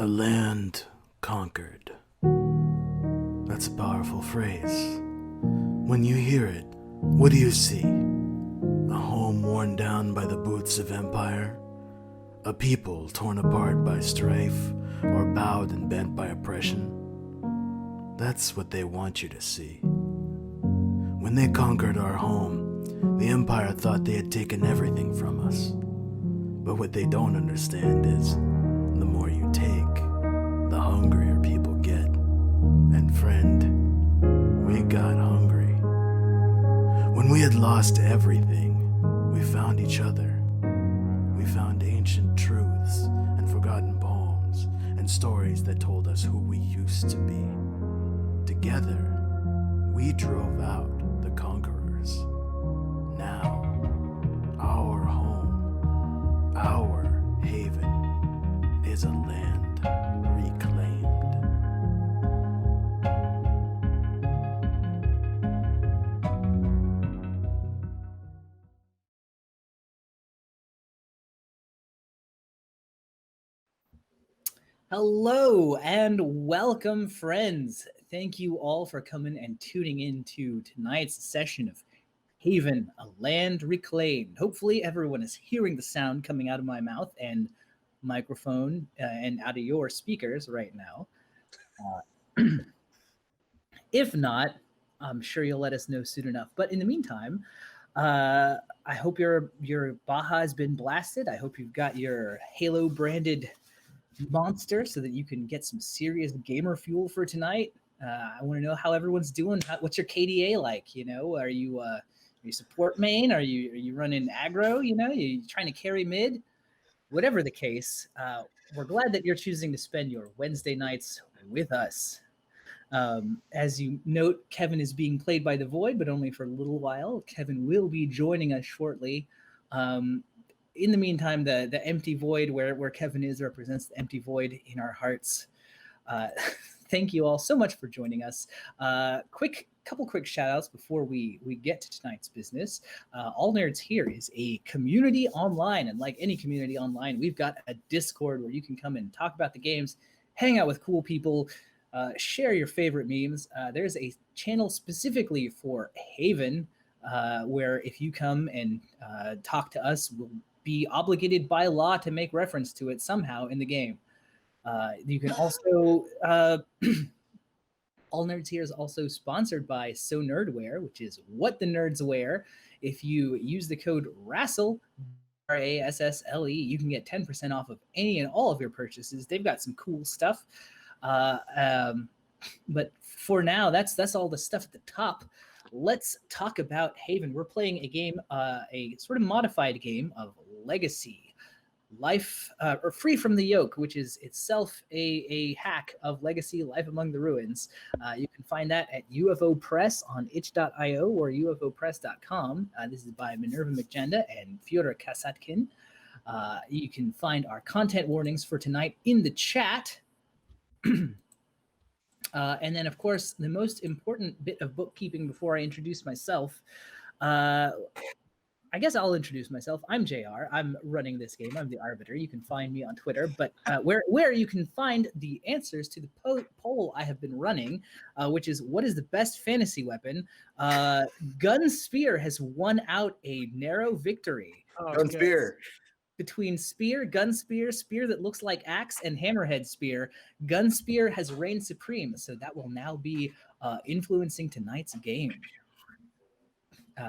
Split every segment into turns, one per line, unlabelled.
A land conquered. That's a powerful phrase. When you hear it, what do you see? A home worn down by the boots of empire? A people torn apart by strife, or bowed and bent by oppression? That's what they want you to see. When they conquered our home, the empire thought they had taken everything from us. But what they don't understand is, the more you take, the hungrier people get. And friend, we got hungry. When we had lost everything, we found each other. We found ancient truths and forgotten poems and stories that told us who we used to be. Together, we drove out the conquerors. Now, our home, our haven, is a land reclaimed.
Hello and welcome, friends. Thank you all for coming and tuning in to tonight's session of Haven, a Land Reclaimed. Hopefully, everyone is hearing the sound coming out of my mouth and microphone and out of your speakers right now. If not, I'm sure you'll let us know soon enough. But in the meantime, I hope your Baja has been blasted. I hope you've got your Halo branded monster so that you can get some serious gamer fuel for tonight. I want to know how everyone's doing. What's your KDA like? You know, are you support main? Are you running aggro? You know, you trying to carry mid? Whatever the case, we're glad that you're choosing to spend your Wednesday nights with us. As you note, Kevin is being played by the Void, but only for a little while. Kevin will be joining us shortly. In the meantime, the empty void where Kevin is represents the empty void in our hearts. Thank you all so much for joining us. Couple quick shout outs before we get to tonight's business. All Nerds Here is a community online, and like any community online, we've got a Discord where you can come and talk about the games, hang out with cool people, share your favorite memes. There's a channel specifically for Haven, where if you come and talk to us, we'll be obligated by law to make reference to it somehow in the game. You can also All Nerds Here is also sponsored by So Nerdwear, which is what the nerds wear. If you use the code RASSLE, RASSLE, you can get 10% off of any and all of your purchases. They've got some cool stuff. But for now, that's all the stuff at the top. Let's talk about Haven. We're playing a game, a sort of modified game of Legacy. Life, or Free from the Yoke, which is itself a hack of Legacy Life Among the Ruins. You can find that at UFO Press on itch.io or ufopress.com. This is by Minerva McJanda and Fyodor Kasatkin. You can find our content warnings for tonight in the chat. And then, of course, the most important bit of bookkeeping before I introduce myself. I guess I'll introduce myself. I'm JR. I'm running this game. I'm the arbiter. You can find me on Twitter. But where you can find the answers to the poll I have been running, which is what is the best fantasy weapon? Gun Spear has won out a narrow victory.
Gun Spear.
Between Gun Spear, Spear that looks like Axe, and Hammerhead Spear, Gun Spear has reigned supreme. So that will now be influencing tonight's game.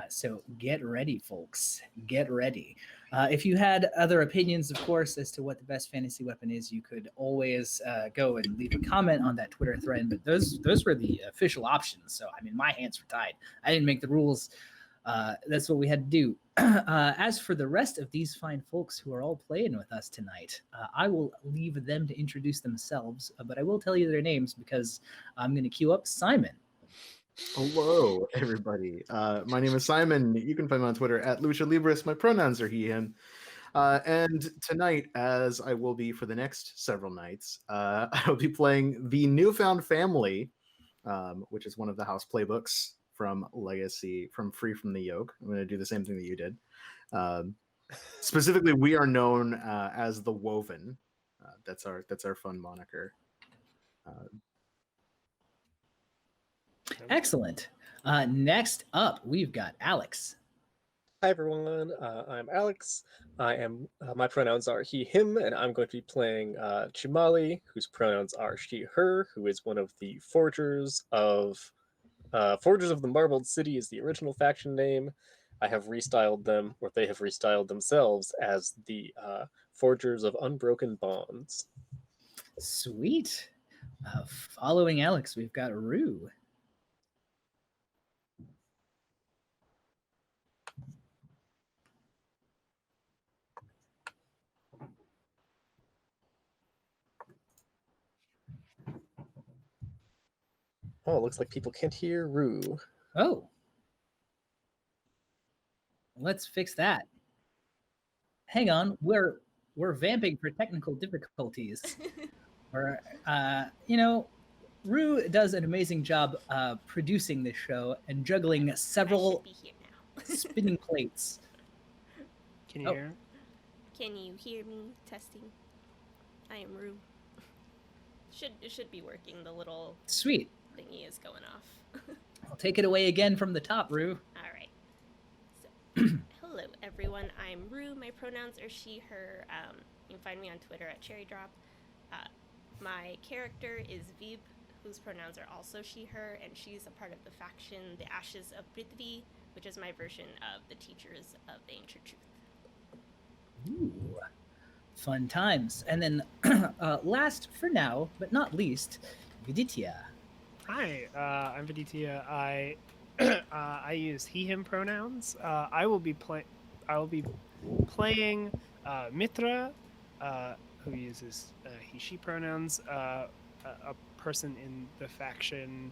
So get ready, folks. Get ready. If you had other opinions, of course, as to what the best fantasy weapon is, you could always go and leave a comment on that Twitter thread. But those were the official options. So, I mean, my hands were tied. I didn't make the rules. That's what we had to do. As for the rest of these fine folks who are all playing with us tonight, I will leave them to introduce themselves. But I will tell you their names because I'm going to queue up Simon.
Hello, everybody. My name is Simon. You can find me on Twitter at Lucha Libris. My pronouns are he, him. And tonight, as I will be for the next several nights, I'll be playing the Newfound Family, which is one of the house playbooks from Legacy, from Free from the Yoke. I'm going to do the same thing that you did. Specifically, we are known as the Woven. That's our fun moniker.
Excellent. Next up, we've got Alex.
Hi everyone, I'm Alex. I am my pronouns are he, him, and I'm going to be playing Chimali, whose pronouns are she, her, who is one of the Forgers of the Marbled City is the original faction name. I have restyled them, or they have restyled themselves as the Forgers of Unbroken Bonds.
Sweet. Following Alex, we've got Rue.
Oh, it looks like people can't hear Rue.
Oh. Let's fix that. Hang on, we're vamping for technical difficulties. Or Rue does an amazing job producing this show and juggling several
I should be here now.
spinning plates.
Can you hear?
Can you hear me? Testing. I am Rue. It should be working. The little
Sweet.
thingy is going off.
I'll take it away again from the top, Rue.
All right. So, hello everyone. I'm Rue. My pronouns are she, her. You can find me on Twitter at Cherry Drop. My character is Vib, whose pronouns are also she, her, and she's a part of the faction, the Ashes of Prithvi, which is my version of the Teachers of the Ancient Truth.
Ooh, fun times. And then last for now, but not least, Viditya.
Hi, I'm Viditya. I I use he/him pronouns. I will be playing Mitra, who uses he/she pronouns. A person in the faction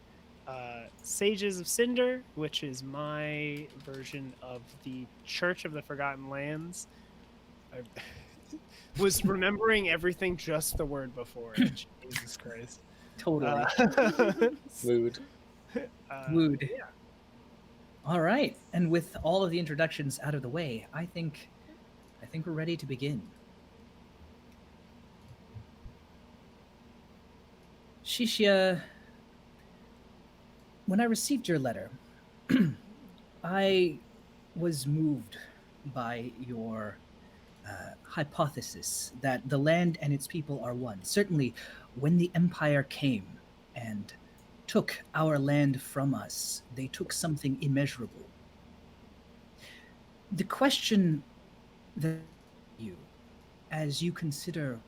Sages of Cinder, which is my version of the Church of the Forgotten Lands. I was remembering everything just the word before. Jesus Christ.
Totally.
Mood.
Wooed.
Yeah.
All right. And with all of the introductions out of the way, I think we're ready to begin. Shishya, when I received your letter, I was moved by your hypothesis that the land and its people are one. Certainly, when the Empire came and took our land from us, they took something immeasurable. The question that you, as you consider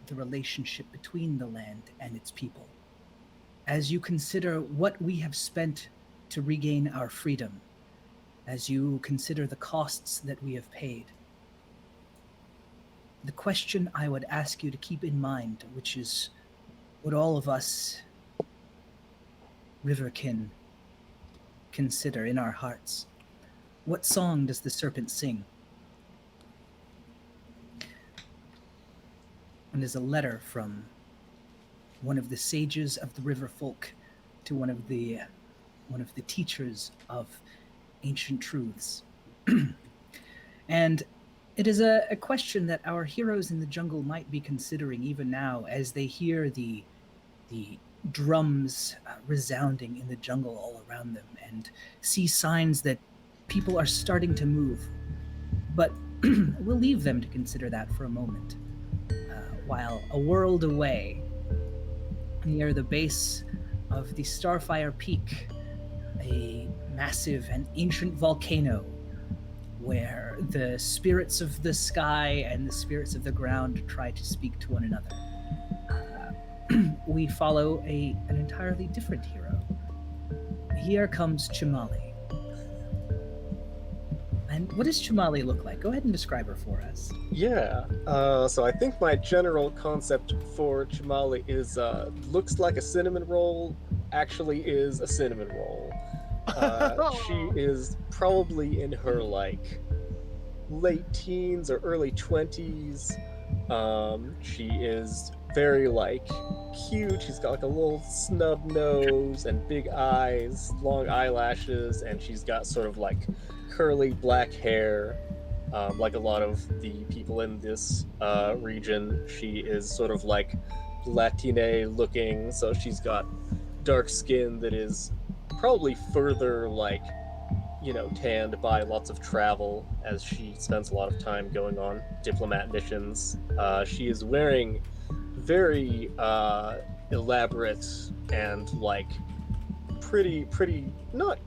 the relationship between the land and its people, as you consider what we have spent to regain our freedom, as you consider the costs that we have paid, the question I would ask you to keep in mind, which is what all of us Riverkin consider in our hearts. What song does the serpent sing? And is a letter from one of the sages of the river folk to one of the teachers of ancient truths. And it is a question that our heroes in the jungle might be considering even now as they hear the drums resounding in the jungle all around them and see signs that people are starting to move. But we'll leave them to consider that for a moment. While a world away, near the base of the Starfire Peak, a massive and ancient volcano where the spirits of the sky and the spirits of the ground try to speak to one another. We follow an entirely different hero. Here comes Chimali. And what does Chimali look like? Go ahead and describe her for us.
Yeah, so I think my general concept for Chimali is looks like a cinnamon roll, actually is a cinnamon roll. She is probably in her late teens or early 20s. She is very cute. She's got a little snub nose and big eyes, long eyelashes, and she's got sort of curly black hair. Like a lot of the people in this region, she is sort of like Latine looking, so she's got dark skin that is probably further like tanned by lots of travel as she spends a lot of time going on diplomat missions. She is wearing very elaborate and like pretty not.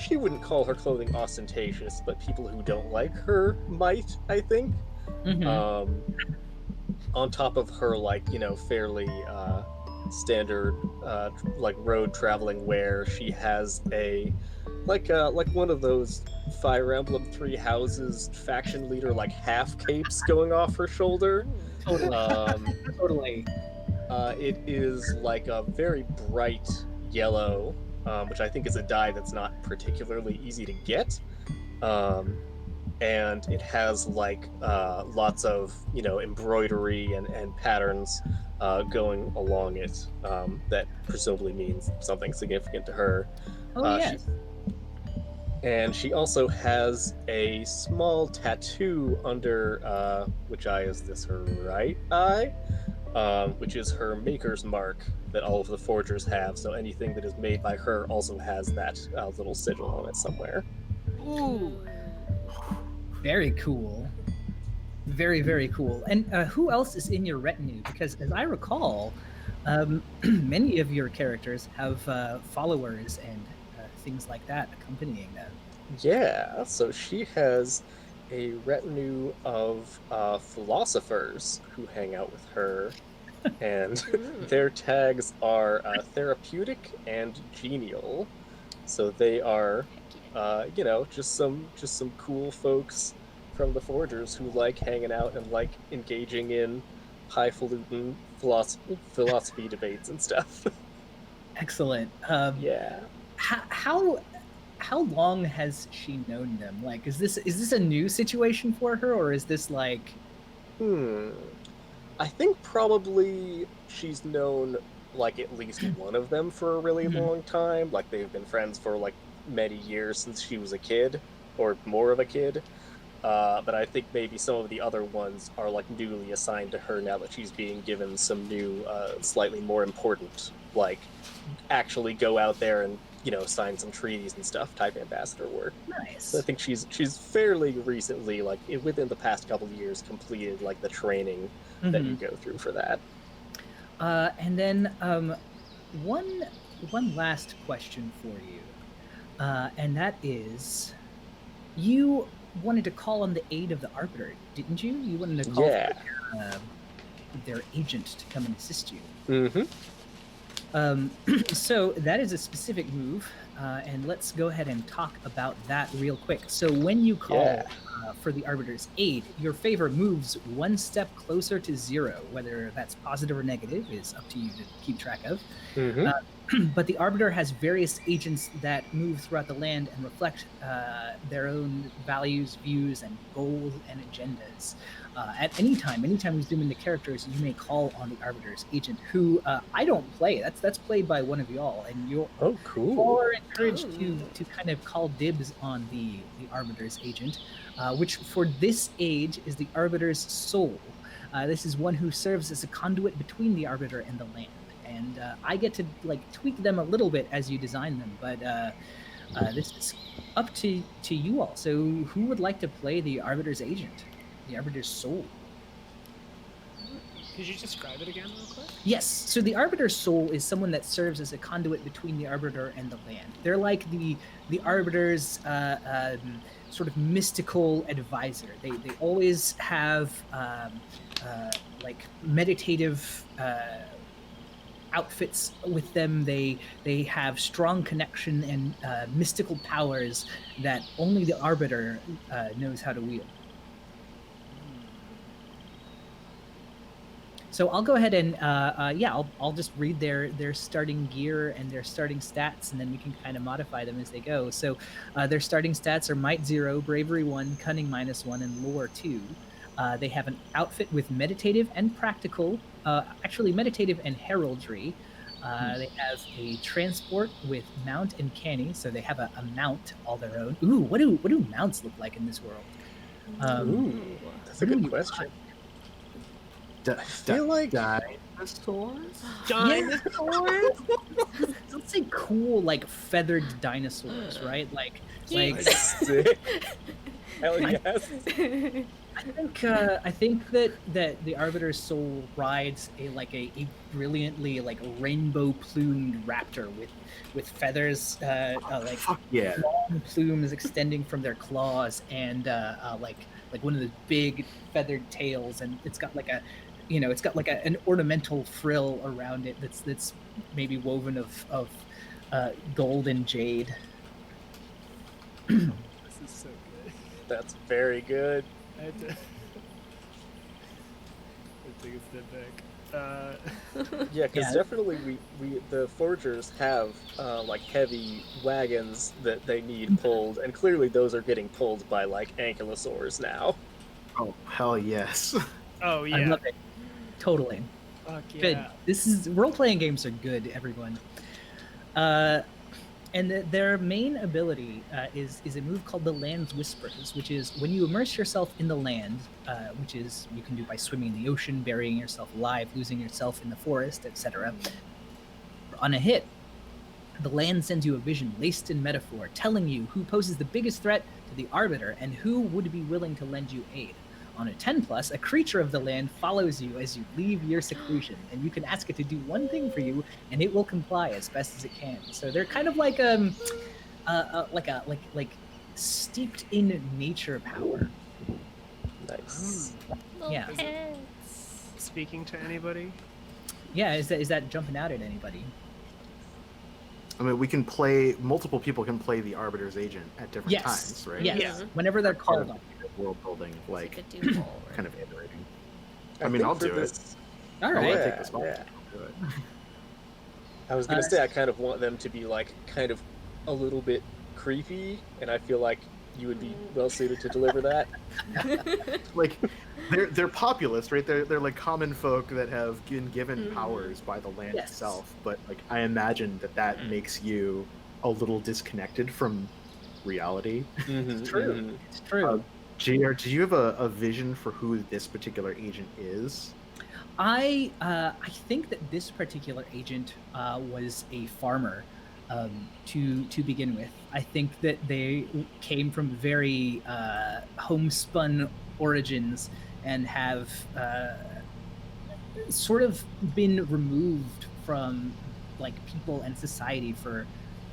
She wouldn't call her clothing ostentatious, but people who don't like her might, I think.
Mhm.
On top of her like fairly standard like road traveling wear, she has a like one of those Fire Emblem Three Houses faction leader like half capes going off her shoulder.
Totally.
Um,
Totally.
it is like a very bright yellow, which I think is a dye that's not particularly easy to get. And it has like lots of embroidery and patterns going along it that presumably means something significant to her.
Oh yes.
And she also has a small tattoo under which eye is this? Her right eye, which is her maker's mark that all of the forgers have. So anything that is made by her also has that little sigil on it somewhere.
Ooh. Very cool. Very, very cool. And who else is in your retinue? Because as I recall, many of your characters have followers and things like that accompanying them.
Yeah, so she has a retinue of philosophers who hang out with her, and their tags are therapeutic and genial. So they are, just some cool folks from the Forgers who like hanging out and like engaging in highfalutin philosophy debates and stuff.
Excellent.
Yeah.
How long has she known them? Like, is this a new situation for her, or is this like?
I think probably she's known like at least one of them for a really long time. Like they've been friends for like many years since she was a kid or more of a kid. But I think maybe some of the other ones are like newly assigned to her now that she's being given some new, slightly more important, like actually go out there and sign some treaties and stuff type ambassador work.
Nice.
So I think she's fairly recently, like within the past couple of years, completed like the training that you go through for that.
And then one last question for you, and that is, you wanted to call on the aid of the Arbiter, didn't you? You wanted to call for their agent to come and assist you.
Mm-hmm.
So that is a specific move, and let's go ahead and talk about that real quick. So when you call for the Arbiter's aid, your favor moves one step closer to 0. Whether that's positive or negative is up to you to keep track of. But the Arbiter has various agents that move throughout the land and reflect their own values, views, and goals and agendas. At any time we zoom into characters, you may call on the Arbiter's agent, who I don't play. That's played by one of y'all, and you're all are encouraged to kind of call dibs on the Arbiter's agent, which for this age is the Arbiter's soul. This is one who serves as a conduit between the Arbiter and the land. And I get to like tweak them a little bit as you design them, but this is up to you all. So who would like to play the Arbiter's agent, the Arbiter's soul?
Could you describe it again real quick?
Yes. So the Arbiter's soul is someone that serves as a conduit between the Arbiter and the land. They're like the Arbiter's sort of mystical advisor. They always have like meditative outfits with them. They have strong connection and mystical powers that only the Arbiter knows how to wield. So I'll go ahead and I'll just read their starting gear and their starting stats, and then we can kind of modify them as they go. So their starting stats are Might 0, Bravery 1, Cunning -1, and Lore 2. They have an outfit with meditative and practical, actually meditative and heraldry. They have a transport with mount and canny, so they have a mount all their own. Ooh, what do mounts look like in this world?
Ooh, that's a good
you
question.
I
feel like-
dinosaurs.
Dinosaurs?
Let's say cool, like feathered dinosaurs, right? Like
Sick. Hell yes.
I think that the Arbiter's soul rides a brilliantly like rainbow plumed raptor with feathers like
Fuck yeah.
long plumes extending from their claws and like one of the big feathered tails, and it's got like a an ornamental frill around it that's maybe woven of gold and jade.
This is so good.
That's very good.
I had to take a step back.
Yeah, because
Yeah.
definitely we the forgers have like heavy wagons that they need pulled, and clearly those are getting pulled by like ankylosaurs now.
Oh hell yes.
Oh
I
yeah.
love it. Totally.
Fuck yeah.
Good. This is role-playing games are good, everyone. And their main ability is a move called the Land's Whispers, which is when you immerse yourself in the land, which is you can do by swimming in the ocean, burying yourself alive, losing yourself in the forest, etc. On a hit, the land sends you a vision laced in metaphor, telling you who poses the biggest threat to the Arbiter and who would be willing to lend you aid. On a 10+, a creature of the land follows you as you leave your seclusion, and you can ask it to do one thing for you, and it will comply as best as it can. So they're kind of like steeped in nature power.
Nice.
Little
Yeah.
pets.
Speaking to anybody?
Yeah, is that jumping out at anybody?
I mean, multiple people can play the Arbiter's agent at different
Yes.
times, right?
Yes.
Yeah.
Whenever they're
Part
called
of
on.
world building, like
Like a duo.
kind of iterating.
I
I mean,
think
I'll
for
do
this-
All
I
right.
want to
Yeah,
take the spot.
yeah.
I'll do it.
I was gonna say I kind of want them to be like kind of a little bit creepy, and I feel like you would be well suited to deliver that.
Like they're populist, right? They're like common folk that have been given
Mhm.
powers by the land
Yes.
itself. But like I imagine that makes you a little disconnected from reality.
It's
true. It's true.
JR, do you have a vision for who this particular agent is?
I think that this particular agent was a farmer to begin with. I think that they came from very homespun origins and have sort of been removed from like people and society for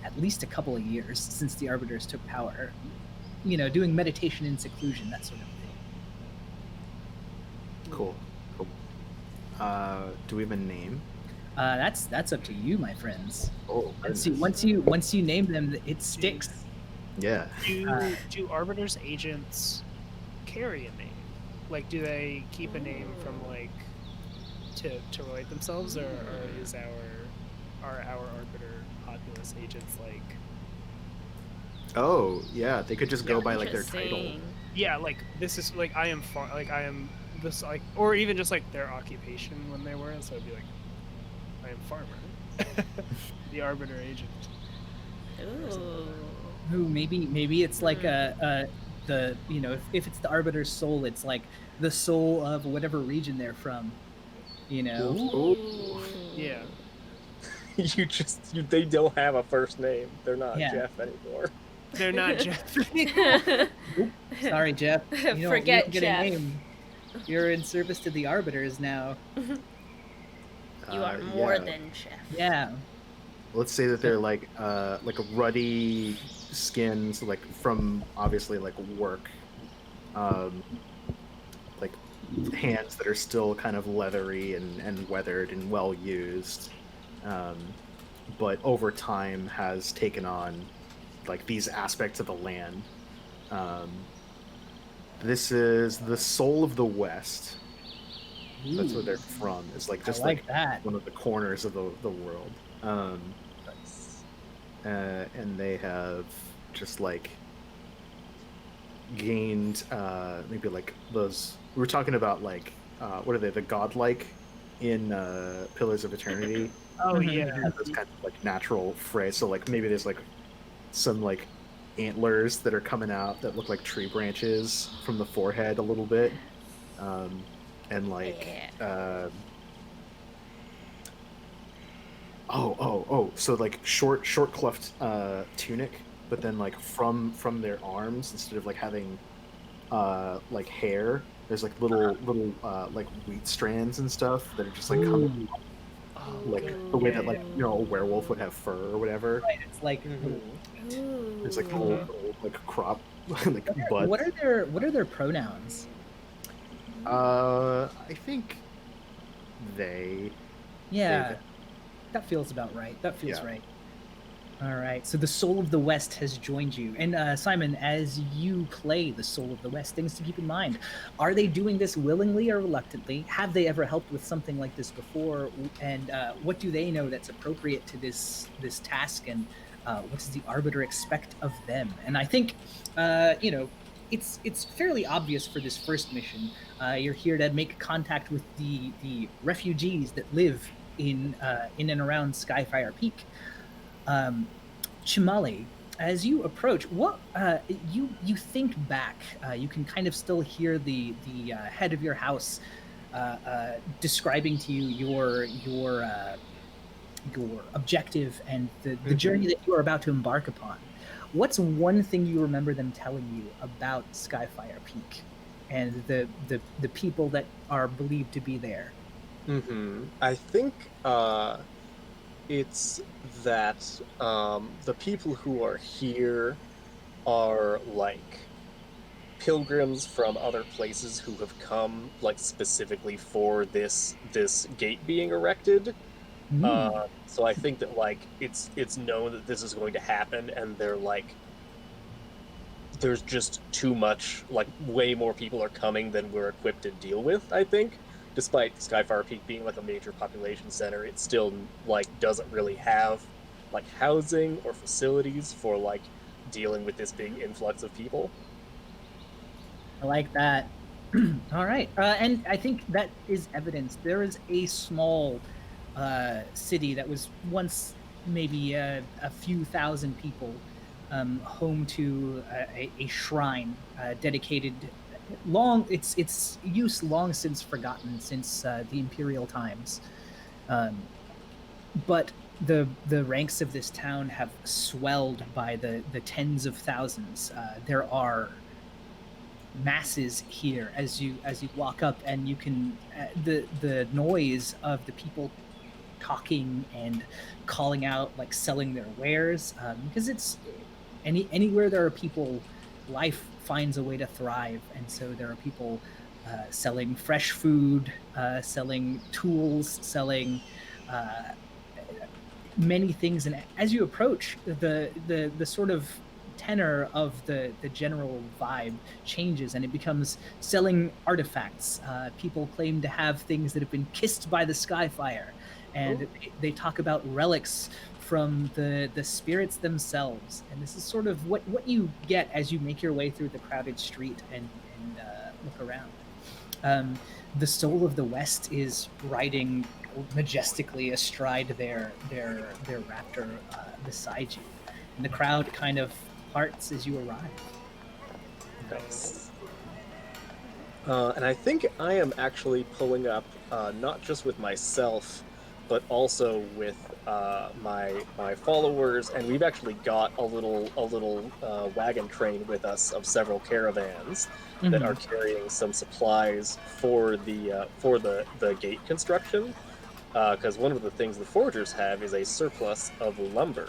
at least a couple of years since the Arbiters took power. You know, doing meditation in seclusion, that sort of thing.
Cool. Do we have a name?
That's up to you, my friends.
Oh,
Once you name them, it sticks.
yeah.
Do Arbiter's agents carry a name? Like, do they keep a name from like to relate themselves, or is our Arbiter populous agents like?
Oh, yeah. They could just go
Yeah,
by like their title.
Interesting.
Yeah, like this is like I am this like, or even just like their occupation when they were, so it'd be like I am farmer, the Arbiter agent.
Ooh.
Ooh, maybe it's like the if it's the Arbiter's soul, it's like the soul of whatever region they're from. You know.
Ooh.
Yeah.
They don't have a first name. They're not
Yeah.
Jeff anymore.
They're not Jeff.
Sorry, Jeff. You
Forget
don't get
Jeff.
a name. You're in service to the Arbiters now.
You are more
yeah.
than Jeff.
Yeah.
Let's say that they're like a ruddy skin, so like from obviously like work, like hands that are still kind of leathery and weathered and well used, but over time has taken on like these aspects of the land. This is the soul of the West. That's where they're from. It's like just
I like that.
one of the corners of the world. And they have just like gained maybe like those we were talking about, like what are they, the godlike in Pillars of Eternity.
Oh yeah.
That's kind of like natural phrase, so like maybe there's like some like antlers that are coming out that look like tree branches from the forehead a little bit, and like
Yeah.
so like short cleft tunic, but then like from their arms, instead of like having like hair, there's like little like wheat strands and stuff that are just like coming,
Ooh,
Oh,
like
okay.
the way that
Yeah,
like
yeah.
a werewolf would have fur or whatever.
right. It's like
Mhm.
There's like
Ooh.
little like crop like buds.
what are their pronouns?
I think they
Yeah, that feels about right. That feels
Yeah.
right. All right. So the Soul of the West has joined you. And Simon, as you play the Soul of the West, things to keep in mind. Are they doing this willingly or reluctantly? Have they ever helped with something like this before? And what do they know that's appropriate to this task? And what does the Arbiter expect of them? And I think, it's fairly obvious for this first mission. You're here to make contact with the refugees that live in and around Skyfire Peak. Um, Chimali, as you approach, what you think back, you can kind of still hear the head of your house describing to you your objective and the journey that you are about to embark upon. What's one thing you remember them telling you about Skyfire Peak and the people that are believed to be there?
I think it's that the people who are here are like pilgrims from other places who have come like specifically for this gate being erected.
Mm.
So I think that like it's known that this is going to happen, and they're like, there's just too much, like way more people are coming than we're equipped to deal with, I think. Despite Skyfire Peak being like a major population center, it still like doesn't really have like housing or facilities for like dealing with this big influx of people.
I like that. All right. And I think that is evidence. There is a small city that was once maybe a few thousand people, home to a shrine dedicated long, its use long since forgotten since the imperial times. Um, but the ranks of this town have swelled by the tens of thousands. There are masses here as you walk up, and you can the noise of the people talking and calling out, like selling their wares, because it's anywhere there are people, life finds a way to thrive. And so there are people selling fresh food, selling tools, selling uh, many things. And as you approach, the sort of tenor of the general vibe changes, and it becomes selling artifacts. People claim to have things that have been kissed by the Skyfire, and they talk about relics from the spirits themselves. And this is sort of what you get as you make your way through the crowded street and look around. The Soul of the West is riding majestically astride their raptor beside you, and the crowd kind of parts as you arrive.
Nice. And I think I am actually pulling up not just with myself, but also with my followers, and we've actually got a little wagon train with us of several caravans that are carrying some supplies for the gate construction. Because one of the things the forgers have is a surplus of lumber.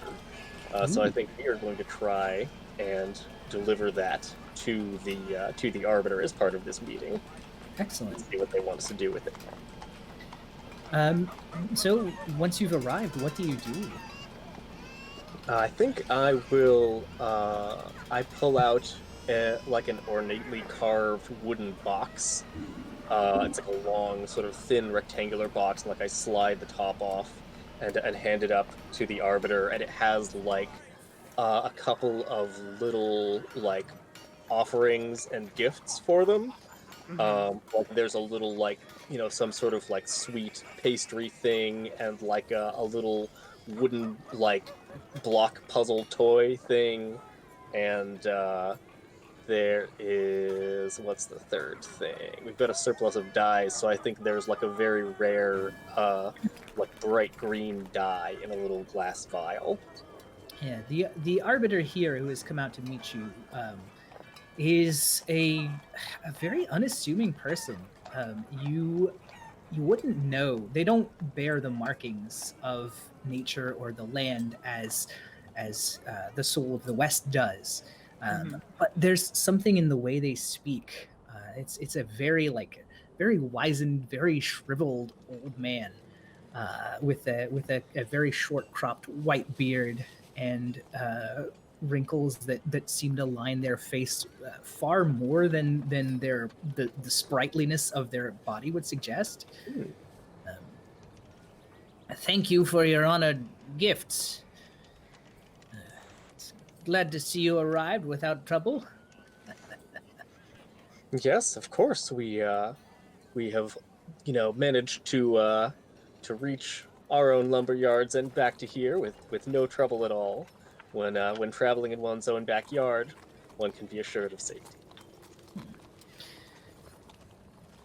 So I think we are going to try and deliver that to the Arbiter as part of this meeting.
Excellent.
See what they want us to do with it.
So once you've arrived, what do you do?
I think I will. I pull out like an ornately carved wooden box. It's like a long, sort of thin rectangular box, and like I slide the top off and hand it up to the Arbiter, and it has like a couple of little like offerings and gifts for them. Like there's a little like some sort of like sweet pastry thing, and like a little wooden like block puzzle toy thing, and there is, what's the third thing? We've got a surplus of dyes, so I think there's like a very rare, like bright green dye in a little glass vial.
Yeah, the arbiter here who has come out to meet you is a very unassuming person. You wouldn't know. They don't bear the markings of nature or the land as the soul of the West does. But there's something in the way they speak. It's a very wizened, very shriveled old man with a very short cropped white beard and wrinkles that seem to line their face far more than the sprightliness of their body would suggest. Thank you for your honored gifts. Glad to see you arrived without trouble.
Yes, of course. We have, managed to reach our own lumber yards and back to here with no trouble at all. When traveling in one's own backyard, one can be assured of safety.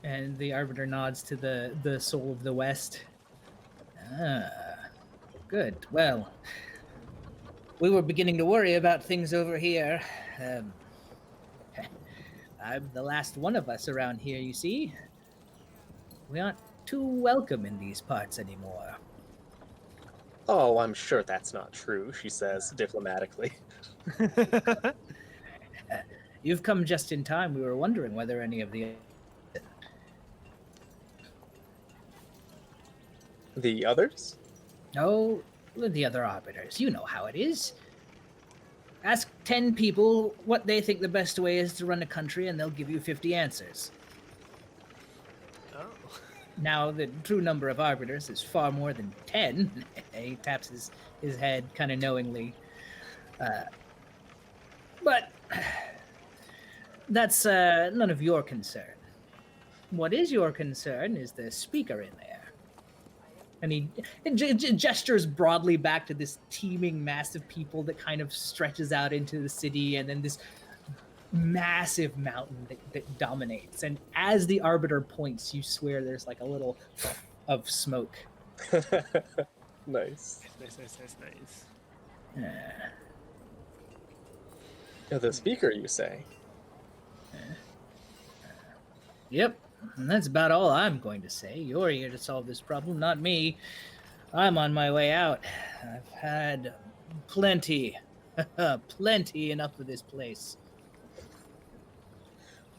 And the arbiter nods to the soul of the West. Ah, good. Well, we were beginning to worry about things over here. I'm the last one of us around here, you see. We aren't too welcome in these parts anymore.
Oh, I'm sure that's not true, she says diplomatically.
You've come just in time. We were wondering whether any of
The others?
Oh, the other arbiters. You know how it is. Ask 10 people what they think the best way is to run a country, and they'll give you 50 answers.
Oh.
Now, the true number of arbiters is far more than 10. He taps his head kind of knowingly. But that's none of your concern. What is your concern is the speaker in there. And he gestures broadly back to this teeming mass of people that kind of stretches out into the city, and then this massive mountain that dominates. And as the arbiter points, you swear there's like a little of smoke.
Nice.
Nice.
The speaker, you say?
Yep. And that's about all I'm going to say. You're here to solve this problem, not me. I'm on my way out. I've had plenty enough of this place.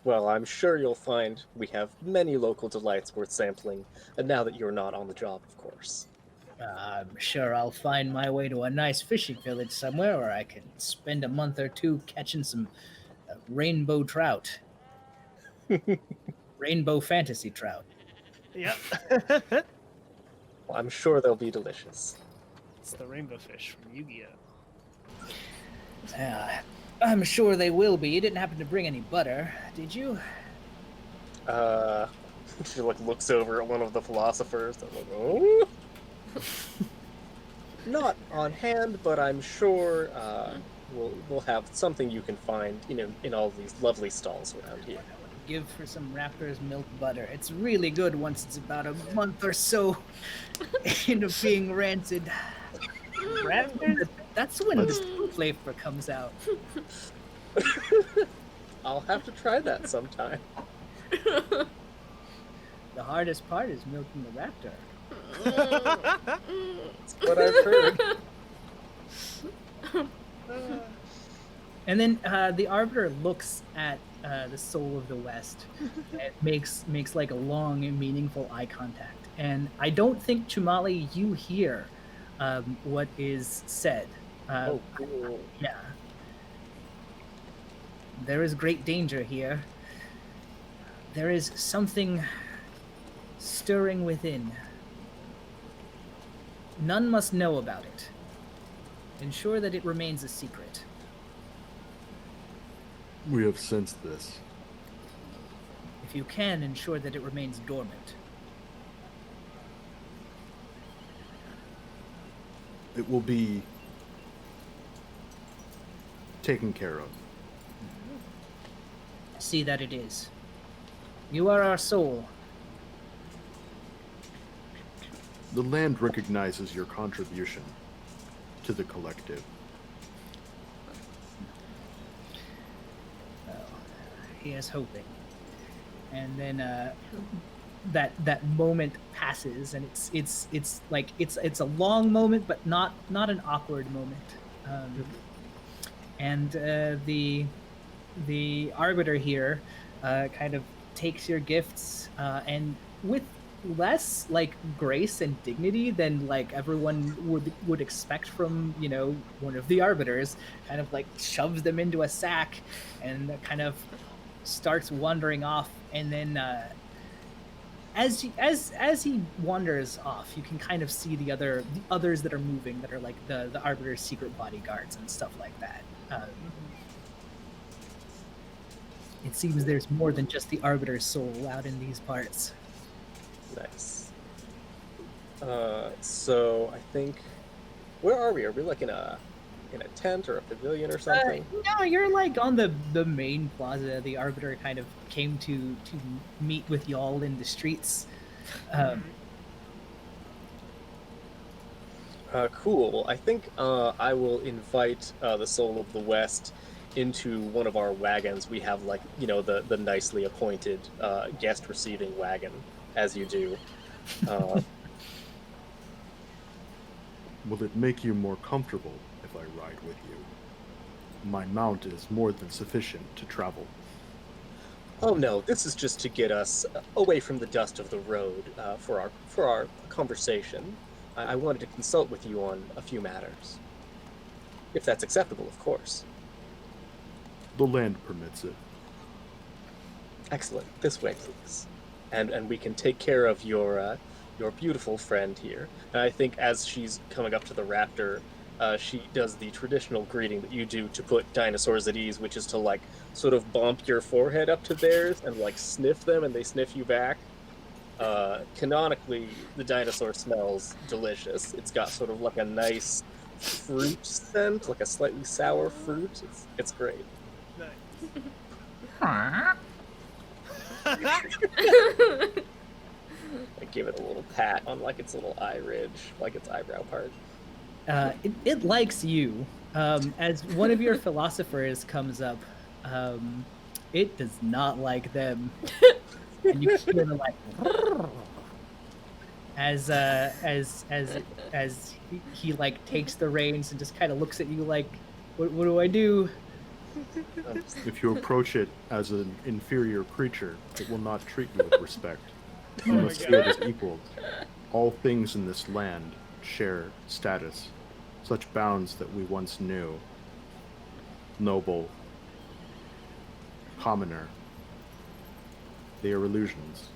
Well, I'm sure you'll find we have many local delights worth sampling, and now that you're not on the job, of course.
I'm sure I'll find my way to a nice fishing village somewhere where I can spend a month or two catching some rainbow trout. Rainbow fantasy trout.
Yep.
Well, I'm sure they'll be delicious.
It's the rainbow fish from Yu-Gi-Oh!
I'm sure they will be. You didn't happen to bring any butter, did you?
She looks over at one of the philosophers. They're like, oh. Not on hand, but I'm sure we'll have something you can find, in all these lovely stalls around here.
Give for some Raptor's milk butter. It's really good once it's about a month or so into being rancid. Raptor? That's when the spoon flavor comes out.
I'll have to try that sometime.
The hardest part is milking the raptor.
That's what I've heard.
And then the arbiter looks at the soul of the West and makes like a long and meaningful eye contact. And I don't think, Chumali, you hear what is said.
Cool.
Yeah. There is great danger here. There is something stirring within. None must know about it. Ensure that it remains a secret.
We have sensed this.
If you can, ensure that it remains dormant.
It will be
taken care of.
See that it is. You are our soul.
The land recognizes your contribution to the collective.
Well, he is hoping. And then that moment passes, and it's like it's a long moment, but not an awkward moment. And the arbiter here kind of takes your gifts and with less like grace and dignity than like everyone would expect from one of the arbiters, kind of like shoves them into a sack and kind of starts wandering off. And then as he wanders off, you can kind of see the others that are moving, that are like the arbiter's secret bodyguards and stuff like that. It seems there's more than just the arbiter's soul out in these parts.
Nice. So I think, where are we? Are we like in a tent or a pavilion or something?
No, you're like on the main plaza. The arbiter kind of came to meet with y'all in the streets.
Cool. I think I will invite the Soul of the West into one of our wagons. We have like the nicely appointed guest receiving wagon, as you do.
Will it make you more comfortable if I ride with you? My mount is more than sufficient to travel.
Oh no, this is just to get us away from the dust of the road for our conversation. I wanted to consult with you on a few matters. If that's acceptable, of course.
The land permits it.
Excellent. This way, please. And we can take care of your beautiful friend here. And I think as she's coming up to the raptor, she does the traditional greeting that you do to put dinosaurs at ease, which is to like sort of bump your forehead up to theirs and like sniff them, and they sniff you back. Canonically, the dinosaur smells delicious. It's got sort of like a nice fruit scent, like a slightly sour fruit. It's great.
Nice.
I give it a little pat on like its little eye ridge, like its eyebrow part.
It likes you. As one of your philosophers comes up, it does not like them. And you hear the like as he like takes the reins and just kind of looks at you like, what do I do?
If you approach it as an inferior creature, it will not treat you with respect. You must see it as equal. All things in this land share status, such bounds that we once knew. Noble, commoner. They are illusions.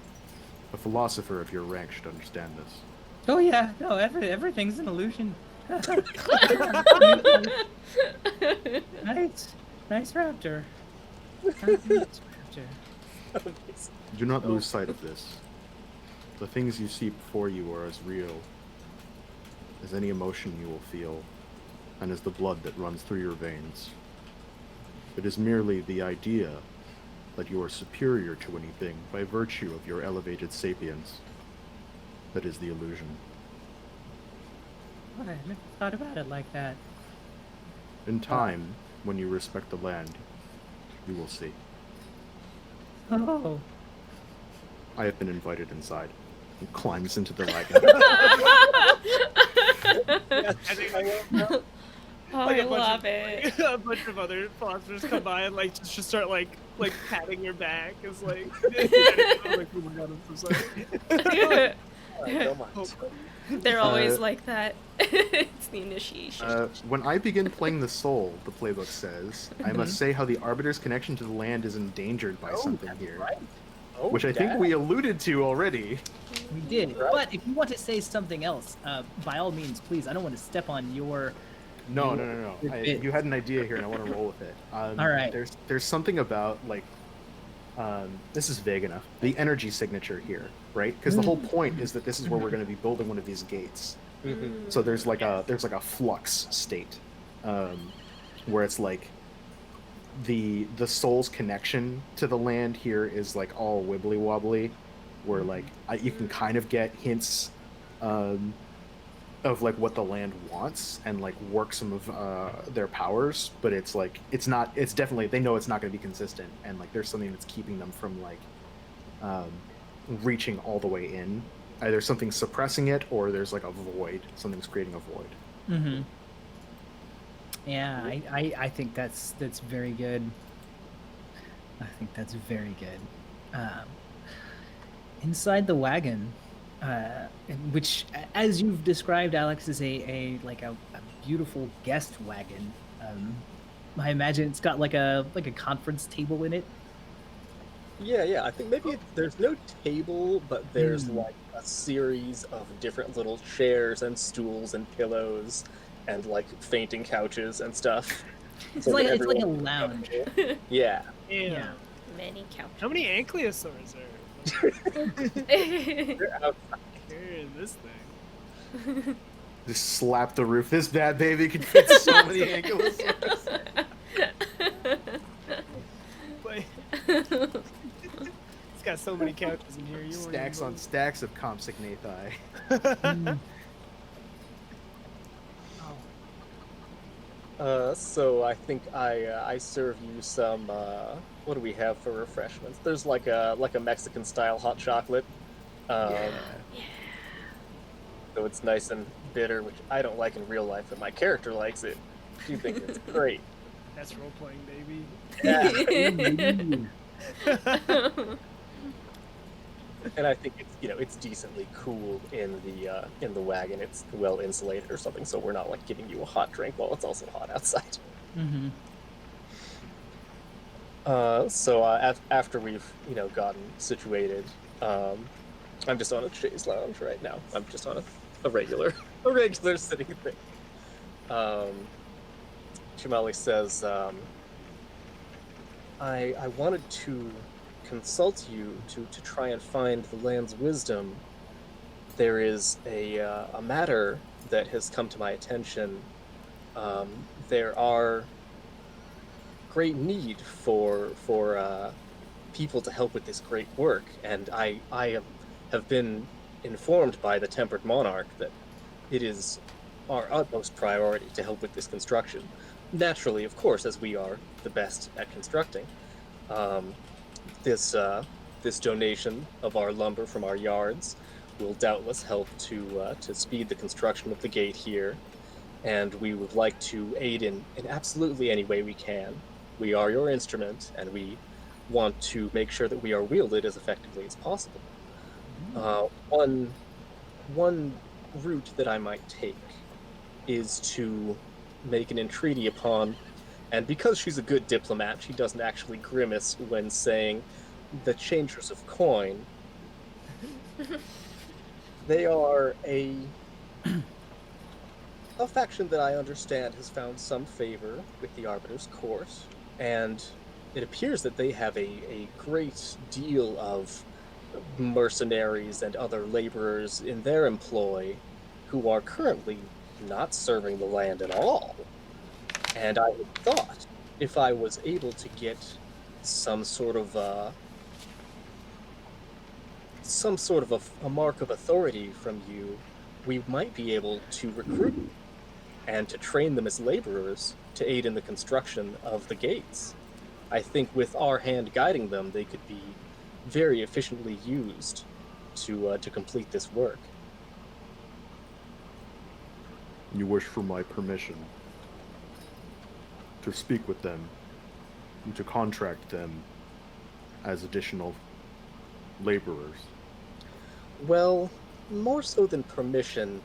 A philosopher of your rank should understand this.
Oh yeah, no, everything's an illusion. Nice raptor. Nice raptor.
Do not lose sight of this. The things you see before you are as real as any emotion you will feel, and as the blood that runs through your veins. It is merely the idea that you are superior to anything by virtue of your elevated sapience that is the illusion.
I never thought about it like that.
In time, when you respect the land, you will see.
Oh.
I have been invited inside. He climbs into the wagon.
Oh, I love it.
A bunch of other philosophers come by and like just start like patting your back. It's like, like oh my god, I'm so sorry.
Don't mind.
They're always like that. It's the initiation.
When I begin playing the soul, the playbook says, I must say how the Arbiter's connection to the land is endangered by something here.
Right.
Oh,
Which I think
Dad.
we alluded to already.
We did.
Right.
But if you want to say something else, by all means, please. I don't want to step on your.
No.
Your bit.
You had an idea here, and I want to roll with it.
All right.
There's something about like, this is vague enough. The energy signature here, right? Because the whole point is that this is where we're going to be building one of these gates.
Mhm.
So there's like a flux state, where it's like the soul's connection to the land here is like all wibbly wobbly, where like you can kind of get hints of like what the land wants and like work some of their powers, but it's like it's definitely, they know it's not going to be consistent, and like there's something that's keeping them from like reaching all the way in. Either something's suppressing it, or there's like a void, something's creating a void.
Mm-hmm. Yeah, I think that's very good. I think that's very good. Inside the wagon, which, as you've described, Alex, is a beautiful guest wagon. I imagine it's got like a conference table in it.
Yeah. I think maybe there's no table, but there's like a series of different little chairs and stools and pillows and like fainting couches and stuff.
It's
So
like
that
it's like a
everyone can
lounge.
comfortable. Yeah.
Yeah.
Many couches.
How many ankylosaurs are
They're out.
here in this thing?
Just slap the roof. This bad baby can fit so many ankylosaurs.
But it's got so many couches in here. You won't
Stacks
even
on stacks of compsognathi.
Mm.
So I think I serve you some. What do we have for refreshments? There's like a Mexican style hot chocolate. So it's nice and bitter, which I don't like in real life, but my character likes it. She thinks it's great.
That's role playing, baby.
And I think it's decently cool in the wagon. It's well insulated or something, so we're not like giving you a hot drink while it's also hot outside.
Mm-hmm.
After we've gotten situated, I'm just on a chaise lounge right now. I'm just on a regular sitting thing. Chimali says, I wanted to consult you to try and find the land's wisdom. There is a matter that has come to my attention. There are great need for people to help with this great work, and I have been informed by the Tempered Monarch that it is our utmost priority to help with this construction. Naturally, of course, as we are the best at constructing. This donation of our lumber from our yards will doubtless help to speed the construction of the gate here, and we would like to aid in absolutely any way we can. We are your instrument, and we want to make sure that we are wielded as effectively as possible. One route that I might take is to make an entreaty upon, and because she's a good diplomat, she doesn't actually grimace when saying the changers of coin. They are a faction that I understand has found some favor with the Arbiter's Court, and it appears that they have a great deal of mercenaries and other laborers in their employ who are currently not serving the land at all. And I had thought if I was able to get some sort of a mark of authority from you, we might be able to recruit and to train them as laborers to aid in the construction of the gates. I think with our hand guiding them, they could be very efficiently used to complete this work.
You wish for my permission to speak with them and to contract them as additional laborers.
Well, more so than permission,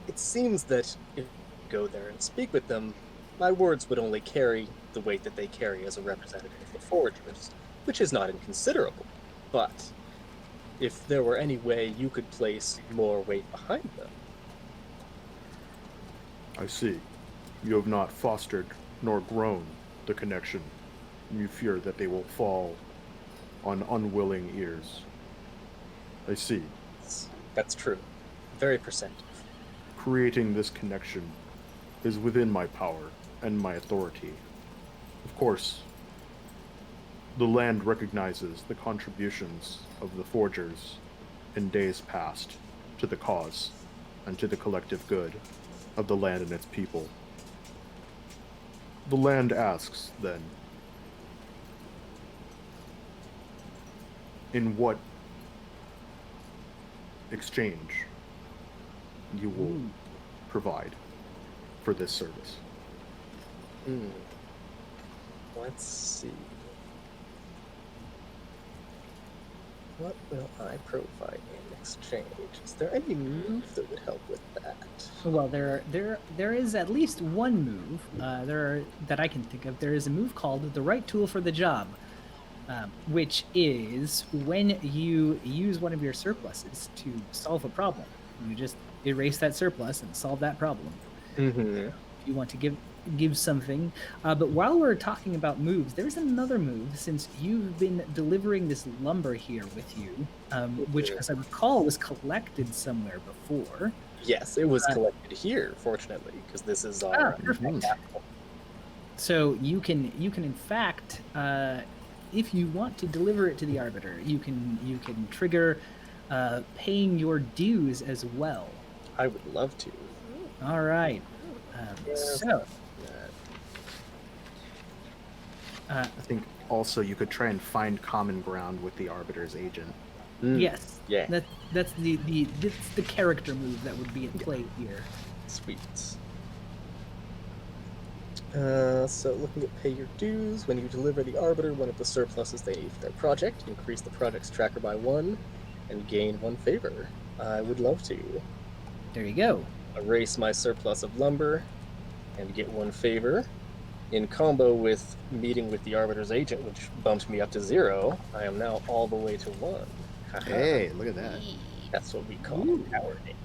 it seems that if I go there and speak with them, my words would only carry the weight that they carry as a representative of the foragers, which is not inconsiderable. But if there were any way you could place more weight behind them.
I see. You have not fostered nor grown the connection. You fear that they will fall on unwilling ears. I see.
That's true. Very perceptive.
Creating this connection is within my power and my authority. Of course, the land recognizes the contributions of the forgers in days past to the cause and to the collective good of the land and its people. The land asks, then, in what exchange you will provide for this service.
Let's see. What will I provide in exchange? Is there any move that would help with that?
Well, there is at least one move that I can think of. There is a move called the right tool for the job, which is when you use one of your surpluses to solve a problem. You just erase that surplus and solve that problem.
Mm-hmm.
If you want to give something. But while we're talking about moves, there's another move, since you've been delivering this lumber here with you, which, as I recall, was collected somewhere before.
Yes, it was collected here, fortunately, because this is our
perfect.
capital.
So you can in fact, if you want to deliver it to the Arbiter, you can trigger paying your dues as well.
I would love to.
All right. So
I think also you could try and find common ground with the Arbiter's agent.
yes,
Yeah.
that's the character move that would be at play here.
Sweet. So looking at pay your dues, when you deliver the Arbiter one of the surpluses they need for their project, increase the project's tracker by 1 and gain 1 favor. I would love to.
There you go.
Erase my surplus of lumber and get 1 favor. In combo with meeting with the Arbiter's agent, which bumped me up to 0, I am now all the way to 1.
Hey, look at that.
That's what we call cowarding.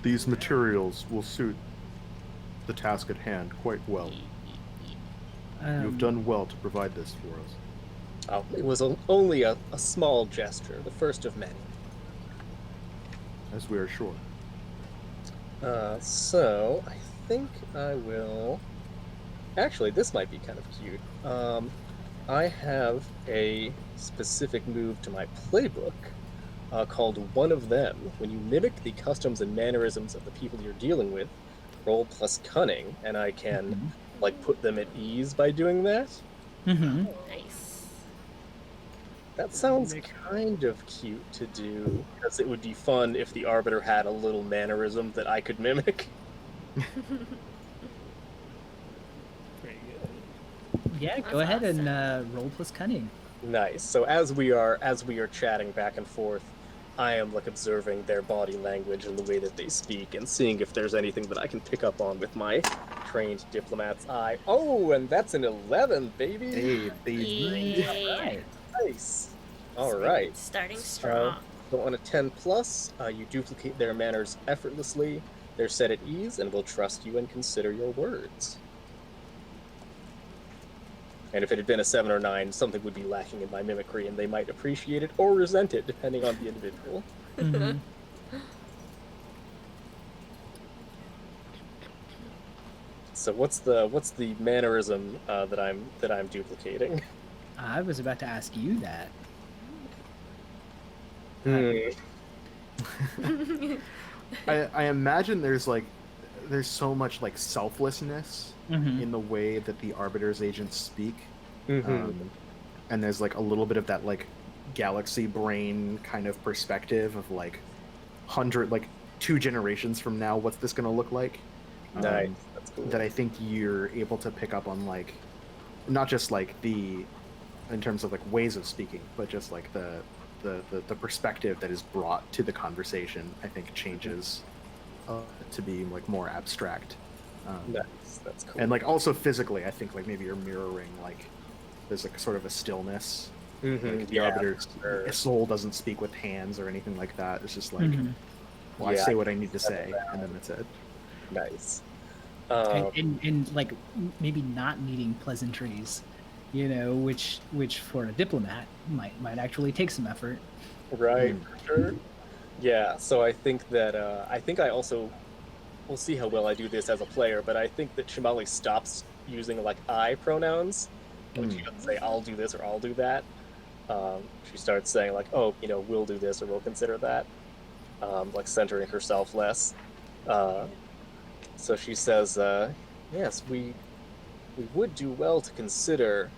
These materials will suit the task at hand quite well. You've done well to provide this for us.
Oh, it was only a small gesture, the first of many.
As we are sure.
So I think I will. Actually, this might be kind of cute. I have a specific move to my playbook called One of Them. When you mimic the customs and mannerisms of the people you're dealing with, roll plus cunning, and I can like put them at ease by doing that.
Mm-hmm.
Nice.
That sounds kind of cute to do, because it would be fun if the Arbiter had a little mannerism that I could mimic.
Pretty good.
Yeah, go
That's
ahead
awesome.
and roll plus cunning.
Nice. So as we are chatting back and forth, I am like observing their body language and the way that they speak and seeing if there's anything that I can pick up on with my trained diplomat's eye. Oh, and that's an 11, baby.
Hey, baby.
Yay.
Nice. All right.
Starting strong.
So on a 10 plus, you duplicate their manners effortlessly. They're set at ease and will trust you and consider your words. And if it had been a 7 or 9, something would be lacking in my mimicry, and they might appreciate it or resent it, depending on the individual.
Mhm.
So what's the mannerism that I'm duplicating?
I was about to ask you that.
I imagine there's so much like selflessness
Mhm.
in the way that the Arbiter's agents speak.
Mhm.
And there's like a little bit of that like galaxy brain kind of perspective of like 2 generations from now, what's this going to look like?
Nice. That's cool.
That I think you're able to pick up on, like, not just like in terms of like ways of speaking, but just like the perspective that is brought to the conversation, I think changes to be like more abstract.
Nice. That's cool.
And like also physically, I think like maybe you're mirroring like there's like sort of a stillness.
Mhm,
Like the
yeah,
Arbiter's
for sure.
soul doesn't speak with hands or anything like that. It's just like,
Mhm.
well,
Yeah,
I say what I need to
settle
say, and then that's it.
Nice.
And like maybe not needing pleasantries, which for a diplomat might actually take some effort.
Right, for sure. Yeah, so I think that I think I also we'll see how well I do this as a player, but I think that Chimali stops using like I pronouns. Like she doesn't say I'll do this or I'll do that. She starts saying like, oh, we'll do this or we'll consider that. Like centering herself less. So she says, yes, we would do well to consider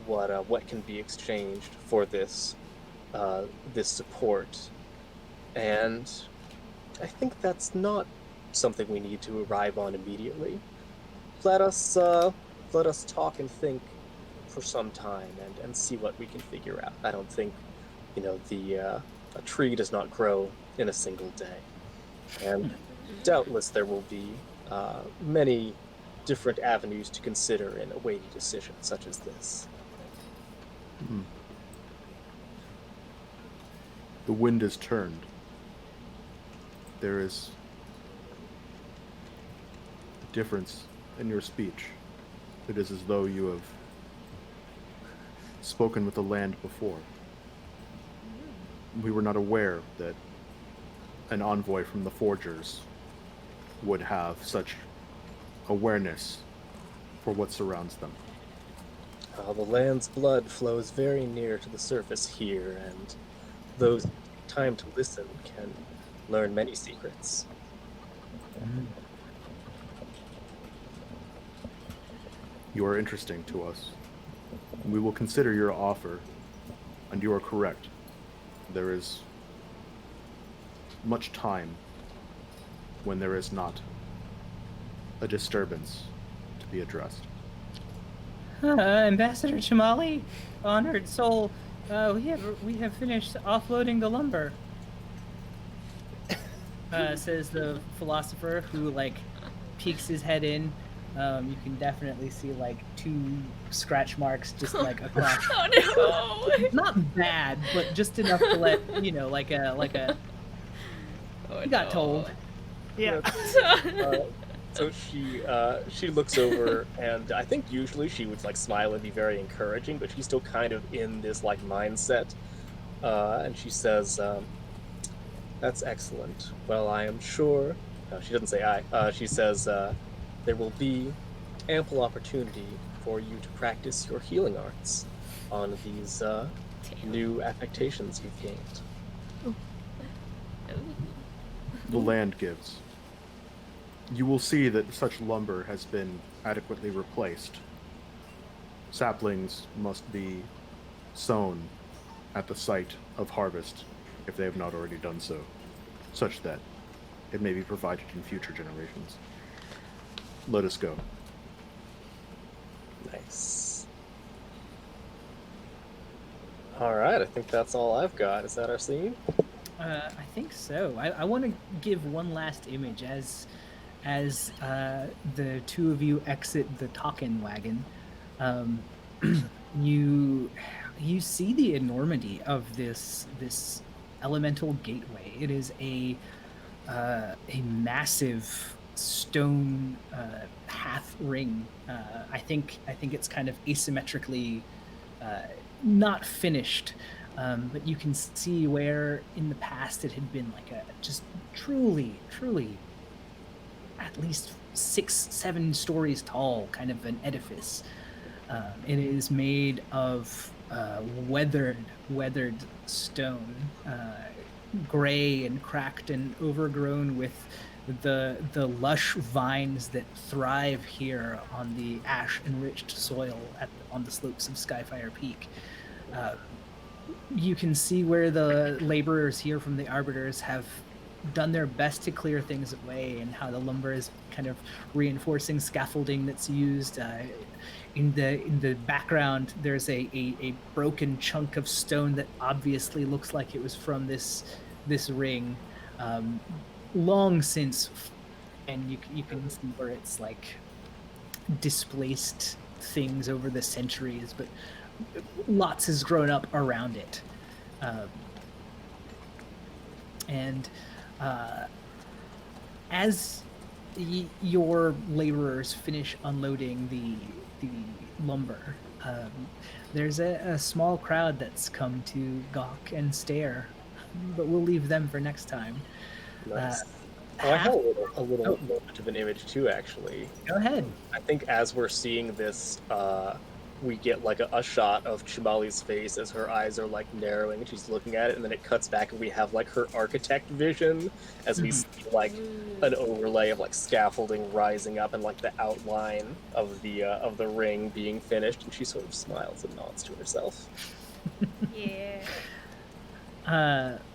what can be exchanged for this support, and I think that's not something we need to arrive on immediately. Let us talk and think for some time and see what we can figure out. I don't think, a tree does not grow in a single day, and doubtless there will be many different avenues to consider in a weighty decision such as this.
The wind is turned. There is a difference in your speech. It is as though you have spoken with the land before. We were not aware that an envoy from the Forgers would have such awareness for what surrounds them.
The land's blood flows very near to the surface here, and those who take time to listen can learn many secrets.
You are interesting to us. We will consider your offer, and you are correct. There is much time when there is not a disturbance to be addressed.
Ambassador Chimali, honored soul, we have finished offloading the lumber. Says the philosopher, who peeks his head in. You can definitely see 2 scratch marks just across.
Oh no!
Not bad, but just enough to let
Oh,
you got told.
Yeah.
So she looks over, and I think usually she would smile and be very encouraging, but she's still kind of in this mindset, and she says, "That's excellent. Well, I am sure." No, she doesn't say I. She says, "There will be ample opportunity for you to practice your healing arts on these new affectations you've gained."
The land gives. You will see that such lumber has been adequately replaced. Saplings must be sown at the site of harvest, if they have not already done so, such that it may be provided in future generations. Let us go.
Nice. Alright, I think that's all I've got. Is that our scene?
I think so. I want to give one last image as the 2 of you exit the Talkin' wagon. You see the enormity of this elemental gateway. It is a massive stone half ring. I think it's kind of asymmetrically not finished. But you can see where in the past it had been a just truly at least 6-7 stories tall kind of an edifice. It is made of weathered stone, gray and cracked and overgrown with the lush vines that thrive here on the ash-enriched soil on the slopes of Skyfire Peak. You can see where the laborers here from the Arbiters have done their best to clear things away, and how the lumber is kind of reinforcing scaffolding that's used. In the background, there's a broken chunk of stone that obviously looks like it was from this ring, long since, and you can see where it's displaced things over the centuries, but lots has grown up around it. As your laborers finish unloading the lumber, there's a small crowd that's come to gawk and stare, but we'll leave them for next time.
Nice. Oh, I have
half.
a little moment of an image too, actually.
Go ahead.
I think as we're seeing this, we get like a shot of Chimali's face as her eyes are like narrowing and she's looking at it, and then it cuts back and we have like her architect vision as we see like an overlay of like scaffolding rising up and like the outline of the ring being finished, and she sort of smiles and nods to herself.
Yeah.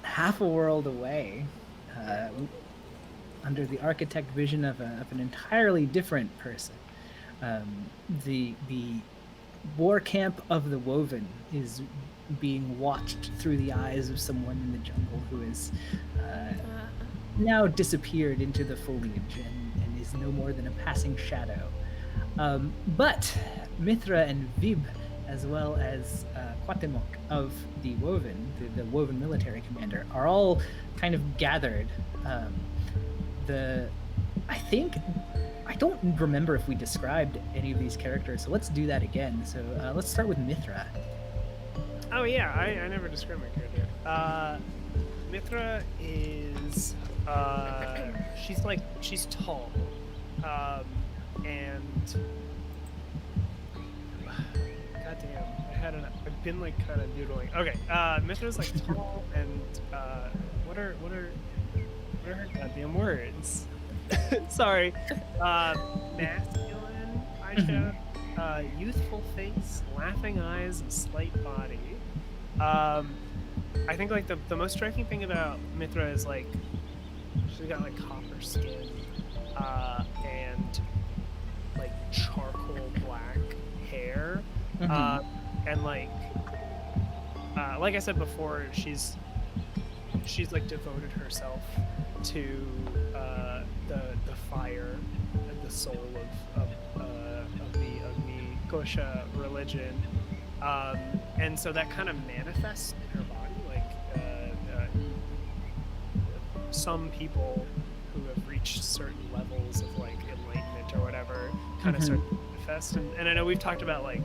Half a world away, under the architect vision of an entirely different person. The war camp of the Woven is being watched through the eyes of someone in the jungle who is now disappeared into the foliage and is no more than a passing shadow. But Mithra and Vib, as well as Quatemok of the Woven, the Woven military commander, are all kind of gathered. I don't remember if we described any of these characters, so let's do that again. So let's start with Mithra.
Oh yeah, I never described my character. Mithra is she's tall, and goddamn, I've been like kind of doodling. Okay, Mithra's like tall and what are her goddamn words? Sorry. Masculine eyeshadow, youthful face, laughing eyes, and slight body. I think like the most striking thing about Mithra is like she's got like copper skin, and like charcoal black hair, and like I said before, she's like devoted herself to the fire and the soul of the Agni Kosha religion, and so that kind of manifests in her body. Like some people who have reached certain levels of like enlightenment or whatever kind of start to manifest, and I know we've talked about like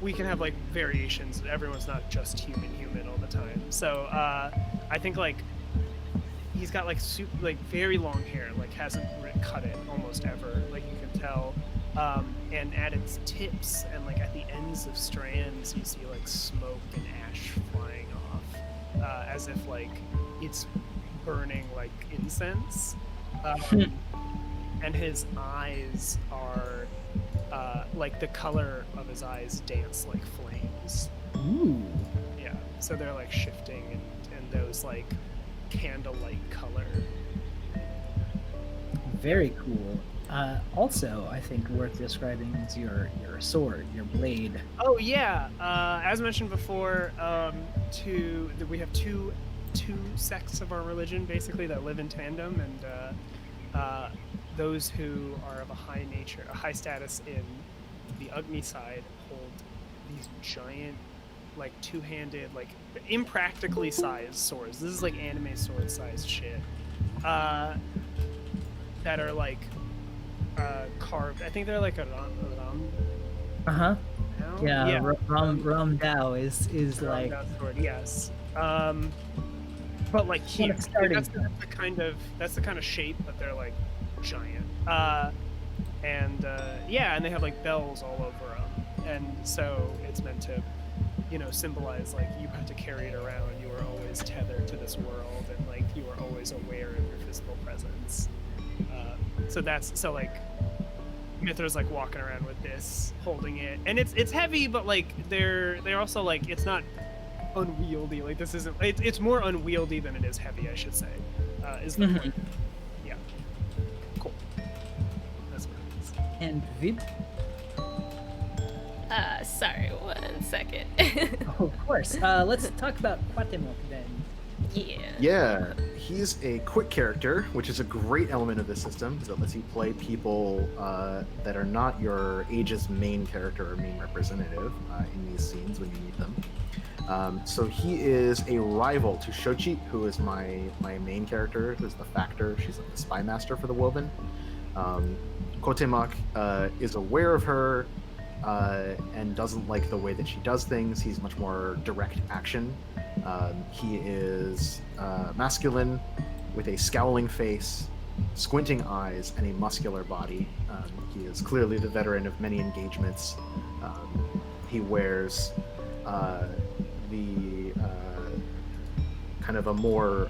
we can have like variations. Everyone's not just human all the time. So I think like he's got like very long hair, like hasn't cut it almost ever, like you can tell, and at its tips and like at the ends of strands you see like smoke and ash flying off, as if like it's burning like incense, and his eyes are like the color of his eyes dance like flames.
Ooh.
Yeah, so they're like shifting and those like candlelight color.
Very cool. Also, I think worth describing is your sword, your blade.
Oh yeah, as mentioned before, we have two sects of our religion basically that live in tandem, and those who are of a high status in the Agni side hold these giant, like two-handed, like impractically sized swords. This is like anime sword sized shit, that are like carved. I think they're like a ram.
Yeah. Ram Dao is like
sword, yes. But like huge. That's the kind of shape, but they're like giant. And they have like bells all over them, and so it's meant to, symbolize like you have to carry it around. You are always tethered to this world, and like you are always aware of your physical presence. So like Mithra's like walking around with this, holding it, and it's heavy, but like they're also like it's not unwieldy. Like this isn't. It's more unwieldy than it is heavy, I should say. Is the point? Yeah. Cool. That's what it is.
And Vib.
Sorry, 1 second.
Oh, of course. Let's talk about Quatemok then.
Yeah, he's a quick character, which is a great element of this system because it lets you play people that are not your Age's main character or main representative in these scenes when you meet them. So he is a rival to Shochi, who is my main character, who's the Factor. She's like the spy master for the Woven. Quatemok is aware of her and doesn't like the way that she does things. He's much more direct action. He is masculine with a scowling face, squinting eyes, and a muscular body. He is clearly the veteran of many engagements. He wears the kind of a more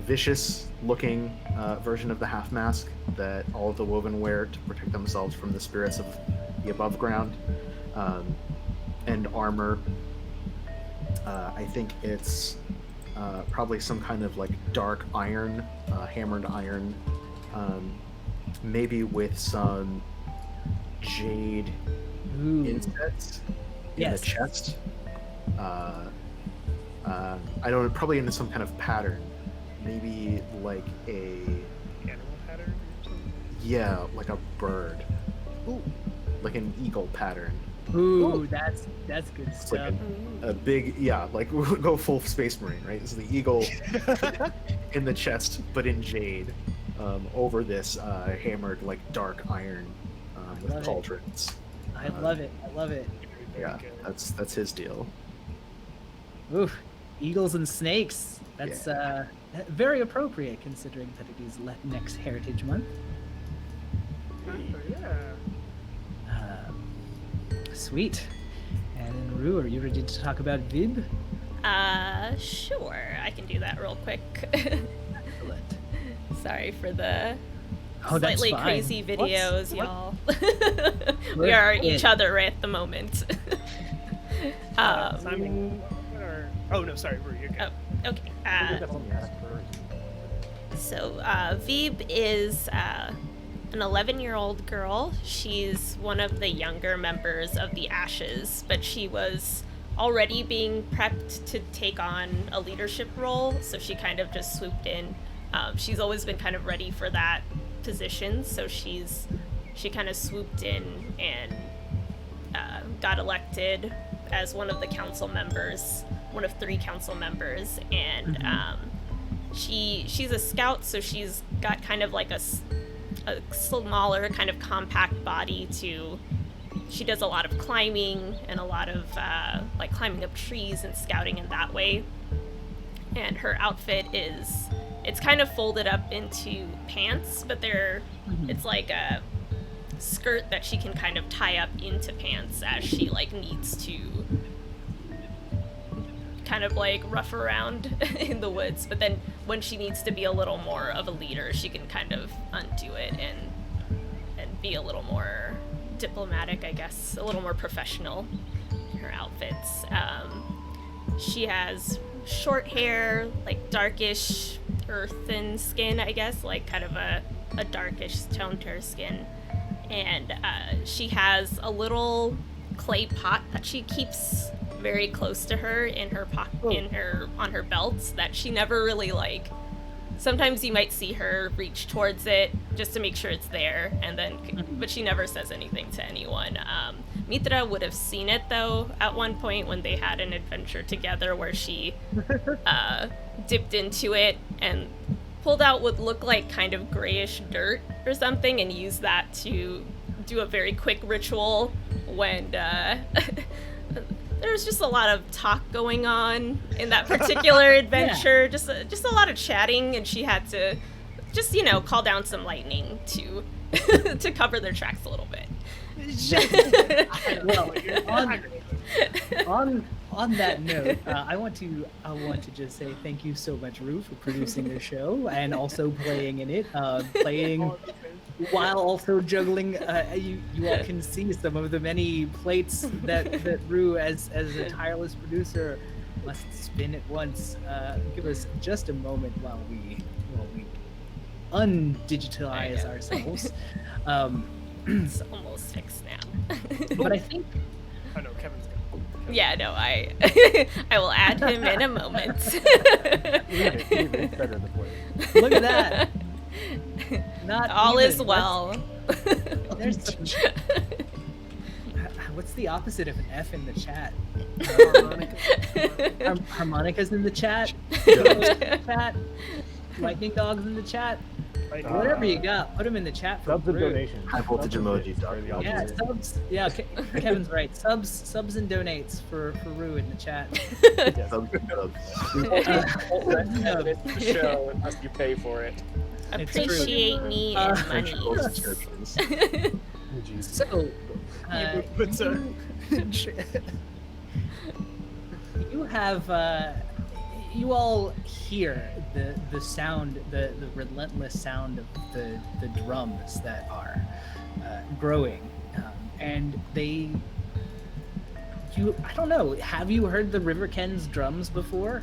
vicious-looking version of the half mask that all of the Woven wear to protect themselves from the spirits of the above ground, and armor. I think it's probably some kind of like dark iron, hammered iron, maybe with some jade insets in the chest. I don't know, probably into some kind of pattern, maybe like a
Animal pattern or something?
yeah, like a bird.
Ooh.
Like an eagle pattern.
Ooh, that's good
It's like
stuff.
a big, yeah, like we'll go full Space Marine, right? It's the eagle in the chest, but in jade, over this hammered, like dark iron with
love it.
cauldrons.
I love it. I love it.
Very
Yeah,
good.
that's his deal.
Ooh, eagles and snakes. That's very appropriate considering that it is Latinx Heritage Month.
Oh, yeah.
Sweet. And then Rue, are you ready to talk about Vib?
Sure, I can do that real quick.
Excellent.
Sorry for the
Oh, that's
slightly
fine.
crazy videos,
What?
y'all.
We're
We are
in.
each other at the moment.
Simon, oh no, sorry, Rue, you're good.
Oh, okay. So Veeb is an 11-year-old girl. She's one of the younger members of the Ashes, but she was already being prepped to take on a leadership role, so she kind of just swooped in. She's always been kind of ready for that position, so she kind of swooped in and got elected as one of the council members, one of 3 council members, and she's a scout, so she's got kind of like a smaller, kind of compact body to. She does a lot of climbing and a lot of like climbing up trees and scouting in that way. And her outfit it's kind of folded up into pants, but it's like a skirt that she can kind of tie up into pants as she like needs to kind of like rough around in the woods, but then when she needs to be a little more of a leader, she can kind of undo it and be a little more diplomatic, I guess, a little more professional in her outfits. She has short hair, like darkish earthen skin, I guess, like kind of a darkish toned to her skin, and she has a little clay pot that she keeps very close to her in her pocket, on her belt, that she never really like. Sometimes you might see her reach towards it just to make sure it's there, and then, but she never says anything to anyone. Mitra would have seen it though at one point when they had an adventure together where she dipped into it and pulled out what looked like kind of grayish dirt or something and used that to do a very quick ritual when there was just a lot of talk going on in that particular adventure. Yeah. Just a lot of chatting, and she had to just, call down some lightning to to cover their tracks a little bit.
Well, on that note, I want to just say thank you so much, Rue, for producing the show and also playing in it, while also juggling. You all can see some of the many plates that Rue, as a tireless producer, must spin at once. Give us just a moment while we undigitalize ourselves.
It's almost fixed now.
But I think.
Oh no, Kevin's gone.
Yeah, no, I will add him in a moment.
Look at that. Not
all
even.
is well.
There's what's the opposite of an F in the chat? Harmonicas in the chat. Chat. Lightning dogs in the chat.
Fighting.
Whatever you got, put them in the chat for
Subs and
Rue.
donations.
High voltage
Subs and
emoji,
bits for the
dog.
Yeah,
audience.
subs. Yeah, Kevin's right. Subs and donates for Rue in the chat.
Yes.
Subs and dubs.
Won't recommend it to the show unless you pay for it.
It's true.
Appreciate me
Uh,
and money.
Crunchyroll subscriptions.
Oh, jeez.
So,
Puts a
you have you all hear the sound, the relentless sound of the drums that are growing, and I don't know, have you heard the River Ken's drums before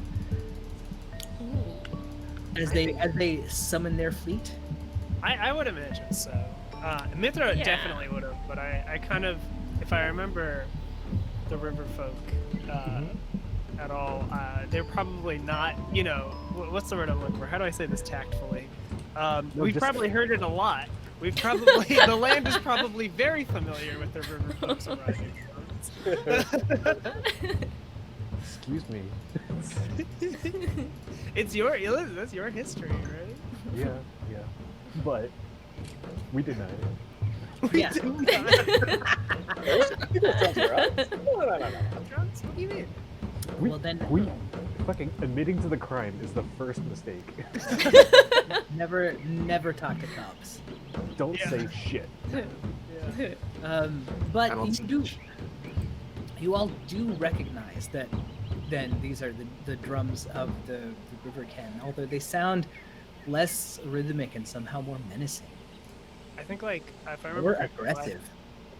as they summon their fleet?
I would imagine so. Mithra
Yeah.
definitely would have, but I kind of, if I remember the river folk at all, they're probably not, what's the word I'm looking for? How do I say this tactfully? We've
just-
probably heard it a lot. We've probably, the land is probably very familiar with the river folks arriving.
Excuse me.
That's your history, right?
Yeah, yeah. But we deny it.
Yeah.
Drums? What do you mean?
We,
Well, then-
we fucking admitting to the crime is the first mistake.
Never talk to cops.
Don't
Yeah.
say shit.
Yeah.
But
I don't
you all do recognize that then these are the drums of the River Ken, although they sound less rhythmic and somehow more menacing
I think, like, if I
or
remember correctly,
aggressive.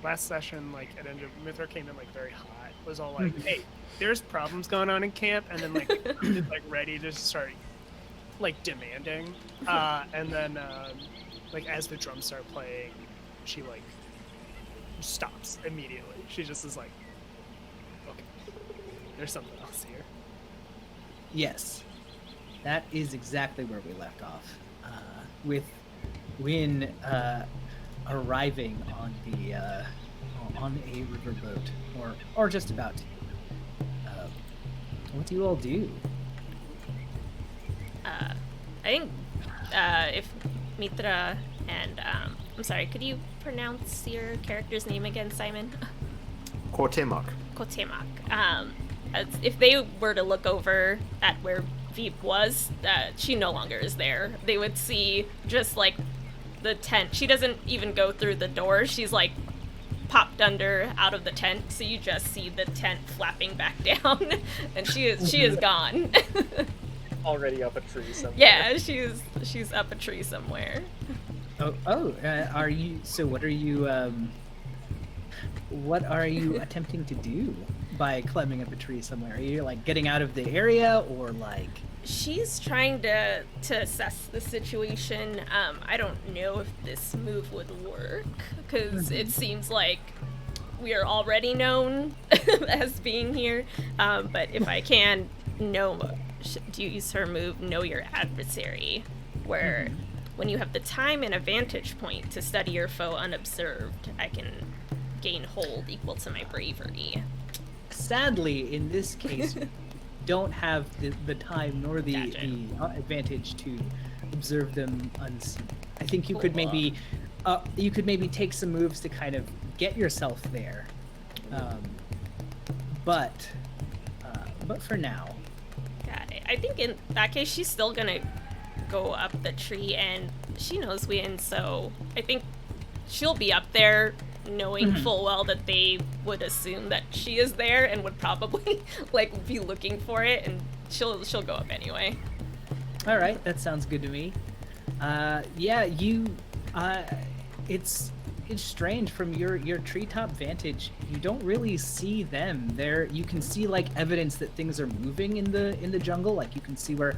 last session, like, it ended, Mithra came in, like, very hot. Was all like, hey, there's problems going on in camp, and then, like, like ready to start, like, demanding. And then, like, as the drums start playing, she, like, stops immediately. She just is like, okay, there's something else here.
Yes, that is exactly where we left off, with Wynn arriving on a riverboat, or just about to. What do you all do?
I think if Mitra and I'm sorry, could you pronounce your character's name again, Simon?
Kortemak.
Kotemak. If they were to look over at where Veep was, she no longer is there. They would see just like the tent. She doesn't even go through the door. She's like popped under out of the tent, so you just see the tent flapping back down, and she is gone.
Already up a tree somewhere.
Yeah, she's up a tree somewhere.
Are you? So what are you attempting to do by climbing up a tree somewhere? Are you like getting out of the area, or like?
She's trying to assess the situation. I don't know if this move would work because it seems like we are already known as being here. But if I can use her move, know your adversary, where when you have the time and a vantage point to study your foe unobserved, I can gain hold equal to my bravery.
Sadly, in this case, you don't have the time nor the advantage to observe them unseen. I think you could maybe take some moves to kind of get yourself there, but for now.
Got it. I think in that case, she's still gonna go up the tree, and she knows Win, so I think she'll be up there knowing full well that they would assume that she is there and would probably like be looking for it, and she'll go up anyway.
All right, that sounds good to me. It's strange from your treetop vantage. You don't really see them there. You can see like evidence that things are moving in the jungle. Like you can see where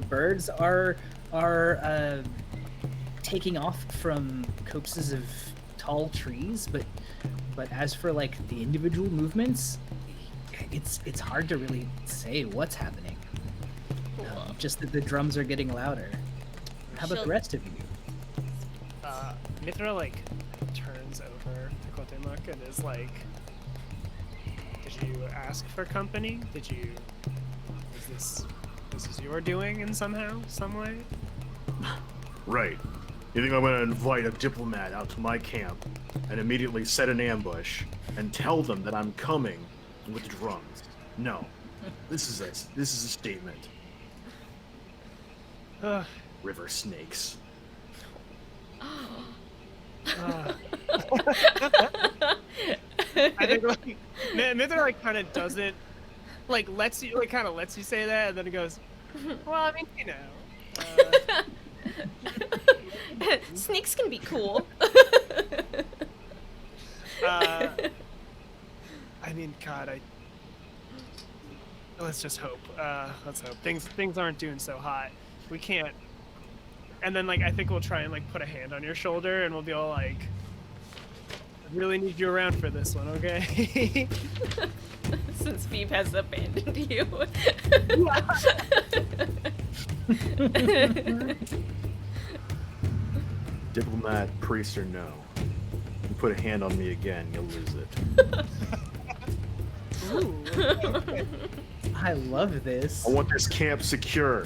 birds are taking off from copses of tall trees, but as for like the individual movements, it's hard to really say what's happening. Just that the drums are getting louder. How about the rest of you?
Mithra like turns over to Kotemak and is like, "Did you ask for company? Is this your doing in some way?"
Right.
You think I'm gonna invite a diplomat out to my camp and immediately set an ambush and tell them that I'm coming with drums? No. This is a statement.
Uh,
River snakes.
uh. I think like Mithra like kind of does it, like lets you say that, and then it goes, well, I mean, you know.
Snakes can be cool.
I mean, God, let's just hope. Let's hope things aren't doing so hot. We can't. And then like I think we'll try and like put a hand on your shoulder, and we'll be all like, I really need you around for this one, okay?
Since Phoebe has abandoned you.
Diplomat, priest, or no. You put a hand on me again, you'll lose it.
Ooh.
I love this.
I want this camp secure.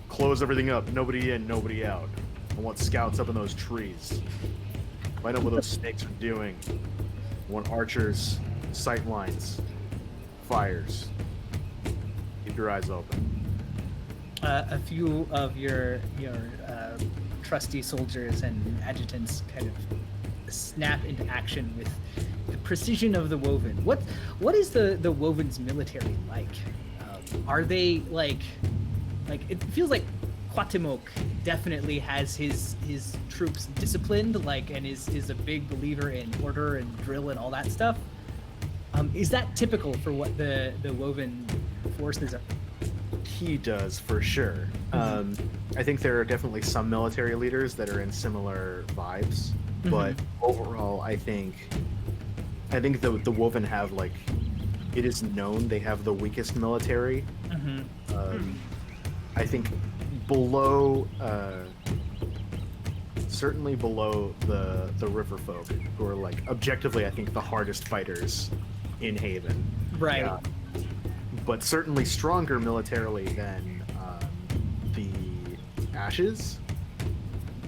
Close everything up. Nobody in, nobody out. I want scouts up in those trees. Find out what those snakes are doing. I want archers, sight lines, fires. Keep your eyes open.
A few of your trusty soldiers and adjutants kind of snap into action with the precision of the Woven. What is the Woven's military like? Are they like it feels like Quatimok definitely has his troops disciplined, and is a big believer in order and drill and all that stuff. Is that typical for what the Woven forces are?
He does for sure. I think there are definitely some military leaders that are in similar vibes, but overall, I think the Woven have it is known they have the weakest military. I think below, certainly below the River folk, who are objectively, I think, the hardest fighters in Haven.
Right.
But certainly stronger militarily than the Ashes.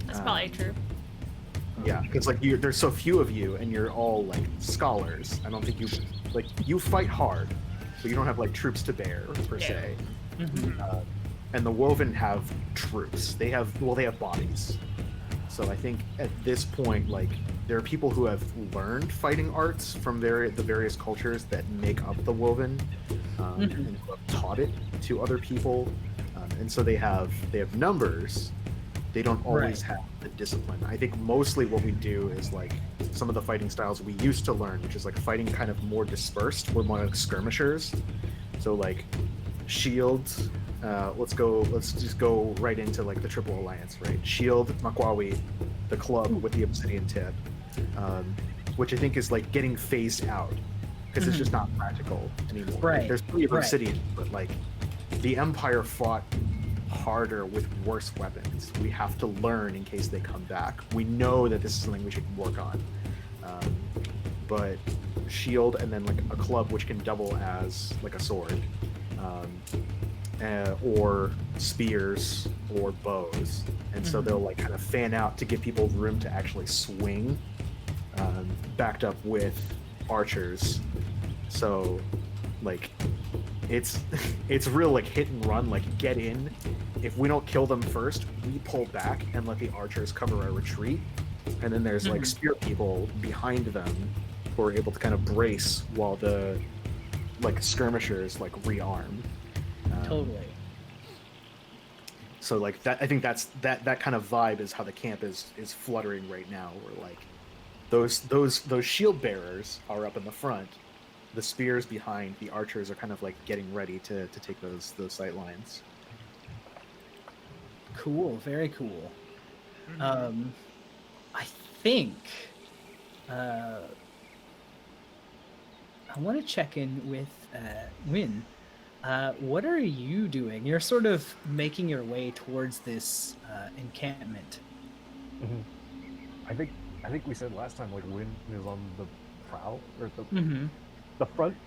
That's probably true.
Yeah, because there's so few of you, and you're all scholars. I don't think you fight hard, but you don't have troops to bear per se. And the Woven have troops. They have bodies. So I think at this point, there are people who have learned fighting arts from the various cultures that make up the Woven, and who have taught it to other people. And so they have numbers. They don't always have the discipline. I think mostly what we do is some of the fighting styles we used to learn, which is fighting kind of more dispersed. We're more like skirmishers. So shields. Let's just go right into the Triple Alliance, right? Shield, Makwawi, the club with the obsidian tip, which I think is getting phased out because it's just not practical anymore.
Right.
There's plenty of obsidian, but the Empire fought harder with worse weapons. We have to learn in case they come back. We know that this is something we should work on, but shield and then a club which can double as a sword. Or spears or bows, and so they'll kind of fan out to give people room to actually swing, backed up with archers. So it's real hit and run, get in. If we don't kill them first, we pull back and let the archers cover our retreat, and then there's spear people behind them who are able to kind of brace while the skirmishers rearm.
Totally.
So that, I think that kind of vibe is how the camp is fluttering right now. Where those shield bearers are up in the front, the spears behind, the archers are kind of getting ready to take those sight lines.
Cool. Very cool. I think I want to check in with Wynn. What are you doing? You're sort of making your way towards this encampment.
I think we said last time Wynn is on the prow or the front.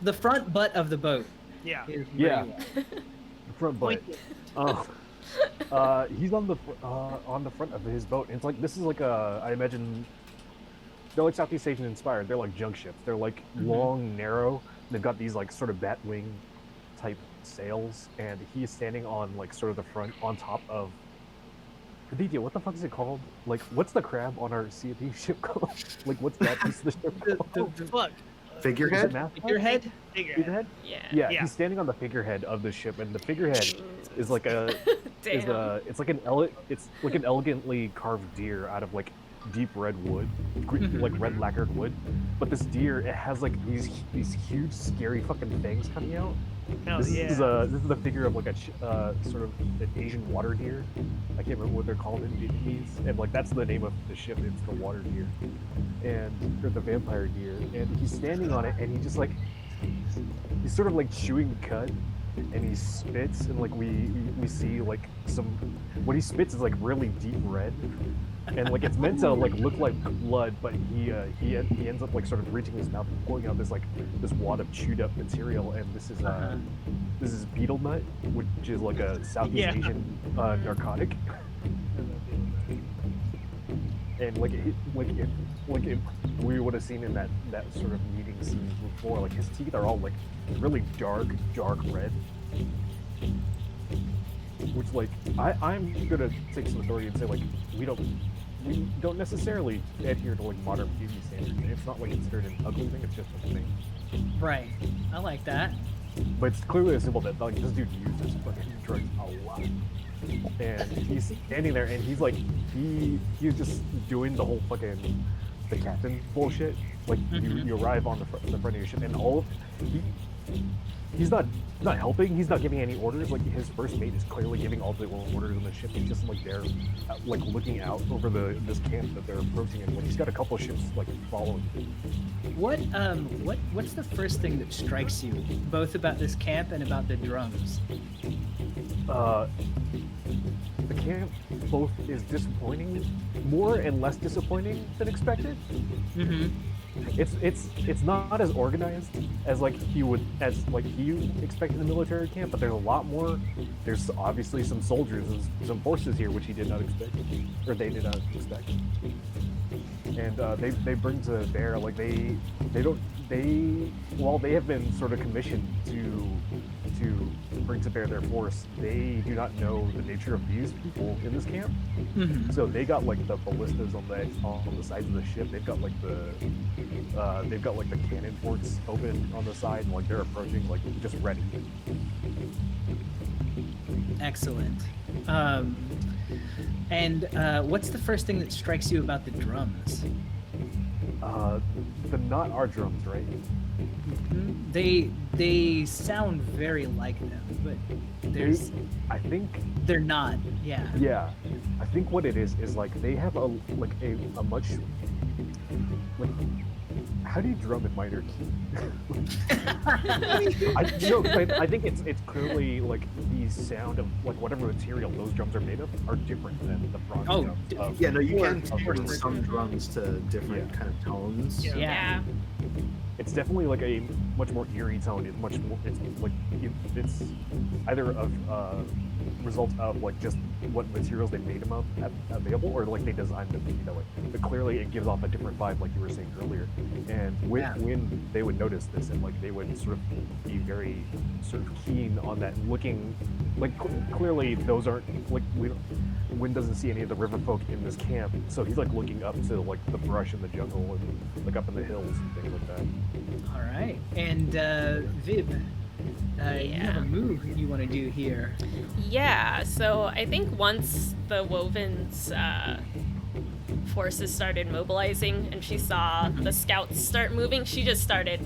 The front butt of the boat.
Yeah.
Is where
Yeah.
you are.
The front butt. He's on the front of his boat. And it's like this is like a I imagine they're like Southeast Asian inspired. They're like junk ships. They're like long, narrow. They've got these like sort of bat wing type sails, and he's standing on like sort of the front on top of. Aditya, what the fuck is it called? Like, what's the crab on our Sea of Thieves ship called? Like, what's that piece of the ship called?
Fuck.
Figurehead?
Figurehead?
Figurehead?
Yeah.
Yeah,
Yeah.
he's standing on the figurehead of the ship, and the figurehead is like a
Damn.
it's like an elegantly carved deer out of like deep red wood, like red lacquered wood. But this deer, it has like these huge, scary fucking fangs coming out.
Hell
This
yeah.
is the figure of like a sort of an Asian water deer. I can't remember what they're called in Vietnamese, and like that's the name of the ship. It's the water deer, and or the vampire deer. And he's standing on it, and he just like he's sort of like chewing the cud, and he spits, and like we see like some what he spits is like really deep red, and like it's meant to like look like blood, but he ends up like sort of reaching his mouth and pulling out this wad of chewed up material, and this is betel nut, which is like a Southeast Asian narcotic. And if we would have seen in that sort of meeting scene before, like his teeth are all like really dark red. Which like I'm gonna take some authority and say like we don't necessarily adhere to like modern beauty standards. And it's not like considered an ugly thing, it's just a thing.
Right. I like that.
But it's clearly a symbol that like this dude uses fucking drugs a lot. And he's standing there and he's like he's just doing the whole fucking the captain bullshit. Like you arrive on the front of your ship and he's not helping, he's not giving any orders. Like his first mate is clearly giving all the orders on the ship. He's just like there like looking out over this camp that they're approaching, and like he's got a couple of ships like following.
What's the first thing that strikes you, both about this camp and about the drums?
The camp both is disappointing, more and less disappointing than expected. It's not as organized as he expected in the military camp, but there's a lot more. There's obviously some soldiers and some forces here which he did not expect, or they did not expect. And they bring to bear while they have been sort of commissioned to bring to bear their force, they do not know the nature of these people in this camp. So they got like the ballistas on the sides of the ship. They've got like the cannon ports open on the side, and like they're approaching like just ready.
Excellent. And what's the first thing that strikes you about the drums?
Not our drums, right?
They sound very like them, but
I think
they're not. Yeah.
Yeah, I think what it is like they have a much like. How do you drum in minor key? I think it's clearly like the sound of like whatever material those drums are made of are different than the bronze drums.
Yeah, no, you can
of
tune some drums to different kind of tones.
Yeah.
It's definitely like a much more eerie tone. It's much more. It's either a result of like just what materials they made them available, or like they designed them to be that way. But clearly, it gives off a different vibe, like you were saying earlier. And when they would notice this, and like they would sort of be very sort of keen on that, looking like clearly those aren't like Wynn doesn't see any of the river folk in this camp, so he's like looking up to like the brush in the jungle and like up in the hills and things like that.
All right. And Vib, you have a move you want to do here.
Yeah, so I think once the Woven's forces started mobilizing and she saw the scouts start moving, she just started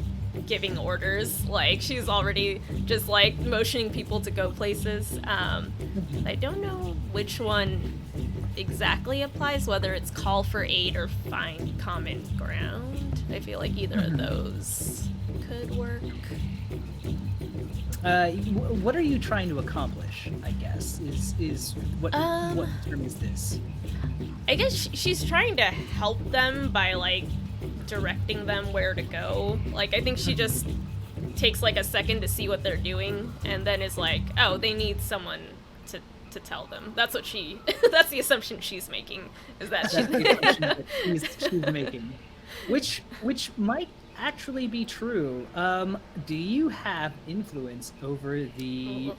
giving orders. Like, she's already just like motioning people to go places. I don't know which one exactly applies, whether it's call for aid or find common ground. I feel like either of those could work.
What are you trying to accomplish, I guess, is what term is this?
I guess she's trying to help them by like directing them where to go. Like, I think she just takes like a second to see what they're doing and then is like, oh, they need someone to tell them. That's what she. That's the assumption she's making. Is that
That's the assumption that she's making, which might actually be true. Do you have influence over the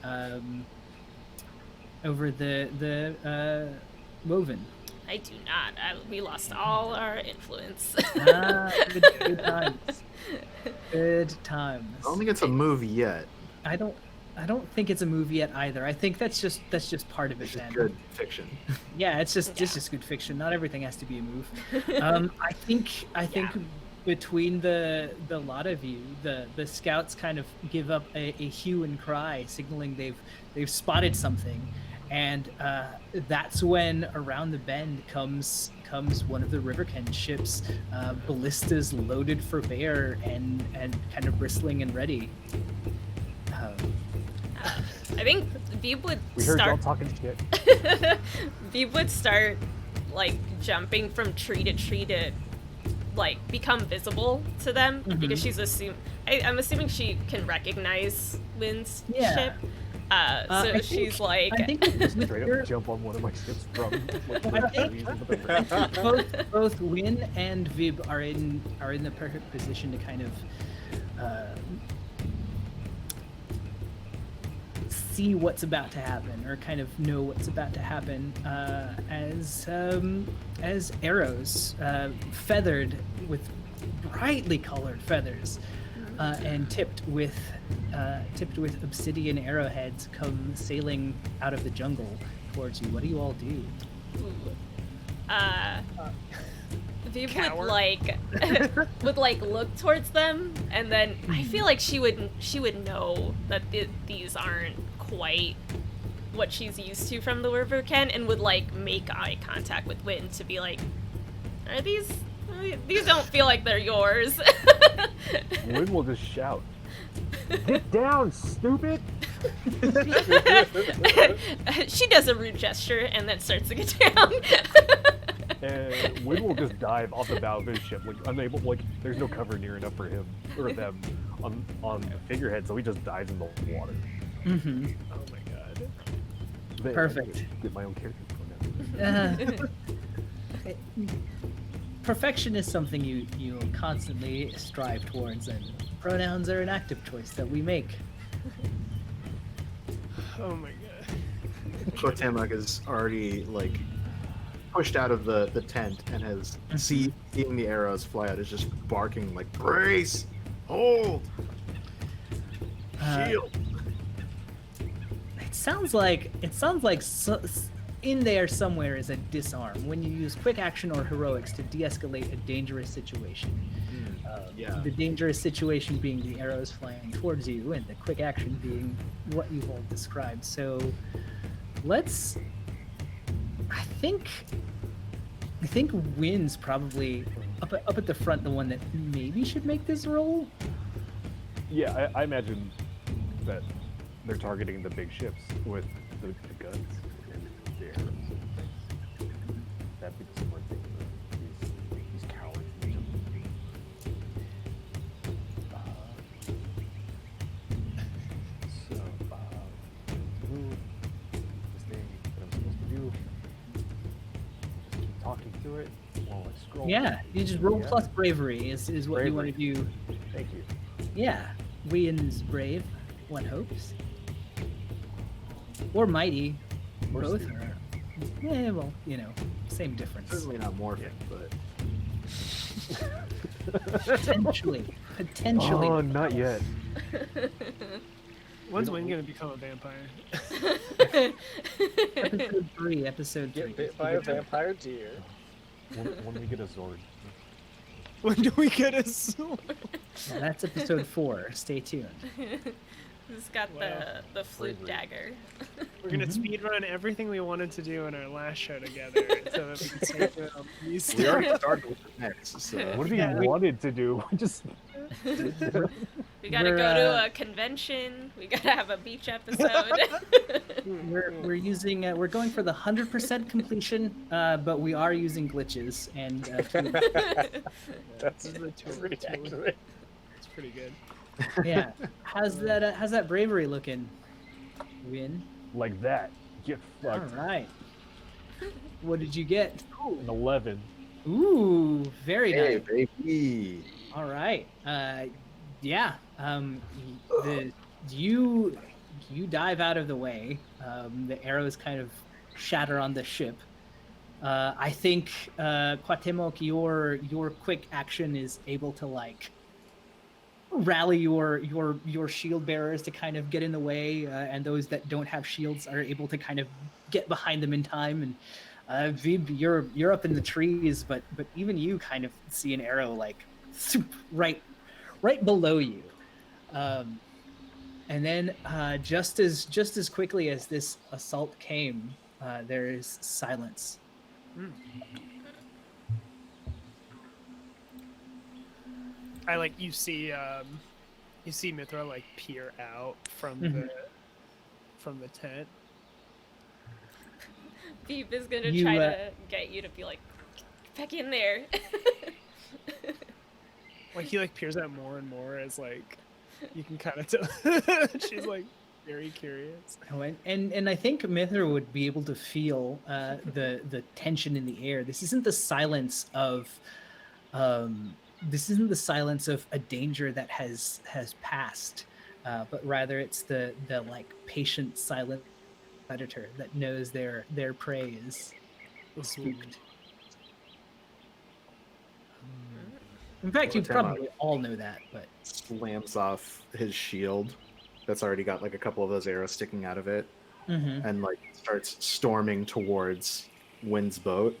woven?
I do not. We lost all our influence.
Good times. Good times.
I don't think it's a movie yet.
I don't think it's a movie yet either. I think that's just part of it.
It's just
then.
good fiction.
Yeah, it's just good fiction. Not everything has to be a move. I think between the lot of you, the scouts kind of give up a hue and cry, signaling they've spotted something, and that's when around the bend comes one of the Riverken ships, ballistas loaded for bear and kind of bristling and ready.
I think Veeb would
We heard y'all
start.
talking shit.
Veeb would start like jumping from tree to like become visible to them because she's I'm assuming she can recognize Wynn's ship. So she's like.
I think
Straight up jump on one of my ships from like,
both Wynn and Vib are in the perfect position to kind of see what's about to happen, or kind of know what's about to happen, as arrows, feathered with brightly colored feathers, and tipped with obsidian arrowheads, come sailing out of the jungle towards you. What do you all do?
Veeb
Coward.
would look towards them, and then I feel like she would know that these aren't quite what she's used to from the Riverken, and would make eye contact with Wynn to be like, are these don't feel like they're yours.
Wynn will just shout, "Get down, stupid!"
She does a rude gesture and then starts to get down.
And Wynn will just dive off the bow of his ship, unable, there's no cover near enough for him or them on the figurehead, so he just dives in the water.
Mm-hmm.
Oh my god.
Then I
Perfect.
get my own character pronoun.
Perfection is something you constantly strive towards, and pronouns are an active choice that we make.
Oh my god.
Shotamak is already pushed out of the tent and has seeing the arrows fly out, is just barking like, "Brace! Hold! Shield!"
It sounds like in there somewhere is a disarm when you use quick action or heroics to de-escalate a dangerous situation.
Yeah.
The dangerous situation being the arrows flying towards you, and the quick action being what you've all described. So let's. I think Wynn's probably up at the front, the one that maybe should make this roll.
Yeah, I imagine that they're targeting the big ships with the guns and the arrows. That'd be the smart thing for these cowards. So, do this thing that I'm supposed to do. Just keep talking through it while I scroll.
Yeah, you just roll
Yeah.
plus bravery is what you want to do.
Thank you.
Yeah, Wynn's brave, one hopes. Or mighty,
Or
both
stupid.
are. Yeah, well, same difference.
Certainly not morphing, but
Potentially.
Oh, not yet.
When's Wynn gonna become a vampire?
Episode 3.
Get bit by a vampire deer.
When we get a Zord.
When do we get a sword?
Yeah, that's episode 4. Stay tuned.
Who's got
Wow.
the flute
Bravery.
dagger?
We're gonna speedrun everything we wanted to do in our last show together, so that we can start doing all these
we already
stuff.
started with the next. So
What have
Yeah,
you
we-
wanted to do? Just
We gotta
We're,
go to a convention. We gotta have a beach episode.
We're using we're going for the 100% completion, but we are using glitches and
That's
This is a two-
pretty
two-
accurate.
It's pretty good.
yeah. How's that bravery looking? Win.
like that. Get
All
fucked.
right. What did you get?
An 11.
Ooh, very
Hey,
nice.
baby.
All right. Yeah. The you you dive out of the way. The arrows kind of shatter on the ship. I think Quatemok, your quick action is able to like rally your shield bearers to kind of get in the way, and those that don't have shields are able to kind of get behind them in time. And Vib, you're up in the trees, but even you kind of see an arrow like right below you. And then just as quickly as this assault came, there is silence.
I like you see Mithra like peer out from
Mhm.
the tent.
Beep is gonna
You,
try to get you to be like, "Get back in there."
Like he like peers out more and more as like you can kind of tell she's like very curious.
Oh, and I think Mithra would be able to feel the tension in the air. This isn't the silence of a danger that has passed, but rather it's the like patient silent predator that knows their prey is spooked. In fact, you
Quatemok
probably all know that, but
slams off his shield that's already got like a couple of those arrows sticking out of it, and like starts storming towards Wind's boat.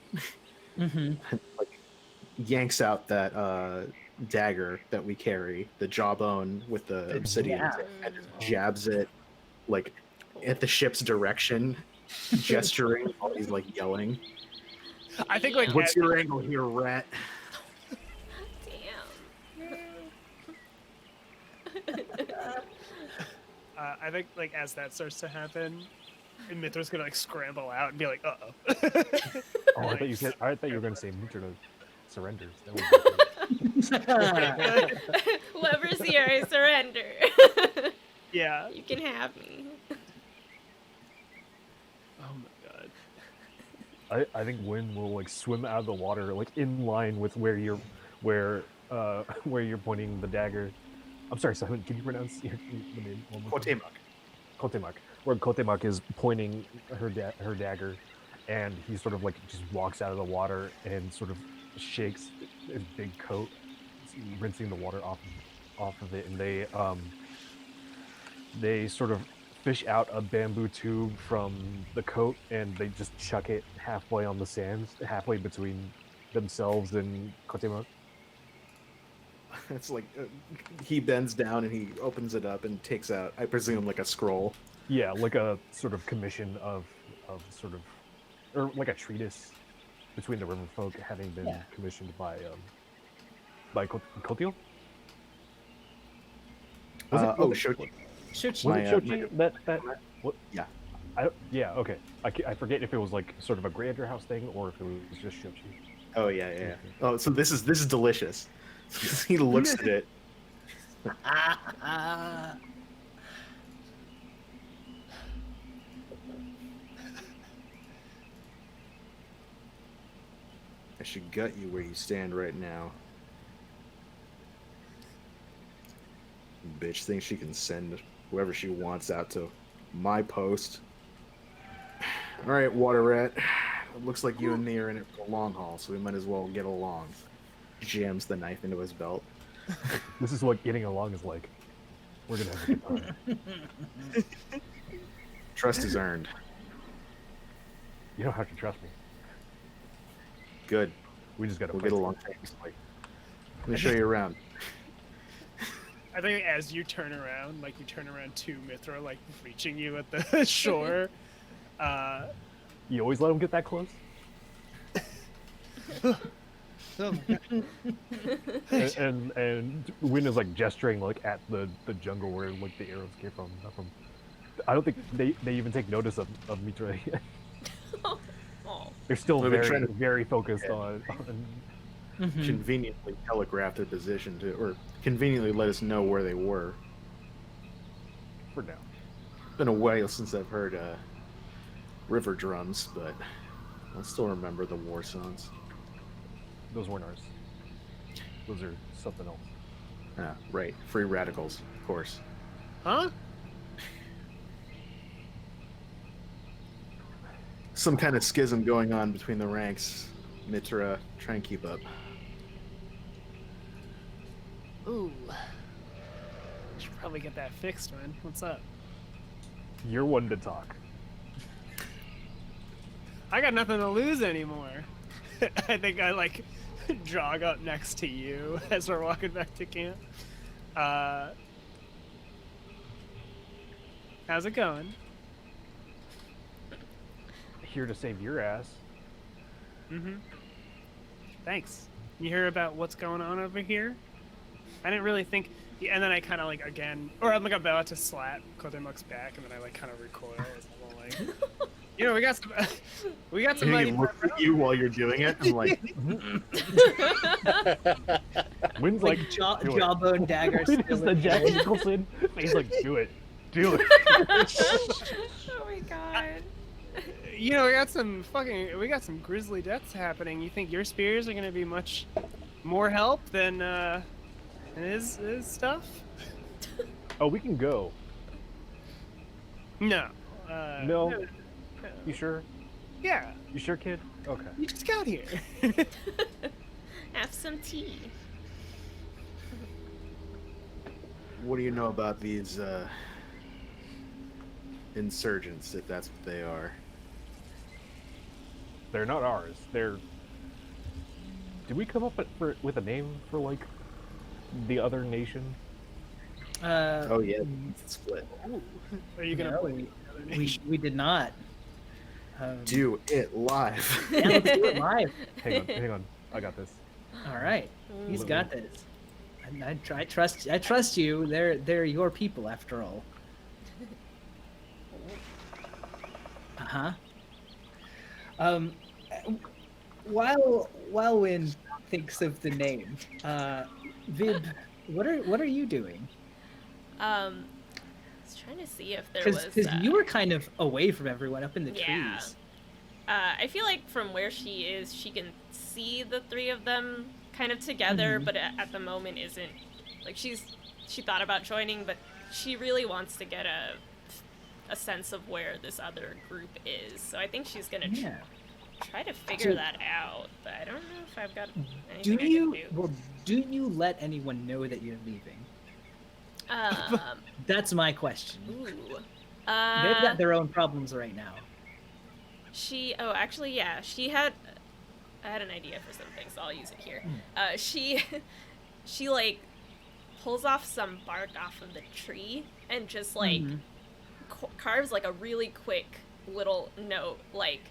And, like yanks out that dagger that we carry, the jawbone with the obsidian
yeah.
tip, and just jabs it like at the ship's direction, gesturing while he's like yelling.
I think like
What's your angle here, rat?
I think like as that starts to happen, and Mithra's gonna like scramble out and be like, "Uh oh."
Oh, I thought you were gonna say Mitra surrenders. That would be great.
Whoever's here, I surrender.
Yeah.
You can have me.
Oh my god.
I think Wynn will like swim out of the water, like in line with where you're pointing the dagger. I'm sorry, Simon. Can you pronounce the name one more time? Quatemok. Where Quatemok is pointing her dagger, and he sort of like just walks out of the water and sort of shakes his big coat, rinsing the water off of it, and they sort of fish out a bamboo tube from the coat, and they just chuck it halfway on the sands, halfway between themselves and Quatemok.
It's like he bends down and he opens it up and takes out, I presume, like a scroll.
Yeah, like a sort of commission of sort of, or like a treatise between the river folk, having been commissioned by Kotil.
Shochi.
Shochi.
Was it Shochi that what?
Yeah.
Okay. I forget if it was like sort of a Grander House thing or if it was just Shochi.
Oh yeah. Oh, so this is delicious. He looks at it. I should gut you where you stand right now. Bitch thinks she can send whoever she wants out to my post. All right, water rat. It looks like you and me are in it for the long haul, so we might as well get along. Jams the knife into his belt.
This is what getting along is like. We're gonna have a good time.
Trust is earned.
You don't have to trust me.
Good.
We just gotta
We'll
fight
get along.
together.
Let me show you around.
I think as you turn around to Mithra, like reaching you at the shore.
You always let them get that close?
Oh my god.
and Wynn is like gesturing like at the jungle where like the arrows came from. Not from. I don't think they even take notice of Mitra yet.
Oh.
They're still
We've been
very
trying to-
very focused on
Conveniently telegraphed their position to, or conveniently let us know where they were.
for now.
It's been a while since I've heard river drums, but I still remember the war songs.
Those weren't ours. Those are something else.
Ah, right. Free radicals, of course.
Huh?
Some kind of schism going on between the ranks. Mitra, try and keep up.
Ooh. Should probably get that fixed, man. What's up?
You're one to talk.
I got nothing to lose anymore. I think I like jog up next to you as we're walking back to camp. How's it going?
Here to save your ass.
Mm-hmm. Thanks. You hear about what's going on over here? I didn't really think. Yeah, and then I kind of like again, or I'm like about to slap. Kotemuk's back, and then I like kind of recoil. As I'm like, you know, we got some
He
mighty.
looks at you while you're doing it. I'm like,
Wynn's
Like
like, do it.
jawbone dagger.
Wynn
still
is the
in
Jack
hand.
Nicholson. He's like, do it. Do it.
Oh my god.
You know, we got some grisly deaths happening. You think your spears are gonna be much more help than his stuff?
Oh, we can go.
No.
No. You sure?
Yeah.
You sure, kid? Okay.
You just got here.
Have some tea.
what do you know about these insurgents, if that's what they are?
They're not ours. They're. Did we come up with a name for like the other nation?
Oh yeah, it's split.
Are you gonna
No,
play
we-
the other nation?
we did not.
Do it live.
Yeah, let's do it live.
Hang on. I got this.
All right, he's
Mm.
got this. I trust you. They're your people after all. Uh huh. While Wynn thinks of the name, Vib, what are you doing?
I was trying to see if there
Because
was.
you were kind of away from everyone, up in the
Yeah.
trees.
I feel like from where she is, she can see the three of them kind of together, but at the moment isn't. Like she thought about joining, but she really wants to get a sense of where this other group is. So I think she's gonna
Yeah.
try to figure
So-
that out. But I don't know if I've got
Do
anything I
you?
can do.
Well, do you let anyone know that you're leaving? That's my question.
Ooh.
They've got their own problems right now.
Actually, yeah, I had an idea for something, so I'll use it here. She like pulls off some bark off of the tree and just like carves like a really quick little note, like,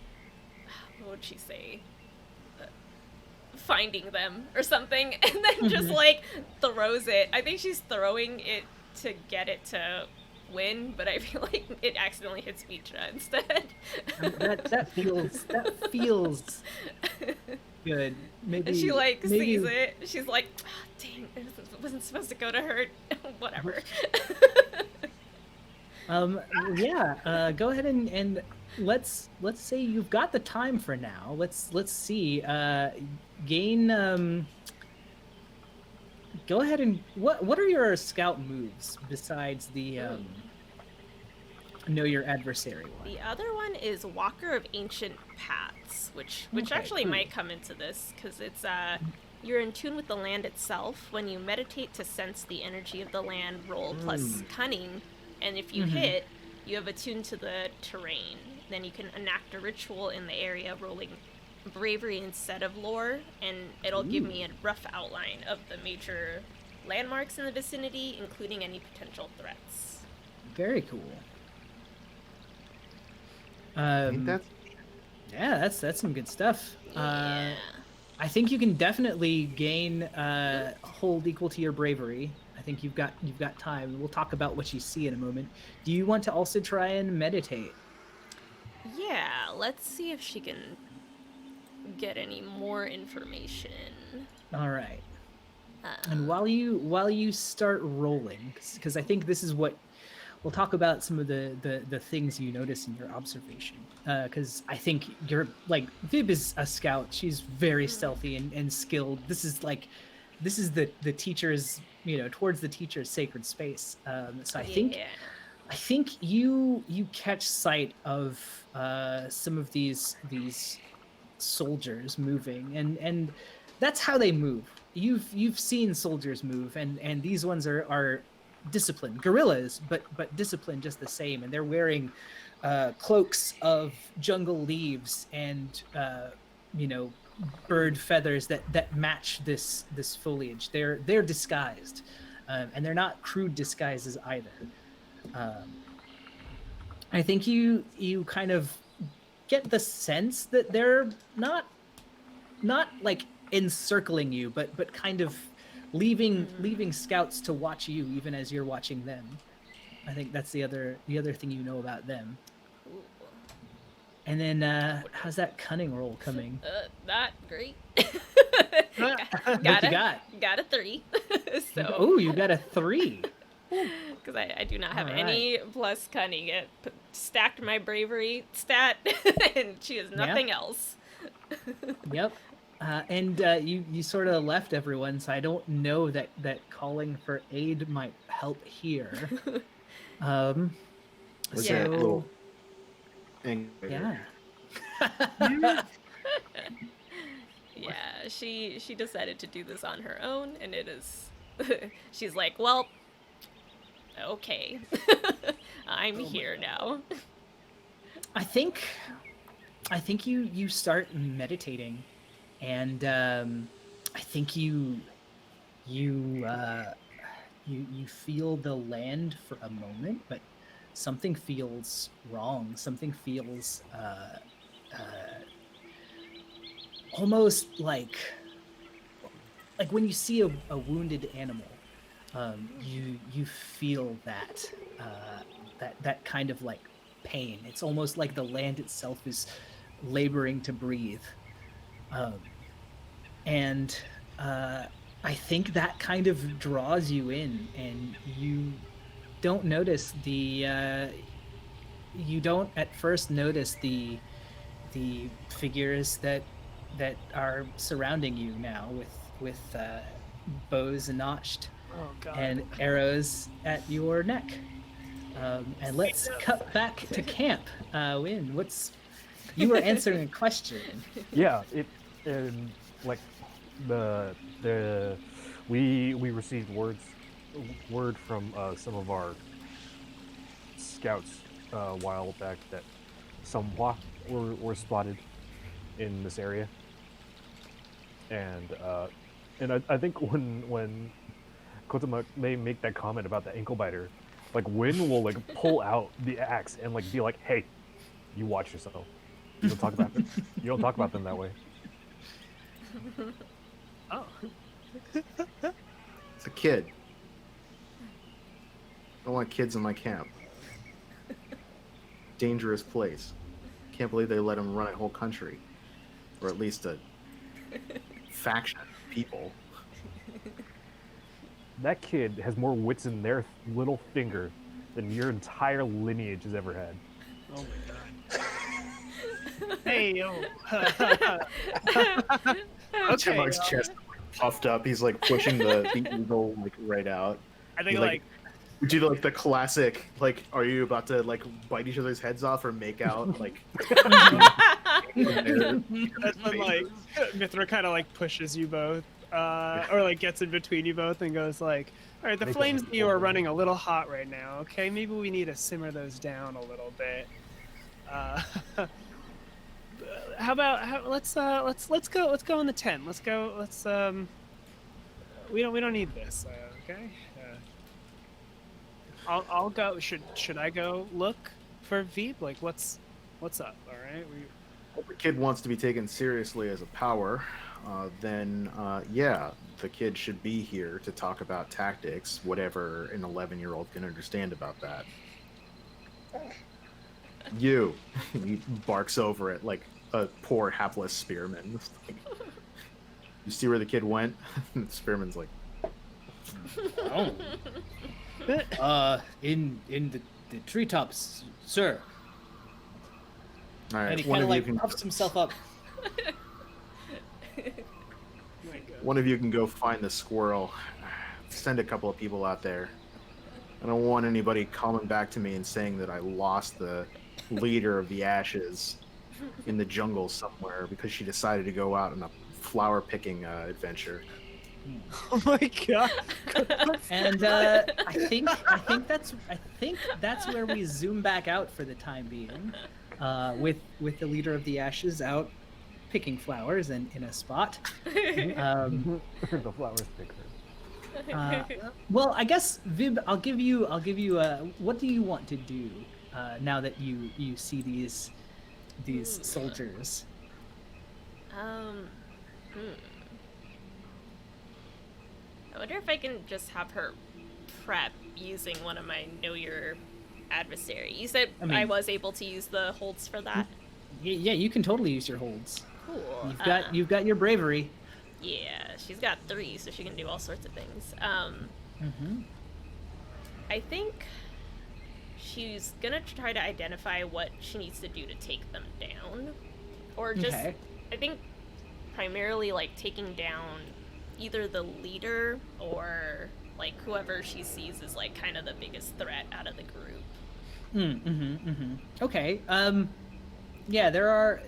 what would she say? Finding them or something, and then just like throws it. I think she's throwing it to get it to win, but I feel like it accidentally hits Mitra instead.
That feels good. Maybe
And she like
maybe,
sees it. She's like, "Ah, dang, it wasn't supposed to go to her." Whatever.
Yeah. Go ahead and let's say you've got the time for now. Let's see. Gain. Go ahead and what are your scout moves besides the know your adversary one?
The other one is Walker of Ancient Paths, which
Okay,
actually
cool.
might come into this because it's you're in tune with the land itself. When you meditate to sense the energy of the land, roll plus cunning, and if you hit, you have attuned to the terrain. Then you can enact a ritual in the area, rolling bravery instead of lore, and it'll give me a rough outline of the major landmarks in the vicinity, including any potential threats.
Very cool.
Ain't that
Yeah, that's some good stuff.
Yeah.
I think you can definitely gain hold equal to your bravery. I think you've got time. We'll talk about what you see in a moment. Do you want to also try and meditate?
Yeah, let's see if she can get any more information.
All right. And while you start rolling, because I think this is what we'll talk about some of the things you notice in your observation. Because I think you're like Vib is a scout. She's very stealthy and skilled. This is the teacher's, towards the teacher's sacred space. So I think you catch sight of some of these soldiers moving, and that's how they move. You've seen soldiers move, and these ones are disciplined guerrillas, but disciplined just the same, and they're wearing cloaks of jungle leaves and bird feathers that match this foliage. They're disguised, and they're not crude disguises either. I think you kind of get the sense that they're not like encircling you, but kind of leaving scouts to watch you even as you're watching them. I think that's the other thing you know about them. And then how's that cunning roll coming?
Not great.
What you got?
Got a 3. So.
Oh, you got a 3.
Because I do not have
All
any plus cunning. It stacked my bravery stat, and she has nothing else.
Yep. And you sort of left everyone, so I don't know that calling for aid might help here.
Was that little
yeah.
Yeah, she decided to do this on her own, and it is. She's like, well, okay, I'm here now.
I think you start meditating, and I think you feel the land for a moment, but something feels wrong. Something feels almost like when you see a wounded animal. You feel that kind of like pain. It's almost like the land itself is laboring to breathe, and I think that kind of draws you in, and you don't notice you don't at first notice the figures that are surrounding you now with bows notched.
Oh, God.
And arrows at your neck. And let's cut back to camp. Win, you were answering a question.
Yeah, like we received word from some of our scouts a while back that some Hua were spotted in this area, and I think when Kotama may make that comment about the ankle biter, like Win will like pull out the axe and like be like, "Hey, you watch yourself. You don't talk about them. You don't talk about them that way."
Oh.
It's a kid. I don't want kids in my camp. Dangerous place. Can't believe they let him run a whole country, or at least a faction of people.
That kid has more wits in their little finger than your entire lineage has ever had.
Oh my God. Hey, yo. Okay.
Chipmunk's chest puffed up. He's like pushing the eagle like right out.
I think
He, do like the classic, like, are you about to like bite each other's heads off or make out? Like,
that's when like Mithra kind of like pushes you both, or like gets in between you both and goes like, "All right, the flames in you are running a little hot right now. Okay, maybe we need to simmer those down a little bit. How about let's go in the tent. Let's we don't need this. Okay." I'll go. Should I go look for Veep? Like, what's up? All right.
If the kid wants to be taken seriously as a power, then yeah, the kid should be here to talk about tactics, whatever an 11-year-old can understand about that. He barks over it like a poor hapless spearman. You see where the kid went? The spearman's like,
Oh. In the treetops, sir.
All
And
right,
he
one
kind
of
of
you
like
can
puffs himself up.
one of you can go find the squirrel. Send a couple of people out there. I don't want anybody coming back to me and saying that I lost the leader of the ashes in the jungle somewhere because she decided to go out on a flower picking adventure.
Oh my god.
And I think that's where we zoom back out for the time being, with the leader of the ashes out picking flowers and in a spot.
The flowers picker.
Well, I guess Vib, I'll give you. What do you want to do now that you see these soldiers?
I wonder if I can just have her prep using one of my Know Your Adversary. You said
I mean-
I was able to use the holds for that?
Yeah, you can totally use your holds.
Cool.
You've got your bravery.
Yeah, she's got 3, so she can do all sorts of things.
Mm-hmm.
I think she's gonna try to identify what she needs to do to take them down. Or just,
Okay.
I think, primarily, like, taking down either the leader or, like, whoever she sees is, like, kind of the biggest threat out of the group.
Okay. Yeah, there are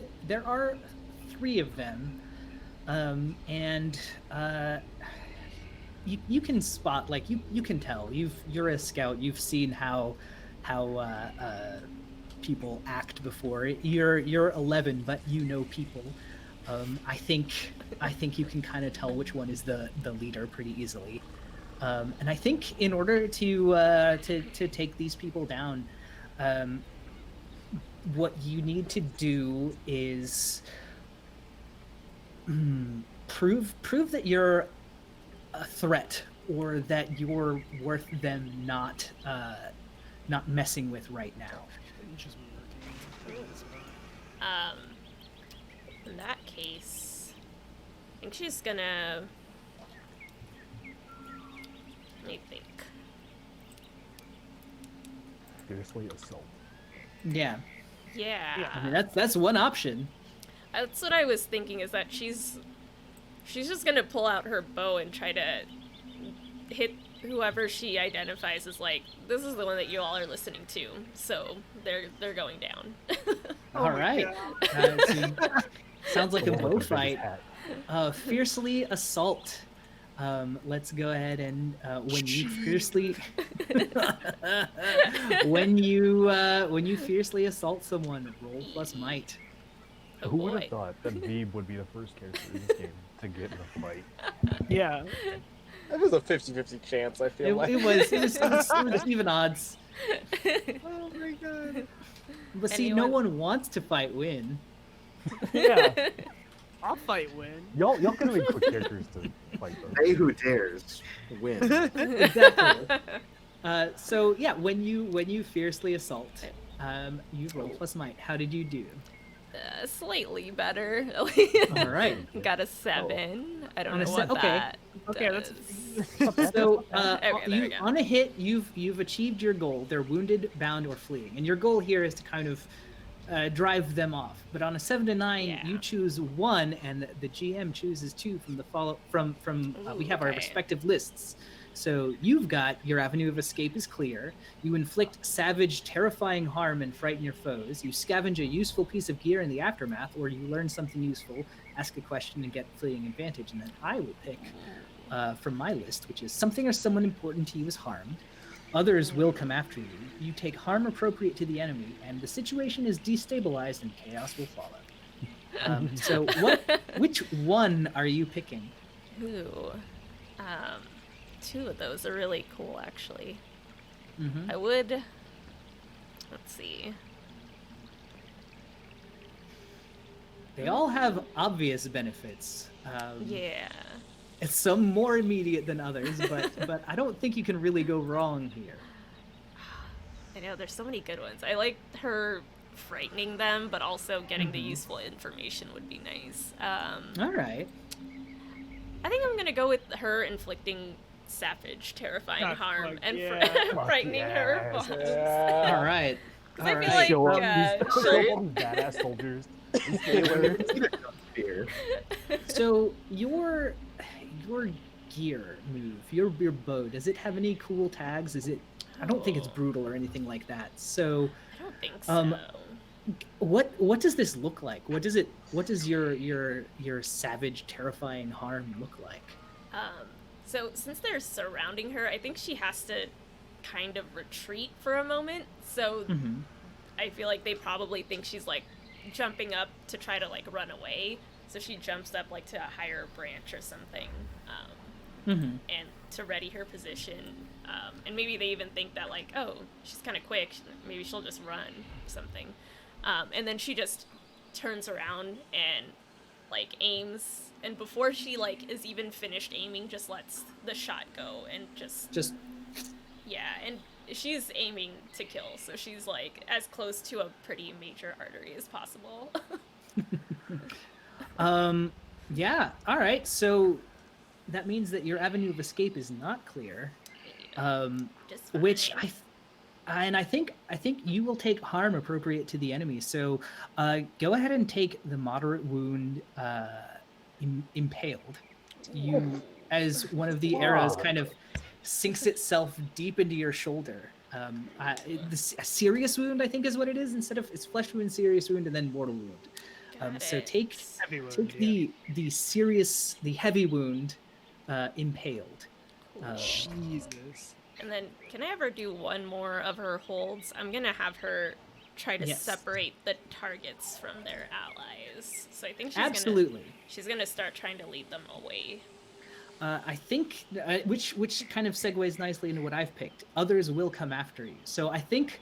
3 of them, and you can spot, like, you can tell. You're a scout. You've seen how people act before. You're 11, but you know people. I think you can kind of tell which one is the leader pretty easily. And I think in order to take these people down, what you need to do is prove that you're a threat, or that you're worth them not messing with right now.
In that case, I think she's gonna... Let me think.
Fiercely assault.
Yeah,
Yeah.
I mean that's one option.
That's what I was thinking, is that she's just gonna pull out her bow and try to hit whoever she identifies as, like, this is the one that you all are listening to, so they're going down.
All right. Sounds like a
Someone
bow
with the biggest
fight.
hat.
Fiercely assault. Let's go ahead and when you fiercely when you fiercely assault someone, roll plus might.
Oh,
Who would
boy.
have thought that Veeb would be the first character in this game to get in a fight?
Yeah.
That was a 50-50 chance, I feel like.
It was even odds.
Oh my god.
But see, no
Anyone-
one wants to fight win.
Yeah. I'll fight win.
Y'all could have made quick characters to fight though.
They who dares win.
Exactly. So yeah, when you fiercely assault, you roll plus might. How did you do?
Slightly better.
All right.
Got a 7. I don't
On a
know
se-
what
okay.
that
Okay, that's
does.
So
Okay, there we go.
on a hit, you've achieved your goal. They're wounded, bound, or fleeing, and your goal here is to kind of drive them off. But on a 7 to 9,
Yeah.
you choose 1, and the GM chooses 2 from the we have our
Okay.
respective lists. So you've got your avenue of escape is clear. You inflict savage, terrifying harm and frighten your foes. You scavenge a useful piece of gear in the aftermath, or you learn something useful, ask a question, and get fleeing advantage. And then I will pick from my list, which is something or someone important to you is harmed. Others will come after you. You take harm appropriate to the enemy, and the situation is destabilized and chaos will follow. So which one are you picking?
Ooh. 2 of those are really cool, actually.
Mm-hmm.
I would... Let's see.
They all have obvious benefits.
Yeah.
It's some more immediate than others, but I don't think you can really go wrong here.
I know, there's so many good ones. I like her frightening them, but also getting the useful information would be nice.
All right.
I think I'm gonna go with her inflicting savage, terrifying
God,
harm
fuck
and
yeah.
Fuck
frightening her
yes.
boss.
All right.
'Cause I
All
feel
right.
like,
Show up,
she'll-
show up all these badass soldiers. These sailors.
Here.
So your gear move, your bow, does it have any cool tags? Is it? I don't think it's
Oh.
brutal or anything like that. So
I don't think so.
what does this look like? What does your savage, terrifying harm look like?
So since they're surrounding her, I think she has to kind of retreat for a moment. So
Mm-hmm.
I feel like they probably think she's like jumping up to try to like run away. So she jumps up like to a higher branch or something,
Mm-hmm.
and to ready her position. And maybe they even think that like, oh, she's kind of quick. Maybe she'll just run or something. And then she just turns around and like aims. And before she like is even finished aiming, just lets the shot go and just yeah. And she's aiming to kill, so she's like as close to a pretty major artery as possible.
Yeah. All right. So that means that your avenue of escape is not clear.
Just
Which
fine.
I think you will take harm appropriate to the enemy. So go ahead and take the moderate wound impaled. You, as one of the arrows kind of sinks itself deep into your shoulder. A serious wound, I think, is what it is. Instead of it's flesh wound, serious wound, and then mortal wound.
Got
So
it.
take
Heavy wound,
the heavy wound impaled.
Jesus.
And then, can I ever do one more of her holds? I'm gonna have her try to
Yes.
separate the targets from their allies. So I think
Absolutely.
she's gonna start trying to lead them away.
I think which kind of segues nicely into what I've picked. Others will come after you. So I think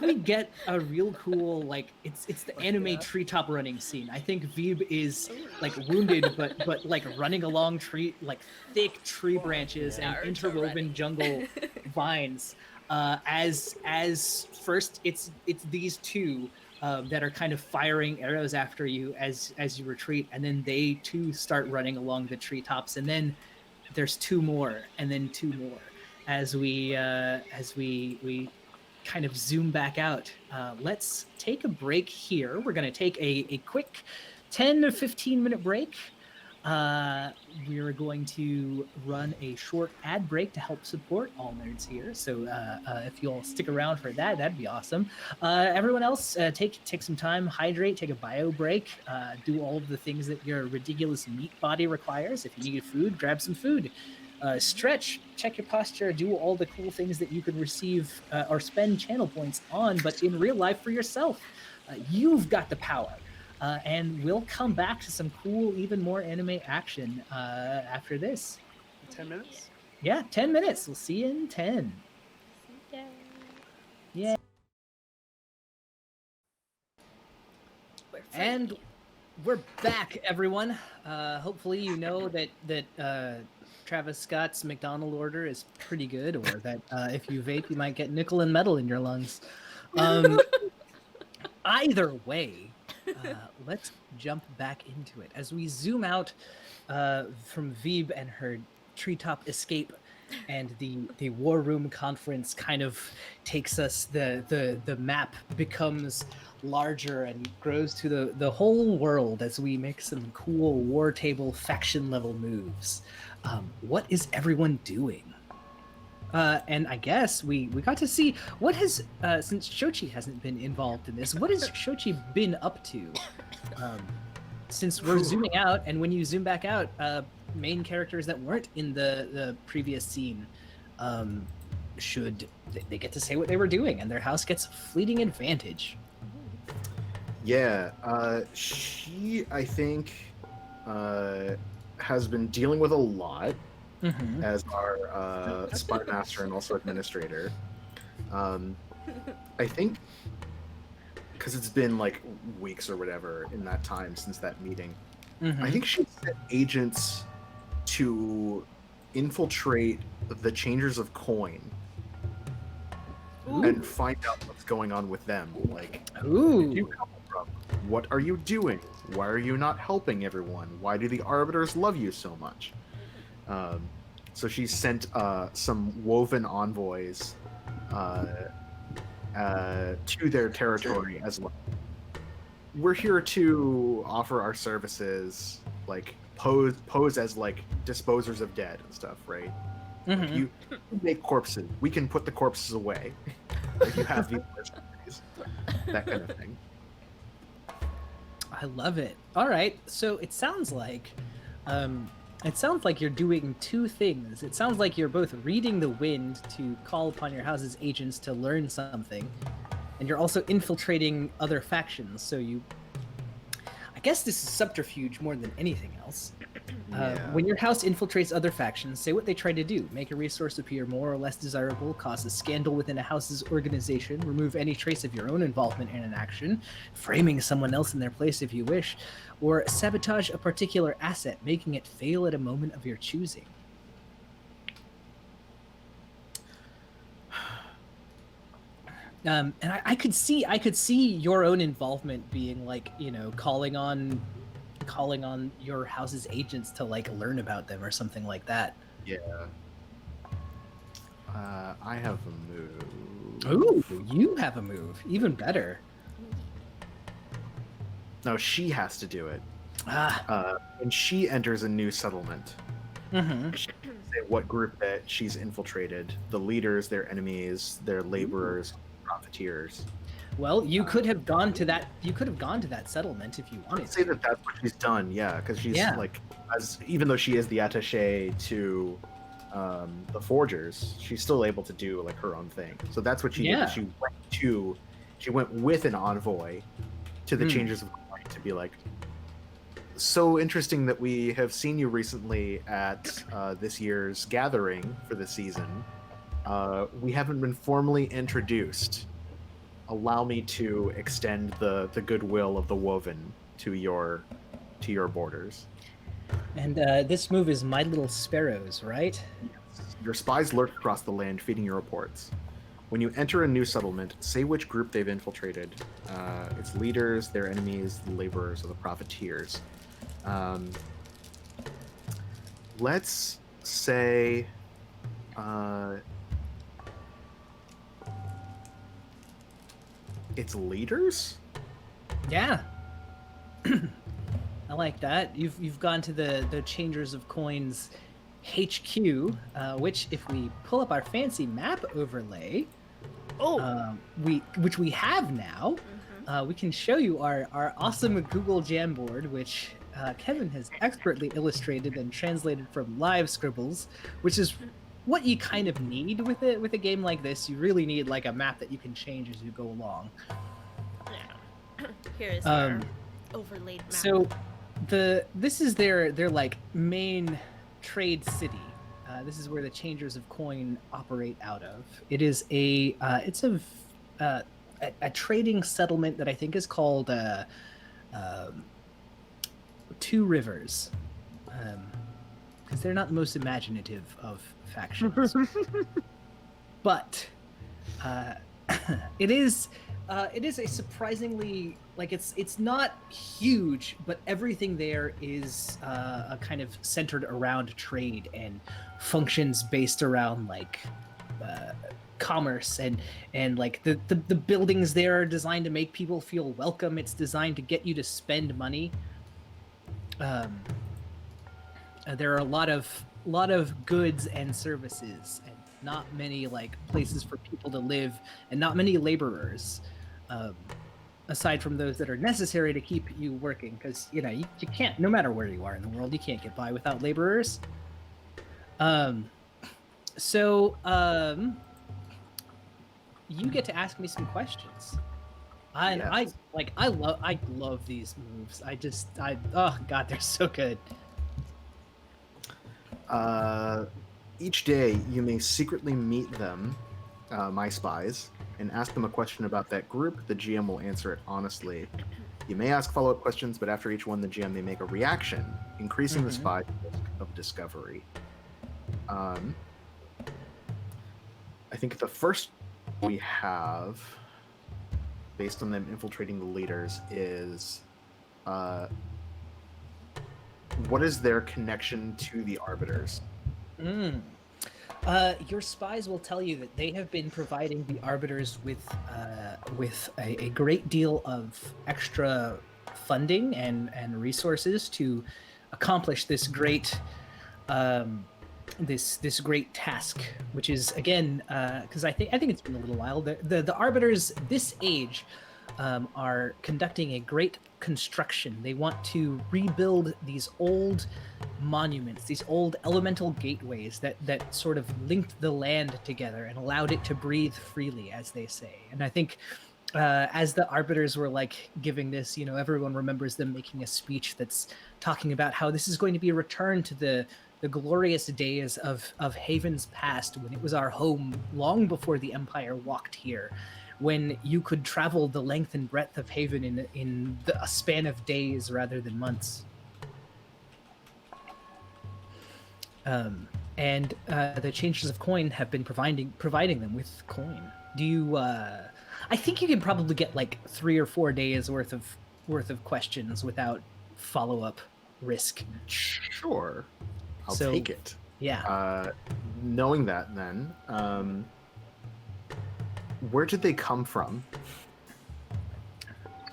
we get a real cool like it's the anime treetop running scene. I think Veeb is like wounded but like running along like thick tree branches and
Naruto
interwoven
running.
jungle vines. As first it's these two that are kind of firing arrows after you as you retreat, and then they too start running along the treetops, and then there's two more, and then two more as we kind of zoom back out. Let's take a break here. We're going to take a quick 10 to 15 minute break. We're going to run a short ad break to help support All Nerds here. So if you'll stick around for that, that'd be awesome. Everyone else, take some time, hydrate, take a bio break, do all of the things that your ridiculous meat body requires. If you need food, grab some food. Stretch, check your posture, do all the cool things that you can receive or spend channel points on, but in real life for yourself. You've got the power. And we'll come back to some cool, even more anime action after this.
10 minutes?
Yeah, 10 minutes. We'll see you in 10. Yeah.
We're
And
free.
we're back, everyone. Hopefully you know that Travis Scott's McDonald order is pretty good, or that if you vape, you might get nickel and metal in your lungs. Either way, let's jump back into it. As we zoom out from Veeb and her treetop escape, and the War Room Conference kind of takes us, the map becomes larger and grows to the whole world as we make some cool war table faction level moves. What is everyone doing? And I guess we got to see what has since Shochi hasn't been involved in this, what has Shochi been up to? Since we're zooming out, and when you zoom back out, main characters that weren't in the previous scene they get to say what they were doing, and their house gets fleeting advantage.
Yeah, she, I think, has been dealing with a lot
Mm-hmm.
as our spy master and also administrator. I think because it's been like weeks or whatever in that time since that meeting, I think she sent agents to infiltrate the changers of coin and find out what's going on with them. Like, where did you come from? What are you doing? Why are you not helping everyone? Why do the arbiters love you so much? So she sent some woven envoys to their territory as well. We're here to offer our services, like pose as like disposers of dead and stuff, right? Like you make corpses. We can put the corpses away. If you have these mercenaries, that kind of thing.
I love it. All right, so it sounds like you're doing two things. It sounds like you're both reading the wind to call upon your house's agents to learn something, and you're also infiltrating other factions. So I guess this is subterfuge more than anything else. When your house infiltrates other factions, say what they try to do: make a resource appear more or less desirable, cause a scandal within a house's organization, remove any trace of your own involvement in an action, framing someone else in their place if you wish, or sabotage a particular asset, making it fail at a moment of your choosing. And I could see your own involvement being like, calling on your house's agents to like learn about them or something like that.
Yeah. I have a move.
Ooh, you have a move. Even better.
No, she has to do it.
Ah.
When she enters a new settlement,
Mm-hmm.
she can say what group that she's infiltrated, the leaders, their enemies, their laborers, profiteers.
Well, you could have gone to that. You could have gone to that settlement if you wanted
I'd say
to.
that's what she's done, yeah, because she's
Yeah.
like, even though she is the attaché to the forgers, she's still able to do like her own thing. So that's what she
Yeah.
did. She went with an envoy to the
Hmm.
changers of light to be like, so interesting that we have seen you recently at this year's gathering for the season. We haven't been formally introduced. Allow me to extend the goodwill of the Woven to your borders.
And this move is My Little Sparrows, right?
Your spies lurk across the land, feeding your reports. When you enter a new settlement, say which group they've infiltrated. Its leaders, their enemies, the laborers, or the profiteers. Let's say its leaders?
Yeah. I like that. You've gone to the Changers of Coins HQ, which if we pull up our fancy map overlay, which we have now, we can show you our awesome Google Jamboard, which Kevin has expertly illustrated and translated from live scribbles, which is what you kind of need with a game like this. You really need like a map that you can change as you go along.
Yeah. Here is our overlaid map.
So this is their like main trade city. This is where the Changers of Coin operate out of. It is a trading settlement that I think is called Two Rivers, because they're not the most imaginative of factions. But it is a surprisingly, like, it's not huge, but everything there is a kind of centered around trade and functions based around like commerce, and like the buildings there are designed to make people feel welcome. It's designed to get you to spend money. There are a lot of goods and services, and not many like places for people to live, and not many laborers, aside from those that are necessary to keep you working, because you can't, no matter where you are in the world, you can't get by without laborers. You get to ask me some questions. And
Yes.
I love these moves. Oh god, they're so good.
Each day, you may secretly meet them, my spies, and ask them a question about that group. The GM will answer it honestly. You may ask follow-up questions, but after each one, the GM may make a reaction, increasing the spy's risk of discovery. I think the first we have, based on them infiltrating the leaders, is what is their connection to the arbiters?
Mm. Your spies will tell you that they have been providing the arbiters with a great deal of extra funding and resources to accomplish this great this great task, which is again because I think it's been a little while. The arbiters this age are conducting a great construction. They want to rebuild these old monuments, these old elemental gateways that sort of linked the land together and allowed it to breathe freely, as they say. And I think as the arbiters were like giving this, everyone remembers them making a speech that's talking about how this is going to be a return to the glorious days of Haven's past, when it was our home long before the Empire walked here, when you could travel the length and breadth of Haven in a span of days rather than months. And the changers of coin have been providing them with coin. Do you? I think you can probably get like 3 or 4 days worth of questions without follow-up risk.
Sure, I'll
So-
take it.
Yeah.
Knowing that, then, where did they come from?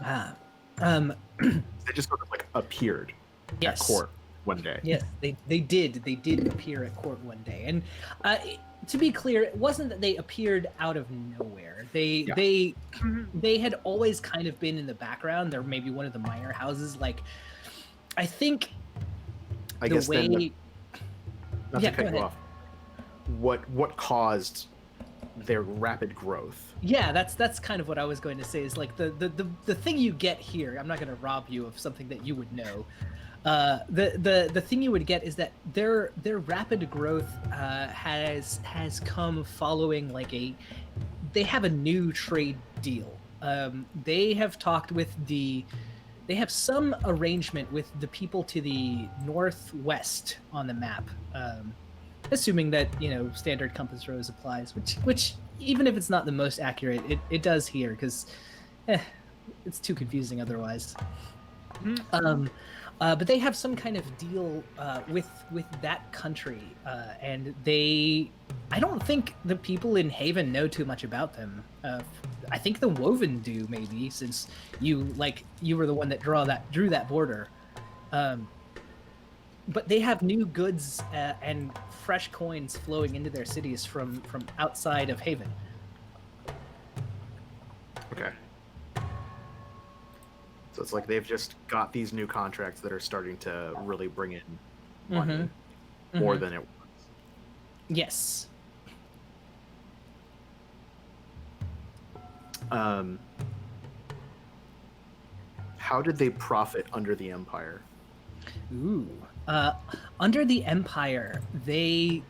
They just sort of like appeared
Yes.
at court one day.
Yes, they did appear at court one day, and to be clear, it wasn't that they appeared out of nowhere. They had always kind of been in the background. They're maybe one of the minor houses. Like, I think
I
the
guess
way.
then, not
Yeah,
to
go
cut you
ahead.
off. What caused their rapid growth?
Yeah, that's kind of what I was going to say. Is like the thing you get here. I'm not going to rob you of something that you would know. The thing you would get is that their rapid growth has come following like they have a new trade deal. They have talked with they have some arrangement with the people to the northwest on the map, assuming that standard compass rose applies, which even if it's not the most accurate, it does here because it's too confusing otherwise. But they have some kind of deal with that country, and I don't think the people in Haven know too much about them. I think the Woven do, maybe, since you were the one that drew that border. But they have new goods and fresh coins flowing into their cities from outside of Haven.
Okay. So it's like they've just got these new contracts that are starting to really bring in money more than it was.
Yes.
How did they profit under the Empire?
Ooh. Under the Empire, they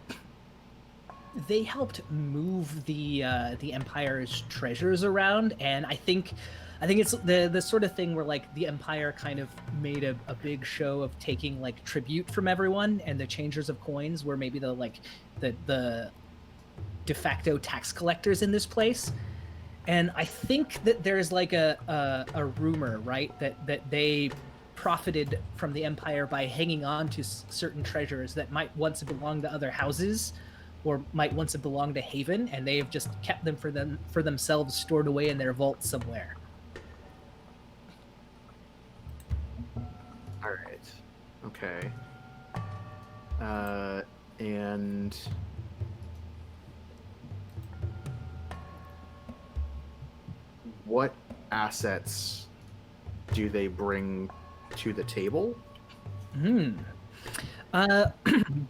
helped move the Empire's treasures around, and I think it's the sort of thing where like the Empire kind of made a big show of taking like tribute from everyone, and the changers of coins were maybe the de facto tax collectors in this place. And I think that there's like a rumor, right, that they profited from the Empire by hanging on to certain treasures that might once have belonged to other houses, or might once have belonged to Haven, and they have just kept them for themselves, stored away in their vault somewhere.
All right. Okay. And what assets do they bring to the table?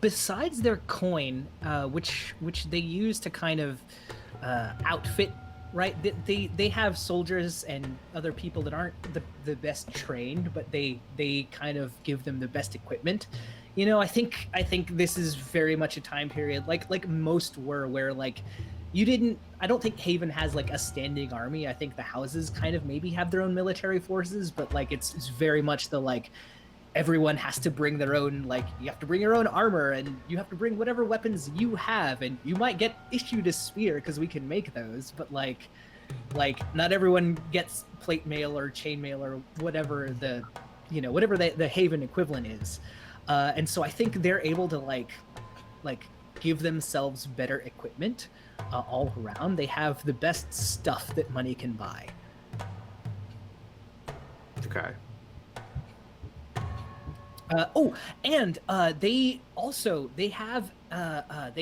Besides their coin, which they use to kind of outfit, right? They have soldiers and other people that aren't the best trained, but they kind of give them the best equipment. I think this is very much a time period like most were, where like I don't think Haven has like a standing army. I think the houses kind of maybe have their own military forces, but like it's very much the like everyone has to bring their own, like you have to bring your own armor, and you have to bring whatever weapons you have, and you might get issued a spear because we can make those, but like not everyone gets plate mail or chain mail or whatever whatever the Haven equivalent is. And so I think they're able to like like give themselves better equipment all around. They have the best stuff that money can buy.
Okay.
And they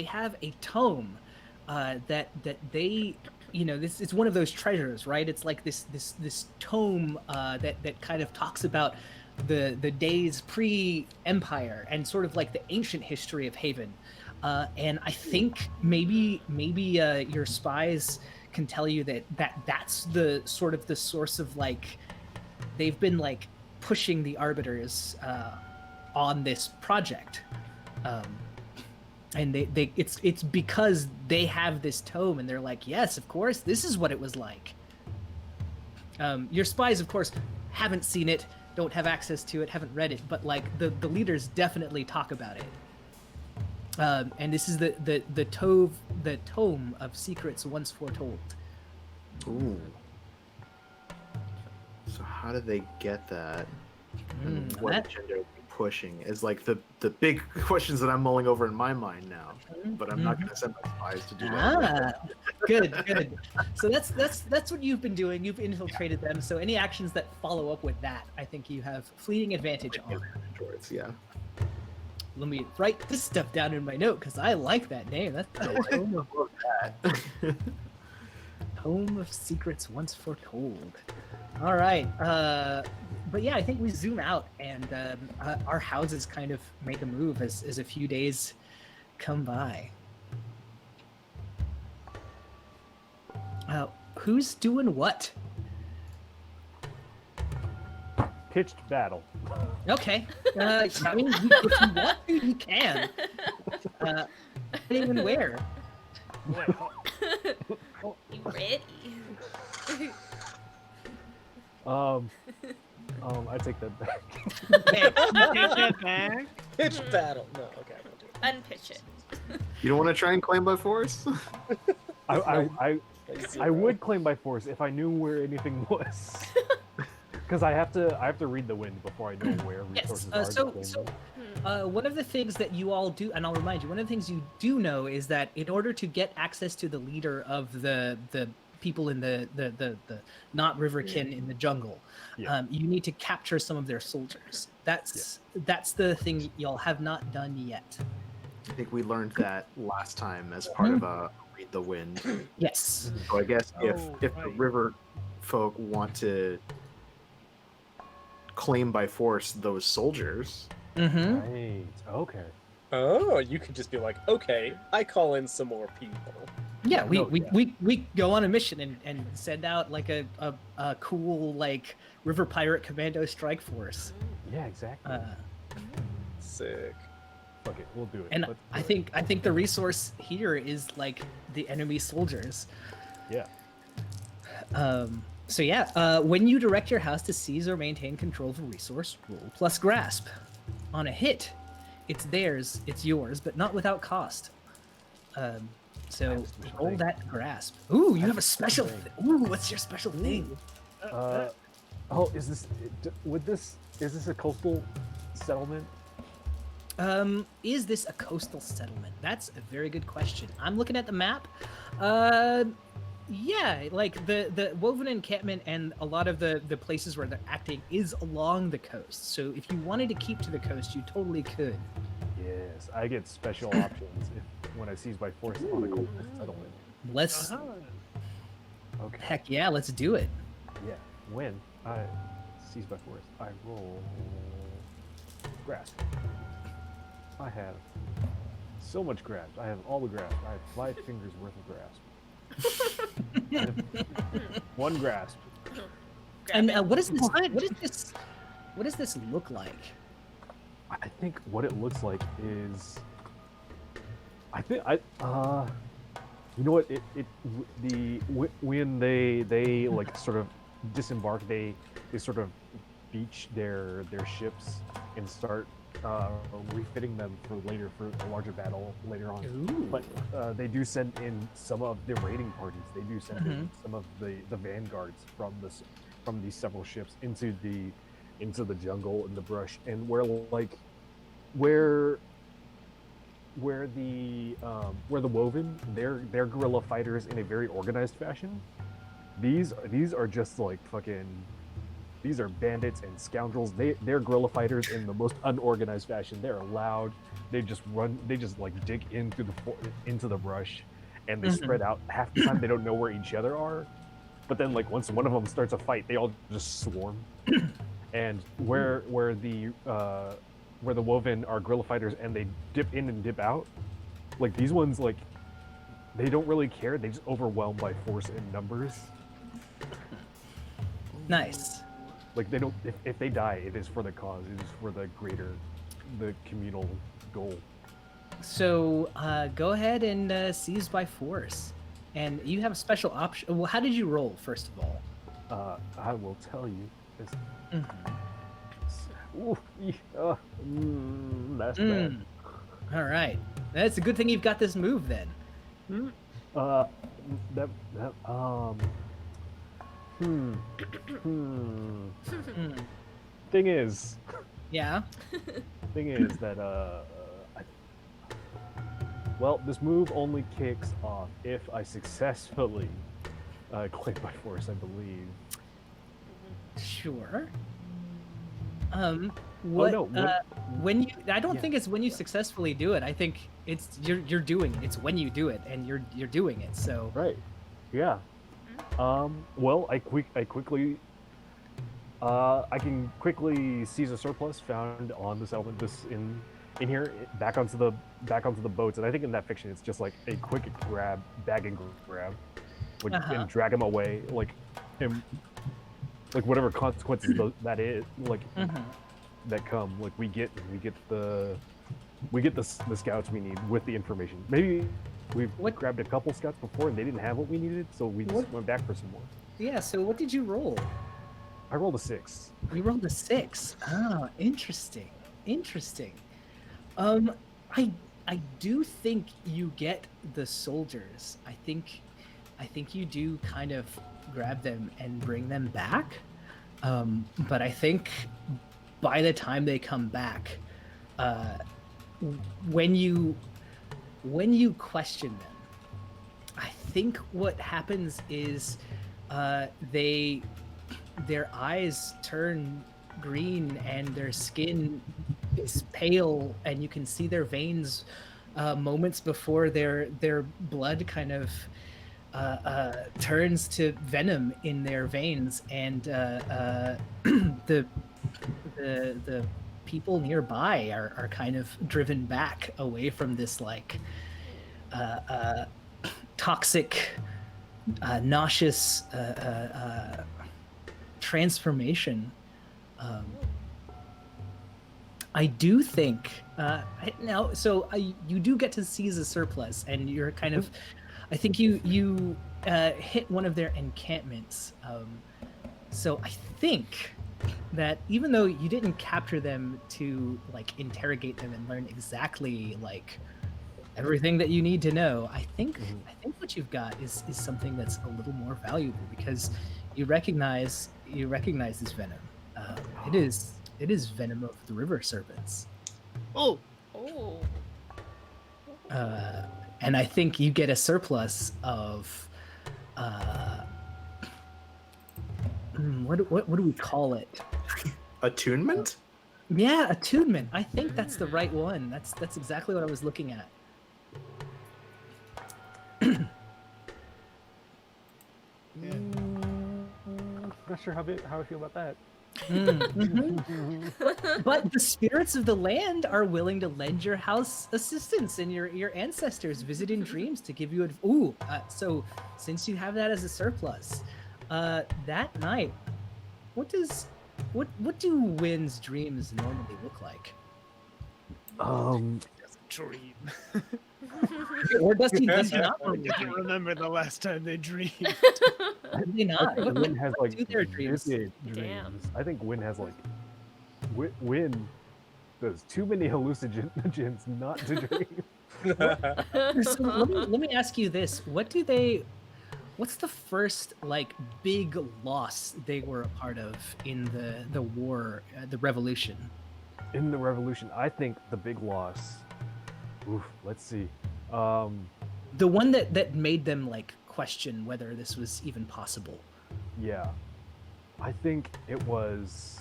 have a tome that they, you know, this it's one of those treasures, right? It's like this tome that kind of talks about the days pre-Empire and sort of like the ancient history of Haven. And I think maybe your spies can tell you that's the sort of the source of, like, they've been like pushing the arbiters on this project, and it's because they have this tome and they're like, yes, of course, this is what it was like. Your spies, of course, haven't seen it, don't have access to it, haven't read it, but like the leaders definitely talk about it. And this is the tome of secrets once foretold.
Ooh. So how do they get that? And what agenda are they pushing is like the big questions that I'm mulling over in my mind now. But I'm not going to send my spies to do that.
Good. So that's what you've been doing. You've infiltrated them. So any actions that follow up with that, I think you have fleeting advantage on.
Towards, yeah.
Let me write this stuff down in my note because I like that name. That's Tome of, Tome of Secrets Once Foretold. All right. But yeah, I think we zoom out and our houses kind of make a move as a few days come by. Who's doing what?
Pitched battle.
Okay. I mean, if you want to, you can. Not even where.
You ready?
I take that back.
Take that back.
Pitch battle. No, okay, I won't do it.
Unpitch it.
You don't want to try and claim by force?
I would claim by force if I knew where anything was. Because I have to read the wind before I know where resources are.
So one of the things that you all do, and I'll remind you, one of the things you do know is that in order to get access to the leader of the people in the not riverkin in the jungle, you need to capture some of their soldiers. That's the thing y'all have not done yet.
I think we learned that last time as part of Read the Wind.
Yes.
So I guess if
right.
the river folk want to claim by force those soldiers.
Mm-hmm.
Right. Okay.
Oh, you could just be like, okay, I call in some more people.
Yeah, we go on a mission and send out like a cool like river pirate commando strike force.
Yeah, exactly.
Sick.
Fuck it, we'll do it.
And
Let's
I
do it.
think the resource here is like the enemy soldiers.
Yeah.
So yeah, when you direct your house to seize or maintain control of a resource, roll plus grasp. On a hit, it's theirs, it's yours, but not without cost. So roll that grasp. Ooh, you have a special. Ooh, what's your special thing?
Is this a coastal settlement?
Is this a coastal settlement? That's a very good question. I'm looking at the map. Yeah, like the woven encampment and a lot of the places where they're acting is along the coast. So if you wanted to keep to the coast, you totally could.
Yes, I get special options when I seize by force on a coastal settlement.
Let's.
Okay.
Heck yeah, let's do it.
Yeah. When I seize by force, I roll grasp. I have so much grasp. I have all the grasp. I have 5 fingers worth of grasp. One grasp.
And what is this? What does this look like?
I think what it looks like is, you know what? When they like sort of disembark, they sort of beach their ships and start refitting them for a larger battle later on.
Ooh.
But they do send in some of the raiding parties. They do send in some of the vanguards from these several ships into the jungle and the brush, and where the where the Woven, they're guerrilla fighters in a very organized fashion. These are just like fucking. These are bandits and scoundrels. They're guerrilla fighters in the most unorganized fashion. They're loud. They just run. They just like dig into the brush, and they spread out. Half the time they don't know where each other are, but then like once one of them starts a fight, they all just swarm. And where the Woven are guerrilla fighters and they dip in and dip out, like these ones like they don't really care. They just overwhelm by force and numbers.
Nice.
Like they don't. If they die, it is for the cause. It is for the communal goal.
So go ahead and seize by force, and you have a special option. Well, how did you roll first of all?
I will tell you. It's,
Mhm.
ooh, that's bad.
All right, that's a good thing you've got this move then.
Thing is
Yeah.
that well, this move only kicks off if I successfully claim by force, I believe.
Sure. What?
no,
when you, I don't
yeah,
think it's when you successfully do it. I think it's you're doing it. It's when you do it, and you're doing it. So.
Right. Yeah. Well, I quickly I can quickly seize a surplus found on the settlement this in here back onto the boats, and I think in that fiction it's just like a quick bag and grab, like, and drag him away, like whatever consequences that is, like that come, like we get the scouts we need with the information. Maybe we've grabbed a couple scouts before and they didn't have what we needed, so we just went back for some more.
Yeah. So what did you roll?
I rolled a 6.
You rolled a 6. Ah, interesting. I do think you get the soldiers. I think you do kind of grab them and bring them back. But I think by the time they come back, when you question them, I think what happens is their eyes turn green and their skin is pale, and you can see their veins moments before their blood kind of turns to venom in their veins, and the people nearby are kind of driven back away from this like toxic, nauseous transformation. I do think you do get to seize a surplus, and you're kind of, I think you hit one of their encampments. So I think that even though you didn't capture them to like interrogate them and learn exactly like everything that you need to know, I think what you've got is something that's a little more valuable, because you recognize this venom. It is venom of the river serpents.
Oh.
And I think you get a surplus of what do we call it?
Attunement?
Yeah, attunement. I think that's the right one. That's exactly what I was looking at.
Not sure how I feel about that.
But the spirits of the land are willing to lend your house assistance, and your ancestors visit in dreams to give you so since you have that as a surplus, that night, what do Wynn's dreams normally look like?
Dream.
Or does he not
I can't remember the last time they dreamed.
Do they not?
Wynn has like
do their dreams?
vivid
Damn.
dreams. I think Wynn has like Wynn does too many hallucinogens not to dream.
So let me ask you this: what's the first like big loss they were a part of in the war, the revolution?
In the revolution, I think the big loss. Oof, let's see.
The one that made them like question whether this was even possible.
Yeah. I think it was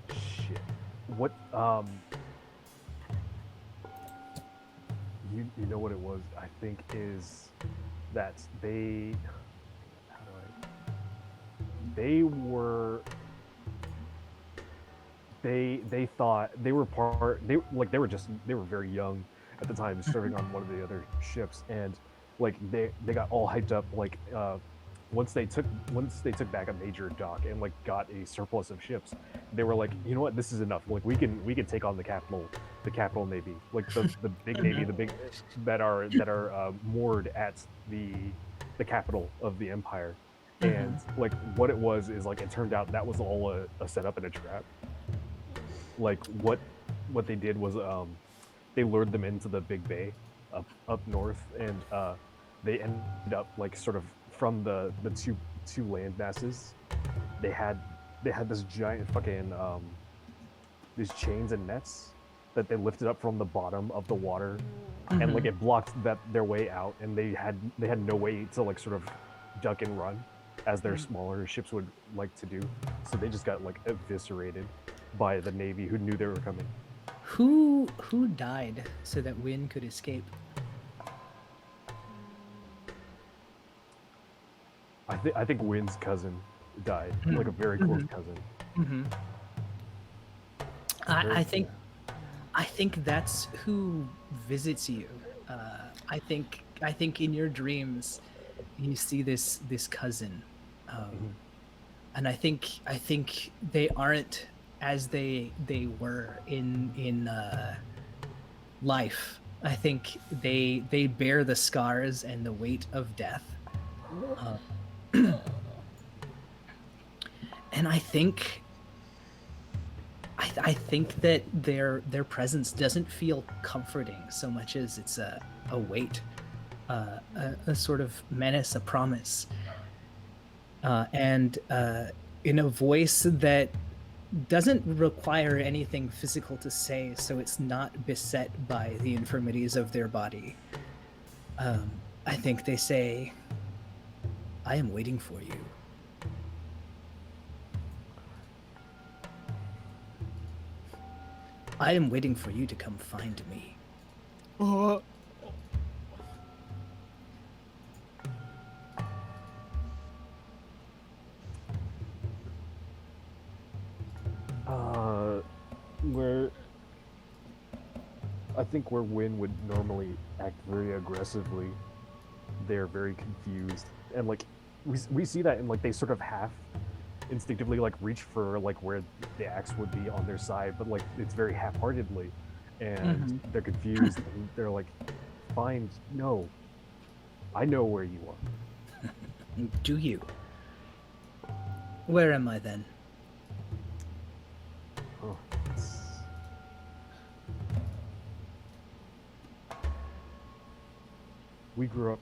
shit. What you know what it was, I think, is that they how do I they thought they were they were very young at the time, serving on one of the other ships, and like they got all hyped up like once they took back a major dock and like got a surplus of ships, they were like, you know what, this is enough. Like we can take on the capital navy, like the big navy, the big that are moored at the capital of the empire. And like what it was is like it turned out that was all a setup and a trap. Like what they did was they lured them into the big bay up north, and they ended up like sort of from the two land masses. They had this giant fucking these chains and nets that they lifted up from the bottom of the water, and like it blocked their way out, and they had no way to like sort of duck and run as their smaller ships would like to do. So they just got like eviscerated by the navy, who knew they were coming.
Who died so that Wynn could escape?
I think Wynn's cousin died, like a very close cousin.
I think that's who visits you. I think in your dreams you see this cousin, and I think they aren't as they were in life. I think they bear the scars and the weight of death. And I think that their presence doesn't feel comforting so much as it's a weight, a sort of menace, a promise, and in a voice that doesn't require anything physical to say, so it's not beset by the infirmities of their body. I think they say, "I am waiting for you." I am waiting for you to come find me.
I think where Wynn would normally act very aggressively, they're very confused, and like we see that, and like they sort of half instinctively like reach for like where the axe would be on their side, but like it's very half-heartedly, and they're confused, and they're like, "Fine, no, I know where you are."
Do you? Where am I then?
Oh, we grew up.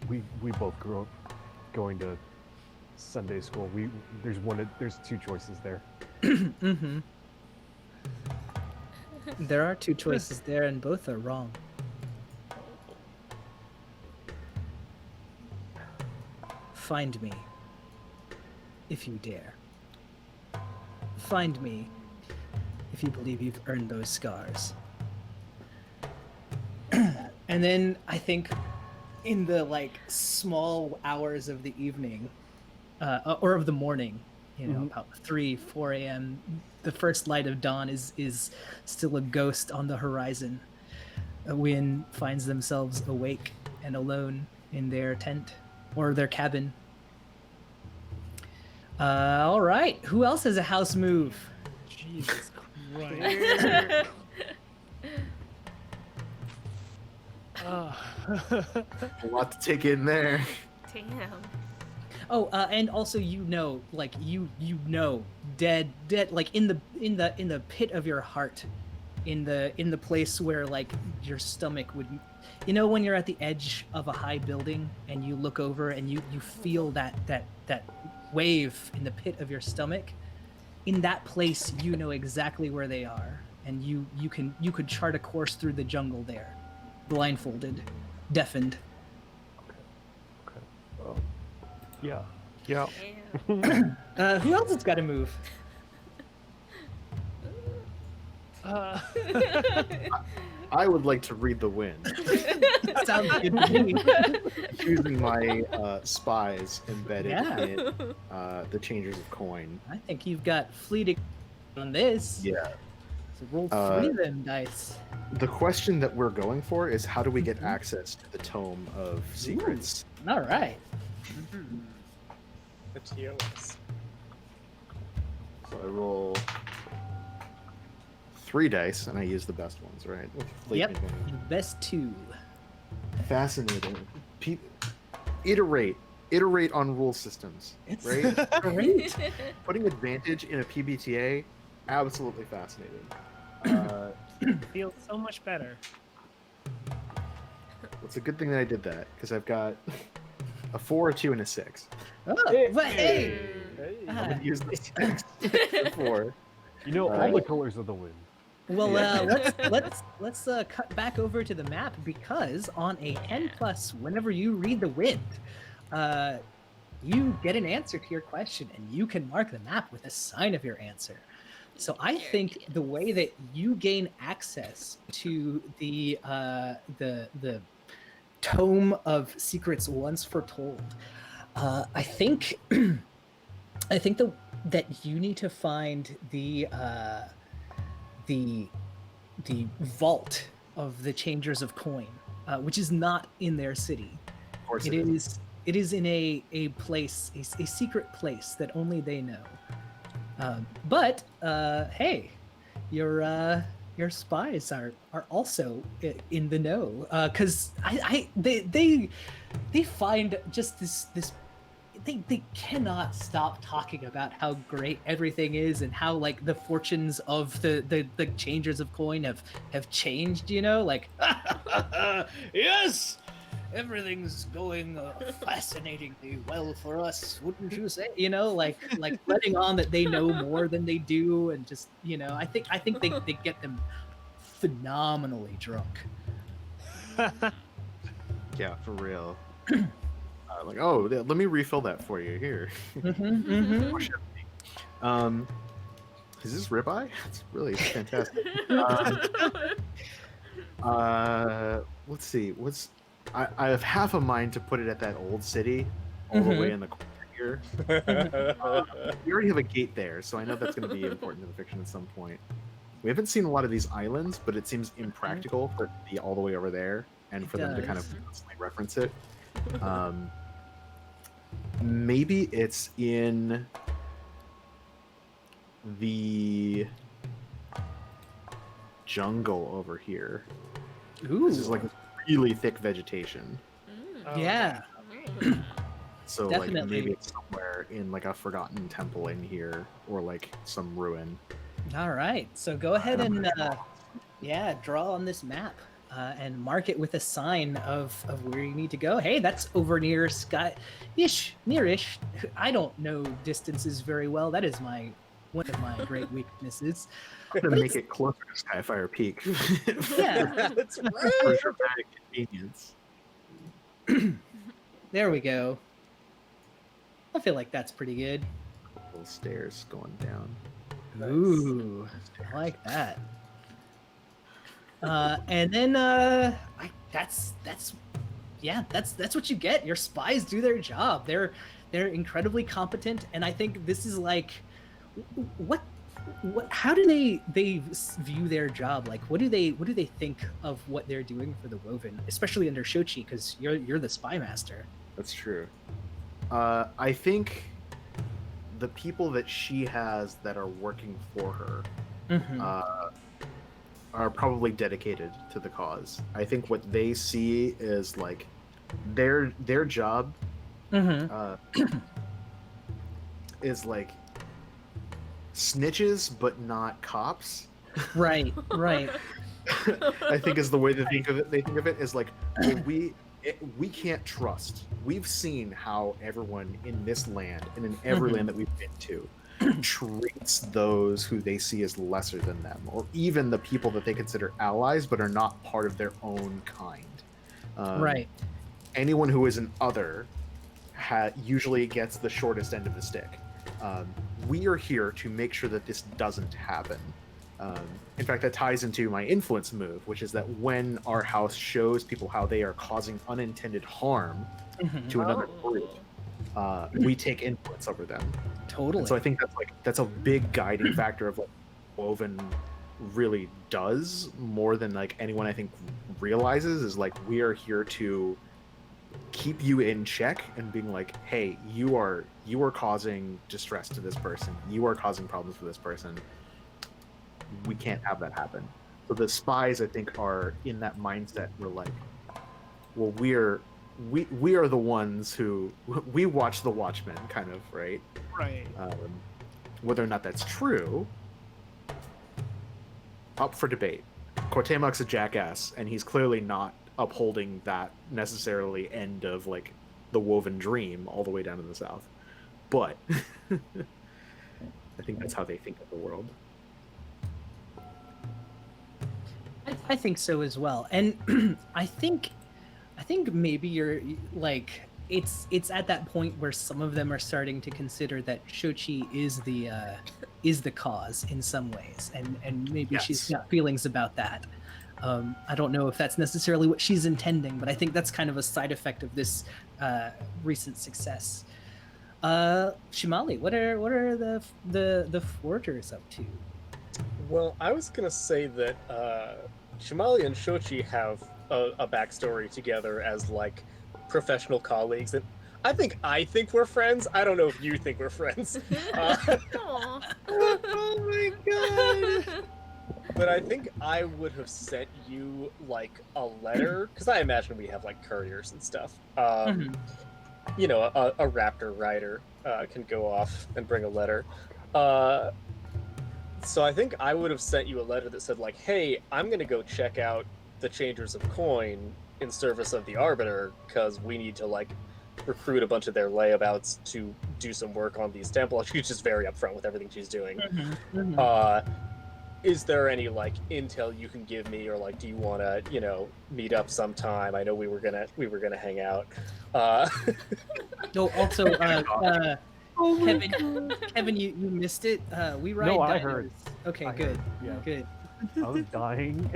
We both grew up going to Sunday school. There's two choices there.
There are two choices there, and both are wrong. Find me, if you dare. Find me, if you believe you've earned those scars. And then I think in the like small hours of the evening, or of the morning, you know, about 3-4 a.m., the first light of dawn is still a ghost on the horizon. Wynn finds themselves awake and alone in their tent or their cabin. All right, who else has a house move?
Jesus Christ.
A lot to take in there.
Damn.
Oh, and also you know, dead, like in the pit of your heart, in the place where like your stomach would, you know, when you're at the edge of a high building and you look over and you feel that wave in the pit of your stomach. In that place, you know exactly where they are. and you could chart a course through the jungle there, blindfolded, deafened.
Okay. Oh. Yeah. Yeah.
Yeah.
Who else has got to move?
I would like to read the wind
Sounds good to me.
using my spies embedded
Yeah.
in the changers of coin.
I think you've got fleeting on this.
Yeah.
So roll 3 of them dice.
The question that we're going for is how do we get
Mhm.
access to the Tome of Secrets?
All right.
The TOS.
So I roll 3 dice, and I use the best ones, right? With
Yep.
latent advantage.
Best 2.
Fascinating. Iterate on rule systems,
It's
right?
great.
Putting advantage in a PBTA, absolutely fascinating.
Feels so much better.
It's a good thing that I did that because I've got a 4, a 2, and a 6.
Oh, but hey,
Hey.
I'm
Ah.
gonna use the 6 for
You know all
Right.
the colors of the wind.
well,
Yeah.
let's cut back over to the map because on a 10+, whenever you read the wind, you get an answer to your question, and you can mark the map with a sign of your answer. So I think the way that you gain access to the Tome of Secrets once foretold, I think that you need to find the vault of the Changers of Coin, which is not in their city.
of course
It is in a place, a secret place that only they know. But hey, your spies are also in the know, because they find just this they cannot stop talking about how great everything is and how like the fortunes of the Changers of Coin have changed, you know, like yes, everything's going fascinatingly well for us, wouldn't you say? You know, like letting on that they know more than they do, and just, you know, I think they get them phenomenally drunk.
Yeah, for real. Like, oh, let me refill that for you here. Is this ribeye? It's really fantastic. Let's see. I have half a mind to put it at that old city, all the way in the corner here. We already have a gate there, so I know that's going to be important in the fiction at some point. We haven't seen a lot of these islands, but it seems impractical for it to be all the way over there, and for them to kind of
does.
constantly reference it. Maybe it's in the jungle over here.
Ooh,
This is like really thick vegetation.
Oh,
yeah.
So
Definitely.
like maybe it's somewhere in like a forgotten temple in here, or like some ruin.
All right, so go ahead and draw on this map and mark it with a sign of where you need to go. Hey, that's over near Sky-ish, near-ish. I don't know distances very well. That is one of my great weaknesses.
I'm gonna
But
make it closer to Skyfire Peak.
Yeah,
That's
For
right.
dramatic convenience.
there we go. I feel like that's pretty good.
Little stairs going down.
Ooh, I like that. And then that's what you get. Your spies do their job. They're incredibly competent, and I think this is like what how do they view their job? Like what do they think of what they're doing for the Woven, especially under Shochi, because you're the spy master.
That's true. I think the people that she has that are working for her are probably dedicated to the cause. I think what they see is like their job is like snitches but not cops.
Right.
I think is the way they think of it. They think of it as like, well, we can't trust. We've seen how everyone in this land and in every land that we've been to treats those who they see as lesser than them, or even the people that they consider allies but are not part of their own kind.
Right.
Anyone who is an other usually gets the shortest end of the stick. We are here to make sure that this doesn't happen. In fact, that ties into my influence move, which is that when our house shows people how they are causing unintended harm to another group, we take influence over them.
Totally.
And so I think that's a big guiding factor of what Woven really does, more than like anyone I think realizes, is like we are here to keep you in check and being like, hey, you are causing distress to this person, you are causing problems for this person, we can't have that happen. So the spies, I think, are in that mindset where like, well, we are the ones who we watch the Watchmen, kind of, right?
Right.
Whether or not that's true, up for debate. Cortemok's a jackass, and he's clearly not upholding that necessarily end of like the Woven dream all the way down to the south. But I think that's how they think of the world.
I think so as well, and I think maybe you're like it's at that point where some of them are starting to consider that Shochi is the cause in some ways, and maybe she's got feelings about that. I don't know if that's necessarily what she's intending, but I think that's kind of a side effect of this recent success. Shimali, what are the forgers up to?
Well, I was gonna say that Shimali and Shochi have a backstory together as like professional colleagues, and I think we're friends. I don't know if you think we're friends.
Aw.
Oh my god!
But I think I would have sent you like a letter, because I imagine we have like couriers and stuff. You know, a raptor rider can go off and bring a letter. So I think I would have sent you a letter that said like, hey, I'm going to go check out the Changers of Coin in service of the Arbiter, because we need to like recruit a bunch of their layabouts to do some work on these temples. She's just very upfront with everything she's doing. Is there any like intel you can give me, or like, do you want to, you know, meet up sometime? I know we were gonna hang out.
No, also, Kevin, you missed it. We ride.
No, I
dinos.
heard.
Okay,
I
good,
heard, yeah.
good.
I was dying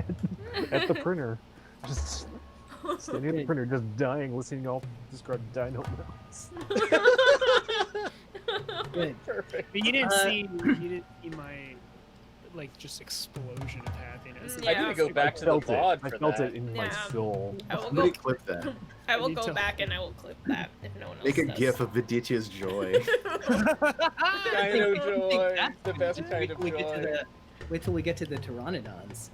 at the printer. Just standing at the printer, just dying, listening to all describe dino notes.
Good.
Perfect.
But you didn't see my like just explosion of happiness.
Yeah.
I need to go back to the VOD
I
for
felt
that.
it in my
Yeah.
soul.
I will
Somebody
go.
clip that.
I will
You
go
tell-
back and I will clip that if no one else
Make a
does.
gif of Viditya's joy.
Dino joy,
that's
the best kind of
Wait till we get to
joy.
wait till we get to the Pteranodons.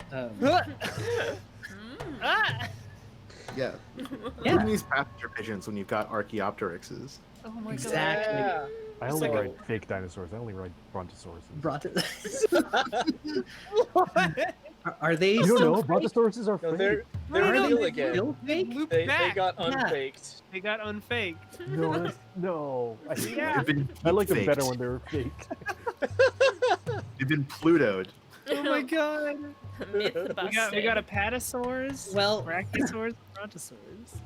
Ah!
Yeah.
Yeah.
Who needs passenger pigeons when you've got Archaeopteryxes?
Oh my
Exactly.
Yeah.
I only
like a-
ride fake dinosaurs. I only ride brontosaurus.
Are they?
You don't
still
know?
fake?
Brontosauruses are
No,
fake.
they're
Are
real
they
again.
still fake?
Loop
They
back.
got
Yeah.
unfaked.
They got unfaked.
No, no.
Yeah.
They've been
I like them
faked.
better when they were fake.
They've been Plutoed.
Oh my god.
Mythbusted.
We got Apatosaurs,
Well-
Brachiosaurs, Brontosaurs.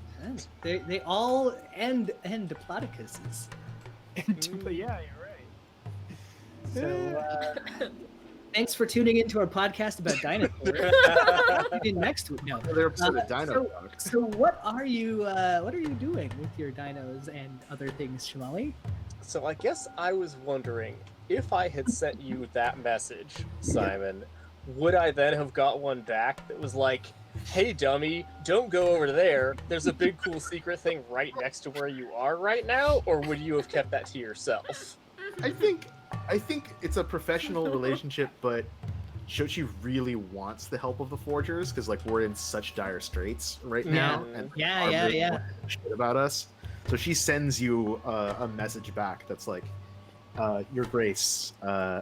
They all end Diplodocus.
But yeah, you're right.
So thanks for tuning into our podcast about dinosaurs. In next week, no.
Another episode of Dino
so-
Talk.
So what are you doing with your dinos and other things, Shimali?
So I guess I was wondering, if I had sent you that message, Simon, would I then have got one back that was like, hey dummy, don't go over there, there's a big cool secret thing right next to where you are right now? Or would you have kept that to yourself?
I think it's a professional relationship, but Shochi really wants the help of the Forgers because like we're in such dire straits right now,
Yeah.
and
Yeah,
are
yeah,
really
yeah.
wanting to shit about us. So she sends you a message back that's like, "Your Grace, I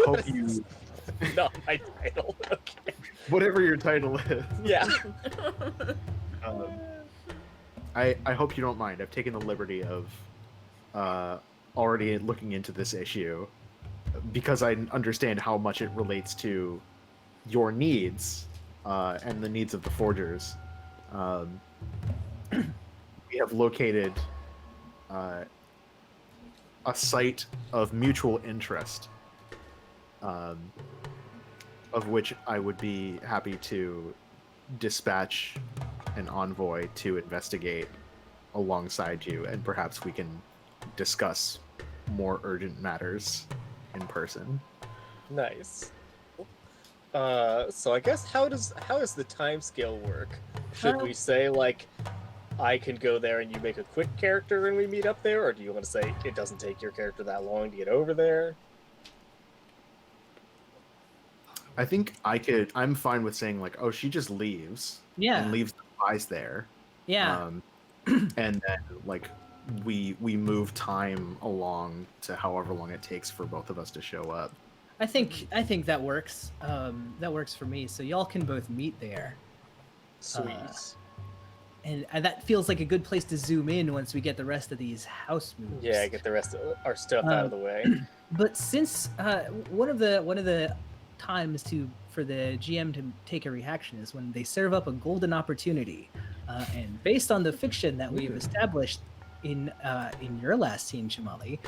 hope you,
Not my title. Okay.
whatever your title is,
Yeah.
I hope you don't mind. I've taken the liberty of already looking into this issue. because I understand how much it relates to your needs and the needs of the forgers. We have located a site of mutual interest, of which I would be happy to dispatch an envoy to investigate alongside you, and perhaps we can discuss more urgent matters in person.
Nice. So I guess how does the time scale work? Should we say like I can go there and you make a quick character and we meet up there, or do you want to say it doesn't take your character that long to get over there?
I think I'm fine with saying like, oh, she just leaves and leaves the pies there.
Yeah.
And then like we move time along to however long it takes for both of us to show up.
I think that works. That works for me. So y'all can both meet there.
Sweet.
And that feels like a good place to zoom in once we get the rest of these house moves.
Yeah, get the rest of our stuff out of the way.
But since one of the times for the GM to take a reaction is when they serve up a golden opportunity, and based on the fiction that we have established in your last scene, Jamali,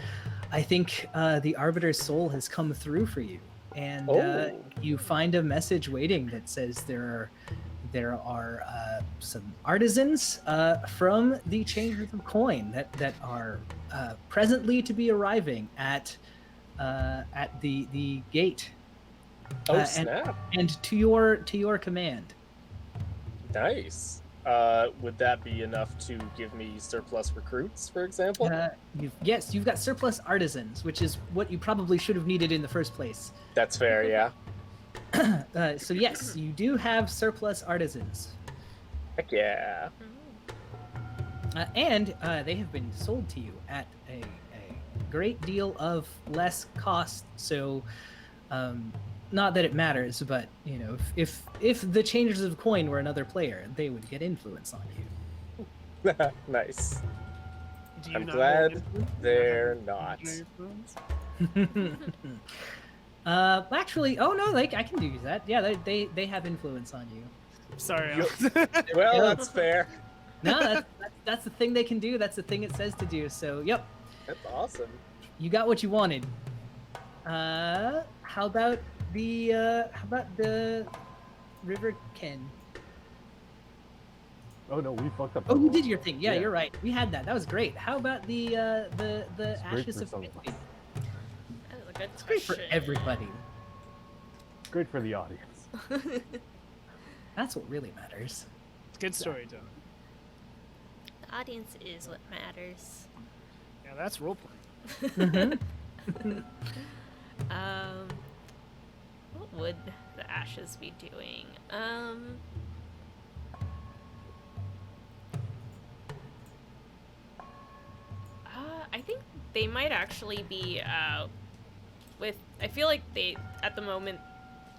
I think the Arbiter's soul has come through for you, and you find a message waiting that says there are some artisans from the Changers of Coin that are presently to be arriving at the gate.
Snap!
And to your command.
Nice. Would that be enough to give me surplus recruits, for example?
Yes, you've got surplus artisans, which is what you probably should have needed in the first place.
That's fair, yeah.
So yes, you do have surplus artisans.
Heck yeah.
And they have been sold to you at a great deal of less cost. So, not that it matters, but you know, if the Changers of Coin were another player, they would get influence on you.
Nice.
Do you
I'm
not
glad
have influence?
they're
You don't
not.
have influence?
Actually, oh no, like I can do that. Yeah, they have influence on you.
Sorry.
Well, that's fair.
No, that's the thing they can do. That's the thing it says to do. So, yep,
That's awesome.
you got what you wanted. How about the River Ken?
Oh no, we fucked up.
Oh, you did your thing. Yeah,
Yeah.
you're right. We had that. That was great. How about the
great
Ashes
for
of
some of
Fitby?
us.
That was a good
It's great for
question.
everybody.
It's great for the audience.
That's what really matters.
Good storytelling.
The audience is what matters.
Yeah, that's role playing.
What would the Ashes be doing? I think they might actually be with. I feel like they, at the moment,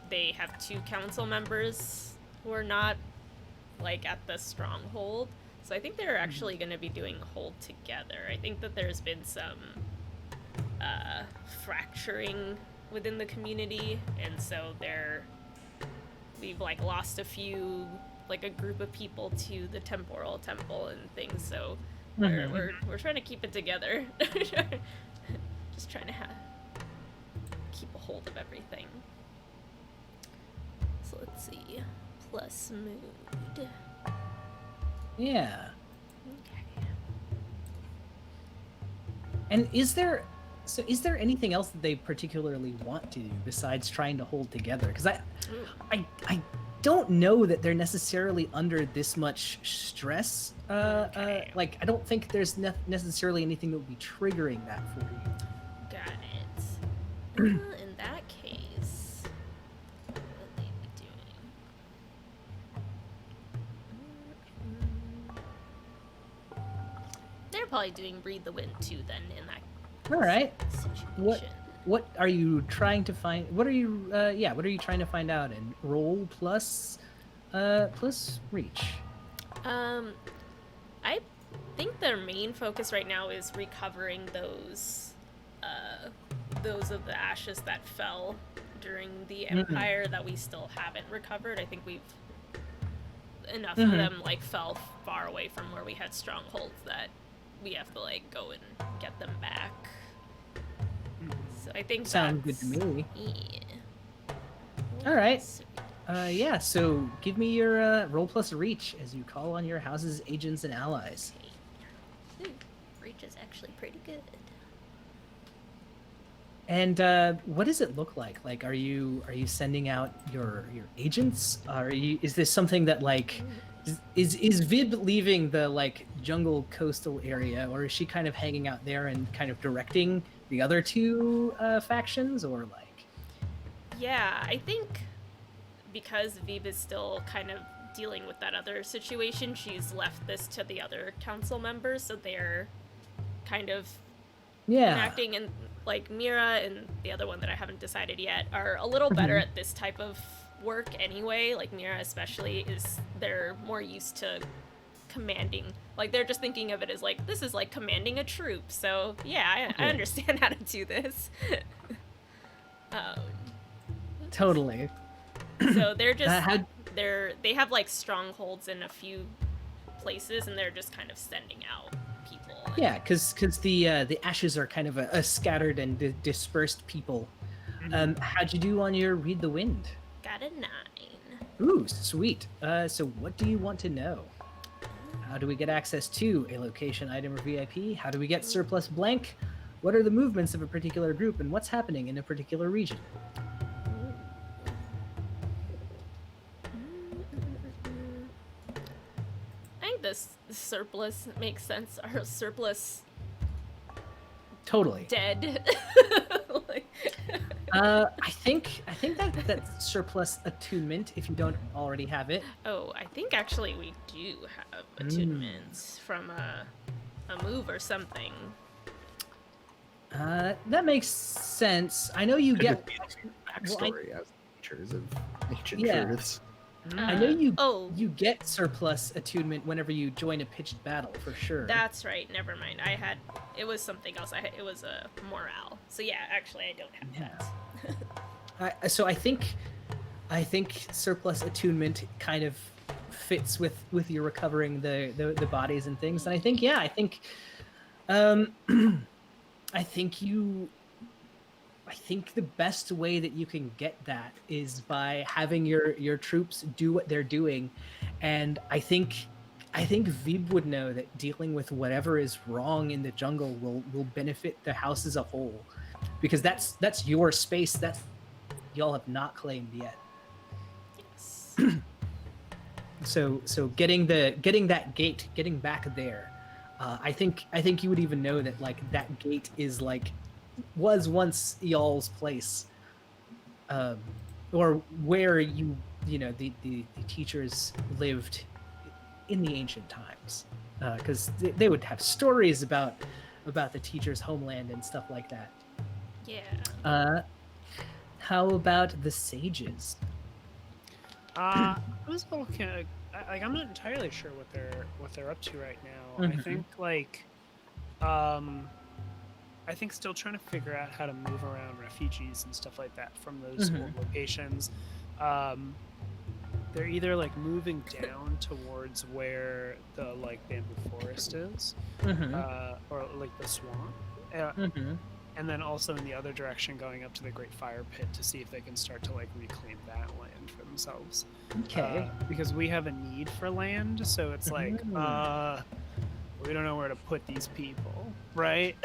they have 2 council members who are not like at the stronghold. So I think they're actually going to be doing hold together. I think that there's been some fracturing within the community, and so we've like lost a group of people to the temporal temple and things. So we're trying to keep it together. Just trying to keep a hold of everything. So let's see. Plus mood.
Yeah.
Okay.
And is there anything else that they particularly want to do besides trying to hold together? Because I don't know that they're necessarily under this much stress.
Okay.
Like I don't think there's necessarily anything that would be triggering that for you.
Got it. In that case, what would they be doing? They're probably doing Breathe the Wind too, then, in that
All right.
situation.
What are you trying to find? What are you? What are you trying to find out? And roll plus reach.
I think their main focus right now is recovering those those of the ashes that fell during the Empire that we still haven't recovered. I think we've enough of them like fell far away from where we had strongholds that we have to like go and get them back. So I think
Sounds good to me.
Yeah.
All right.
Sweet.
Yeah, so give me your roll plus reach as you call on your house's agents and allies.
Ooh, reach is actually pretty good.
And what does it look like? Like, are you sending out your agents? Is this something that like is Vib leaving the like jungle coastal area, or is she kind of hanging out there and kind of directing the other two factions, or like?
Yeah, I think because Vib is still kind of dealing with that other situation, she's left this to the other council members, so they're kind of acting, and like Mira and the other one that I haven't decided yet are a little better at this type of work anyway. Like Mira especially they're more used to commanding. Like they're just thinking of it as like, this is like commanding a troop. So yeah, I understand how to do this.
Totally.
So they're just they have like strongholds in a few places, and they're just kind of sending out people.
Yeah, because the ashes are kind of a scattered and dispersed people. How'd you do on your read the wind?
Got a 9.
Ooh, sweet. So what do you want to know? How do we get access to a location, item, or VIP? How do we get surplus blank? What are the movements of a particular group, and what's happening in a particular region?
I think this surplus makes sense. Our surplus
Totally.
dead. Like,
I think that surplus attunement, if you don't already have it.
oh, I think actually we do have attunements from a move or something.
That makes sense. I know you
Could
get.
just be backstory as teachers of ancient
Yeah.
truths.
I know you.
Oh,
You get surplus attunement whenever you join a pitched battle, for sure.
that's right. Never mind. It was something else. It was a morale. So yeah, actually, I don't have that.
So I think surplus attunement kind of fits with you recovering the bodies and things, and I think I think the best way that you can get that is by having your troops do what they're doing, and I think Vib would know that dealing with whatever is wrong in the jungle will benefit the house as a whole, because that's your space that y'all have not claimed yet.
Yes.
So getting that gate, getting back there, I think you would even know that like that gate is like was once y'all's place, or where the teachers lived in the ancient times, because they would have stories about the teachers' homeland and stuff like that.
Yeah.
How about the sages?
I was looking at, like, I'm not entirely sure what they're up to right now. I think I think still trying to figure out how to move around refugees and stuff like that from those old locations. They're either like moving down towards where the like bamboo forest is, or like the swamp, and then also in the other direction going up to the Great Fire Pit to see if they can start to like reclaim that land for themselves.
Okay.
Because we have a need for land, so it's like we don't know where to put these people, right?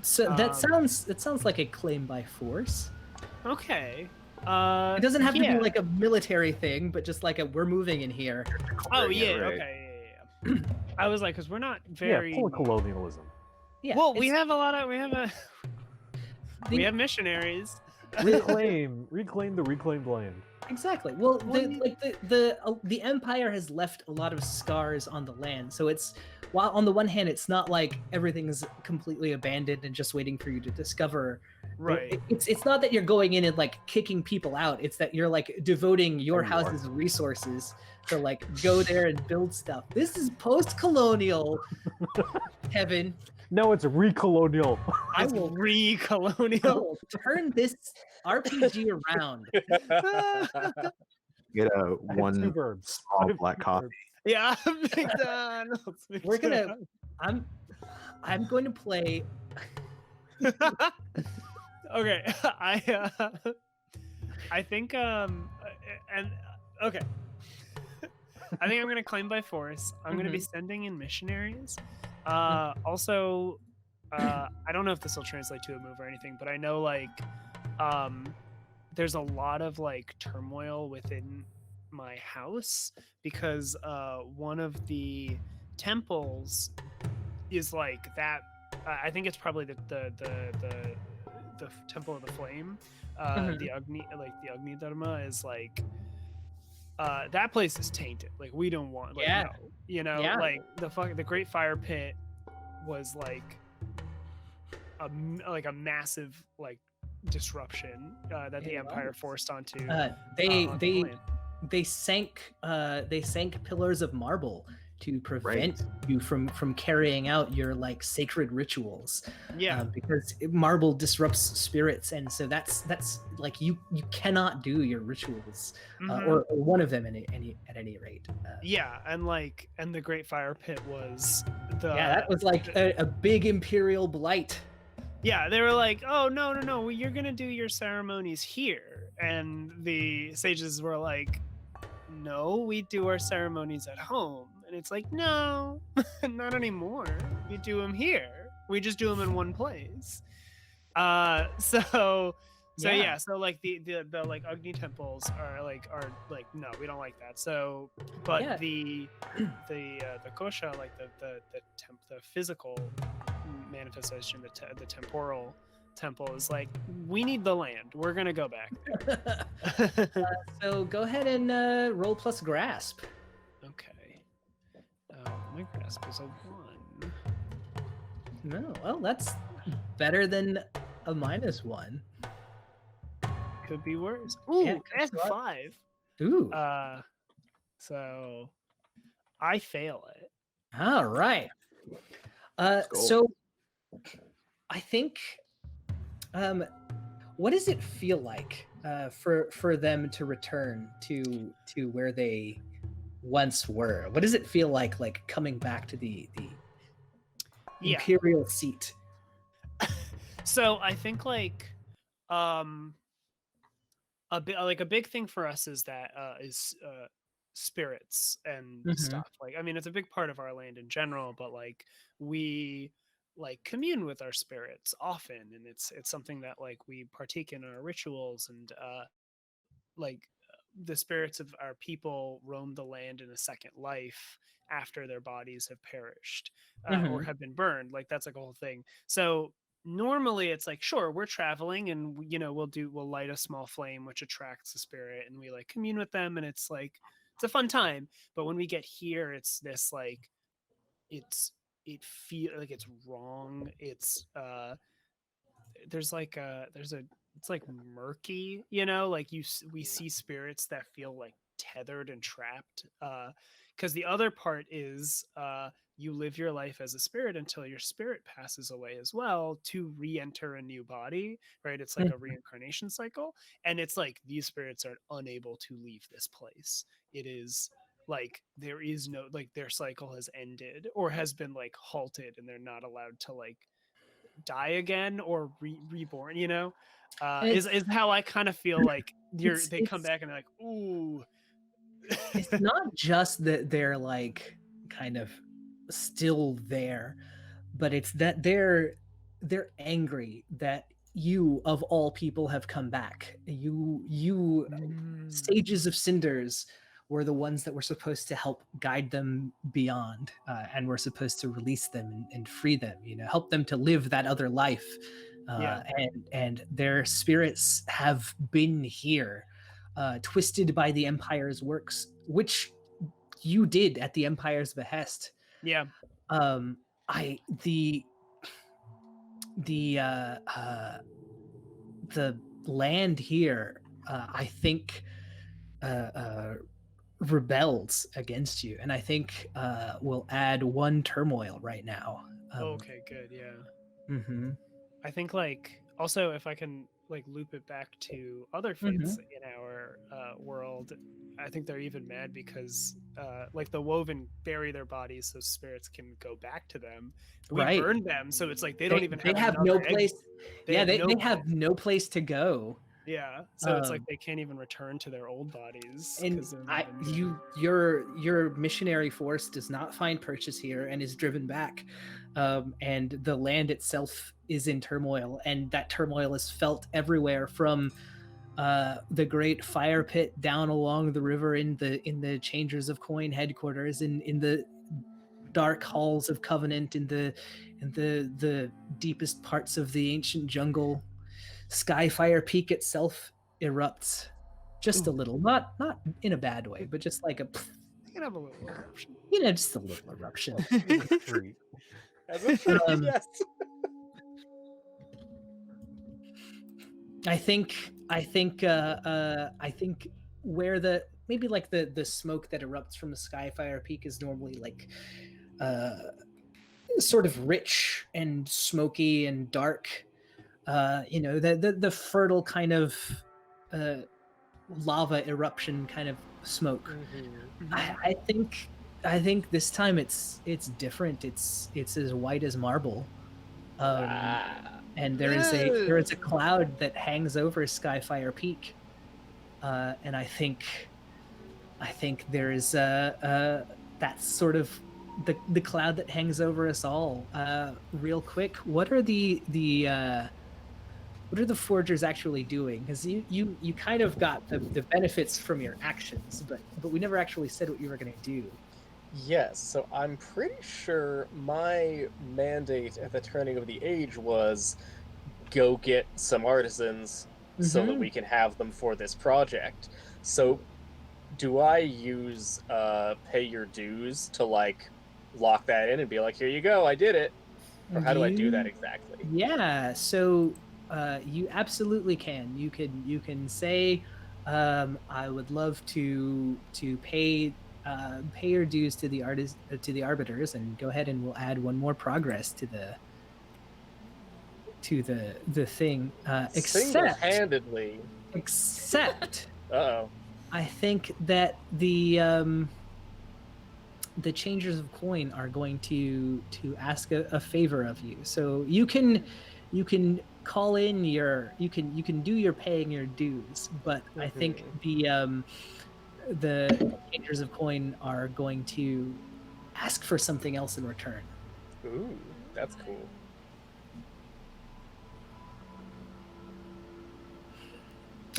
So that sounds like a claim by force.
Okay.
It doesn't have to
yeah.
be like a military thing, but just like we're moving in here.
Oh yeah,
right.
okay, yeah. I was like, because we're not very.
Yeah, full of colonialism.
Yeah.
Well, we
it's-
have missionaries.
Reclaim the reclaimed land.
Exactly. Well, the empire has left a lot of scars on the land, so it's while on the one hand it's not like everything's completely abandoned and just waiting for you to discover.
Right.
It's not that you're going in and like kicking people out. It's that you're like devoting your
Anymore.
house's resources to like go there and build stuff. This is post-colonial, Kevin.
No, it's recolonial.
I
It's
will, I
re-colonial.
will turn this RPG around.
Get a
I have two
one
verbs. I
small
have
black
two
coffee.
verbs.
Yeah, McDonald's.
We're gonna. I'm going to play.
Okay, I think and okay. I think I'm gonna claim by force. I'm gonna be sending in missionaries. Also, I don't know if this will translate to a move or anything, but I know like there's a lot of like turmoil within my house because one of the temples is like that. I think it's probably the temple of the flame. The Agni Dharma is like that place is tainted. Like we don't want like
Yeah.
no, you know,
Yeah.
like the Great Fire Pit was like a massive like disruption that the
It
Empire
was.
forced onto
They
onto the
they
land.
they sank pillars of marble to prevent you from carrying out your like sacred rituals.
Yeah.
Because marble disrupts spirits, and so that's like you cannot do your rituals or one of them at any rate.
Yeah, and the Great Fire Pit was the
That was like a big imperial blight.
Yeah, they were like, "Oh no, well, you're gonna do your ceremonies here," and the sages were like, "No, we do our ceremonies at home." And it's like, "No, not anymore. You do them here. We just do them in one place." So like the like Agni temples are like no, we don't like that. So, but the kosha, like the physical manifestation, the temporal temple is like, we need the land. We're gonna go back there.
So go ahead and roll plus grasp.
Okay. My grasp is a 1.
No, well, that's better than a -1.
Could be worse. Ooh,
Yeah,
that's
could be
5.
Ooh.
So I fail it.
All right.
go.
So I think, what does it feel like for them to return to where they once were? What does it feel like coming back to the imperial seat?
So I think like a big thing for us is that spirits and stuff. Like, I mean, it's a big part of our land in general, but like we like commune with our spirits often, and it's something that like we partake in our rituals, and the spirits of our people roam the land in a second life after their bodies have perished or have been burned. Like that's like a whole thing. So normally it's like, sure, we're traveling and we'll light a small flame which attracts the spirit, and we like commune with them, and it's like it's a fun time. But when we get here, it's this like it feels like it's wrong. It's it's like murky, like we see spirits that feel like tethered and trapped, because the other part is you live your life as a spirit until your spirit passes away as well to re-enter a new body, right? It's like a reincarnation cycle, and it's like these spirits are unable to leave this place. It is like there is no, like, their cycle has ended or has been like halted, and they're not allowed to like die again or reborn, is how I kind of feel like they come back and they're like, ooh.
It's not just that they're like kind of still there, but it's that they're angry that you of all people have come back. You Sages of Cinders were the ones that were supposed to help guide them beyond, and were supposed to release them and free them, help them to live that other life. And their spirits have been here, twisted by the Empire's works, which you did at the Empire's behest.
Yeah.
The land here, I think, rebels against you, and I think we'll add 1 turmoil right now.
Okay, good. Yeah.
Mm-hmm.
I think like also if I can like loop it back to other fates in our world, I think they're even mad because like the woven bury their bodies so spirits can go back to them. We
Right.
burned them, so it's like they don't even have
have
another
no place.
They
Yeah,
have
they
no
have no place to go.
Yeah, so it's like
Um,
they can't even return to their old bodies
And
because they're not in there.
your missionary force does not find purchase here and is driven back, and the land itself is in turmoil, and that turmoil is felt everywhere from the great fire pit down along the river in the Changers of Coin headquarters, in the dark halls of Covenant, in the deepest parts of the ancient jungle. Skyfire Peak itself erupts just a little, not in a bad way, but just like
They can have a little eruption.
just a little eruption.
Treat.
As a treat,
Um,
yes.
I think where the maybe like the smoke that erupts from the Skyfire Peak is normally like sort of rich and smoky and dark. The fertile kind of lava eruption kind of smoke. I think this time it's different. It's as white as marble, and there is a cloud that hangs over Skyfire Peak, and I think there is that's sort of the cloud that hangs over us all. Real quick, what are the forgers actually doing? Because you kind of got the benefits from your actions, but we never actually said what you were going to do.
Yes, so I'm pretty sure my mandate at the turning of the age was go get some artisans so that we can have them for this project. So do I use pay your dues to like lock that in and be like, here you go, I did it? Or how do I do that exactly?
Yeah, so you absolutely can. You can say, I would love to pay your dues to the arbiters, and go ahead and we'll add 1 more progress to the thing.
Single-handedly.
Except
Uh-oh.
I think that the Changers of Coin are going to ask a favor of you. So you can call in you can do your paying your dues, but I think the Changers of Coin are going to ask for something else in return.
Ooh, that's cool.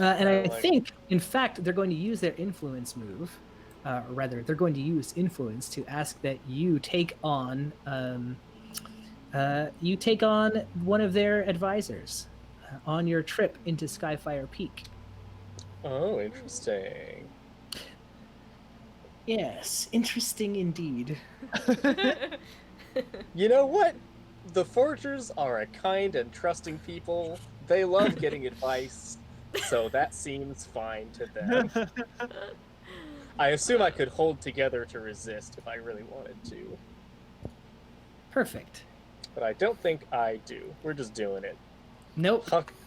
And I think, in fact, they're going to use their influence move. Rather, they're going to use influence to ask that you take on one of their advisors on your trip into Skyfire Peak.
Oh, interesting.
Yes, interesting indeed.
You know what? The Forgers are a kind and trusting people. They love getting advice, so that seems fine to them. I assume I could hold together to resist if I really wanted to.
Perfect.
But I don't think I do. We're just doing it.
Nope.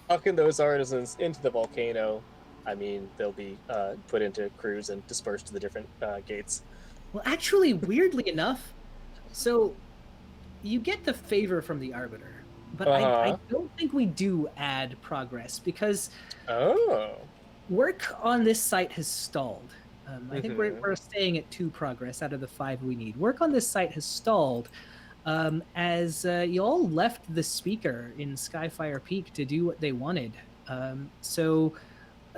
Hucking those artisans into the volcano. I mean, they'll be put into crews and dispersed to the different gates.
Well, actually, weirdly enough, so you get the favor from the Arbiter, but I don't think we do add progress because work on this site has stalled. I think we're staying at 2 progress out of the 5 we need. Work on this site has stalled as you all left the speaker in Skyfire Peak to do what they wanted. So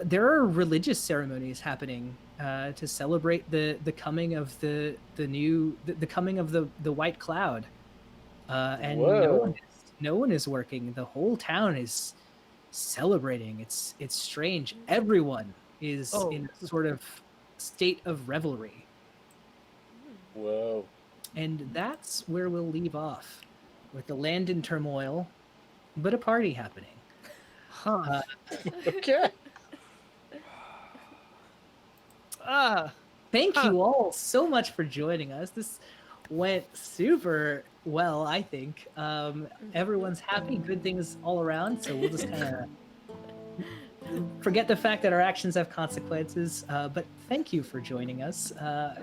there are religious ceremonies happening to celebrate the coming of the coming of the White Cloud, and no one is working. The whole town is celebrating. It's strange. Everyone is in a sort of state of revelry.
Whoa.
And that's where we'll leave off, with the land in turmoil, but a party happening.
Huh.
Okay.
thank you all so much for joining us. This went super well, I think. Everyone's happy, good things all around. So we'll just kind of forget the fact that our actions have consequences. But thank you for joining us.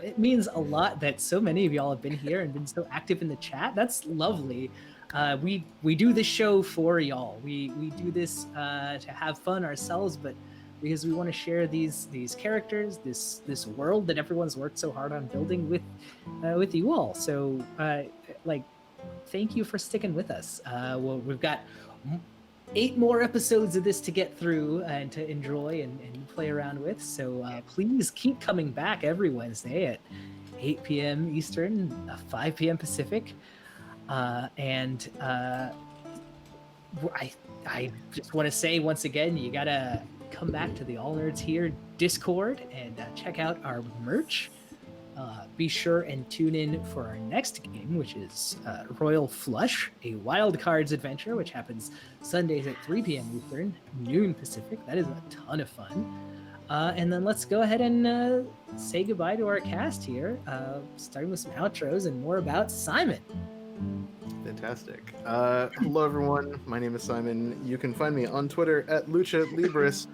It means a lot that so many of y'all have been here and been so active in the chat. That's lovely. We do this show for y'all. We do this to have fun ourselves, but because we want to share these characters, this world that everyone's worked so hard on building with you all. So thank you for sticking with us. Well, we've got 8 more episodes of this to get through and to enjoy and play around with. So please keep coming back every Wednesday at 8 p.m. Eastern, 5 p.m. Pacific. I just want to say once again, you gotta come back to the All Nerds Here Discord and check out our merch. Be sure and tune in for our next game, which is Royal Flush, a Wild Cards adventure, which happens Sundays at 3 p.m. Eastern, noon Pacific. That is a ton of fun. And then let's go ahead and say goodbye to our cast here, starting with some outros and more about Simon.
Fantastic. Hello, everyone. My name is Simon. You can find me on Twitter at Lucha Libris.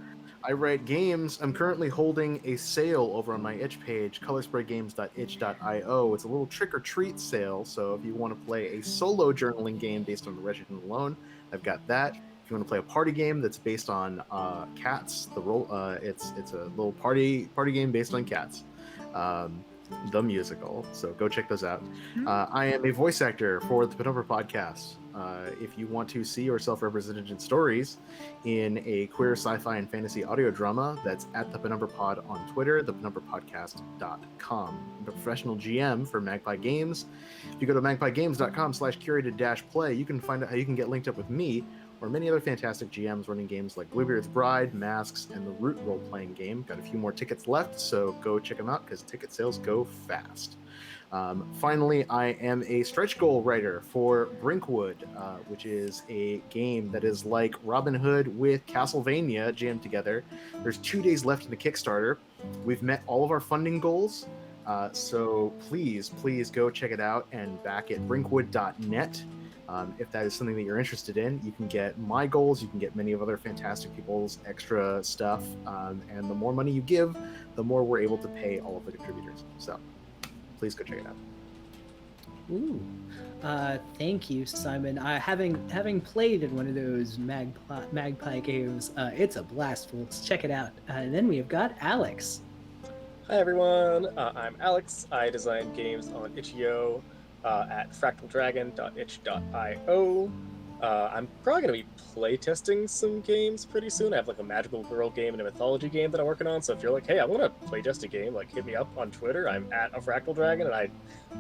I write games. I'm currently holding a sale over on my itch page, colorspraygames.itch.io. It's a little trick-or-treat sale, so if you want to play a solo journaling game based on The Wretched and Alone, I've got that. If you want to play a party game that's based on cats, it's a little party game based on cats. The musical, so go check those out. I am a voice actor for the Penumbra podcast. If you want to see or self-represented in stories in a queer sci-fi and fantasy audio drama, that's at the Penumbra Pod on Twitter, thepenumbrapodcast.com. I'm a professional GM for Magpie Games. If you go to magpiegames.com/curated-play, you can find out how you can get linked up with me or many other fantastic GMs running games like Bluebeard's Bride, Masks, and the Root role-playing game. Got a few more tickets left, so go check them out because ticket sales go fast. Finally, I am a stretch goal writer for Brinkwood, which is a game that is like Robin Hood with Castlevania jammed together. There's 2 days left in the Kickstarter. We've met all of our funding goals, so please go check it out and back at brinkwood.net. If that is something that you're interested in, you can get my goals, you can get many of other fantastic people's extra stuff, and the more money you give, the more we're able to pay all of the contributors. So please go check it out.
Ooh, thank you, Simon. Having played in one of those Magpie games, it's a blast, folks. Check it out. And then we have got Alex.
Hi everyone, I'm Alex. I design games on itch.io at fractaldragon.itch.io. I'm probably going to be playtesting some games pretty soon. I have like a magical girl game and a mythology game that I'm working on, so if you're like, hey, I want to playtest a game, like hit me up on Twitter. I'm at a Fractal Dragon, and I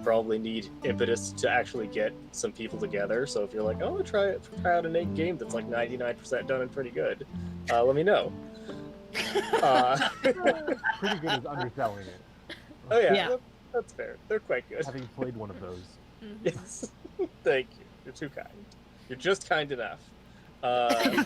probably need impetus to actually get some people together. So if you're like, I want to try out an 8 game that's like 99% done and pretty good, let me know.
Pretty good is underselling it.
Oh yeah. That's fair. They're quite good.
Having played one of those.
Yes. Thank you. You're too kind. You're just kind enough. I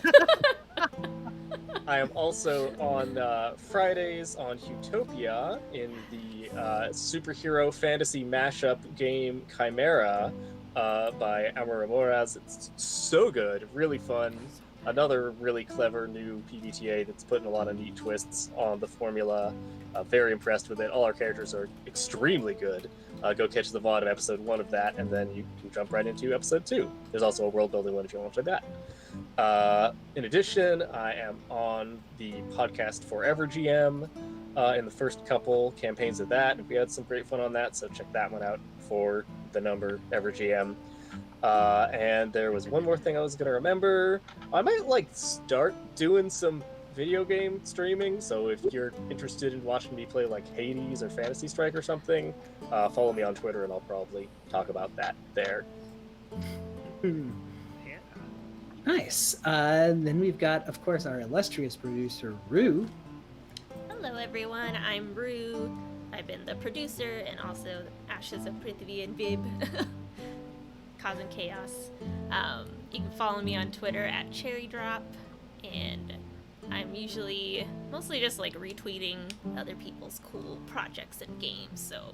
am also on Fridays on Utopia in the superhero fantasy mashup game Chimera by Amara Moraz. It's so good, really fun. Another really clever new PBTA that's putting a lot of neat twists on the formula. Very impressed with it. All our characters are extremely good. Go catch the VOD of episode 1 of that, and then you can jump right into episode 2. There's also a world building one if you want to play that. In addition, I am on the podcast Forever GM in the first couple campaigns of that. We had some great fun on that, so check that one out for the number Ever GM. And there was one more thing I was going to remember. I might start doing some video game streaming, so if you're interested in watching me play like Hades or Fantasy Strike or something, follow me on Twitter and I'll probably talk about that there.
Yeah.
Nice. Then we've got, of course, our illustrious producer, Rue.
Hello everyone, I'm Rue. I've been the producer and also Ashes of Prithvi and Bib. Causing chaos. You can follow me on Twitter at CherryDrop, and I'm usually mostly just like retweeting other people's cool projects and games. So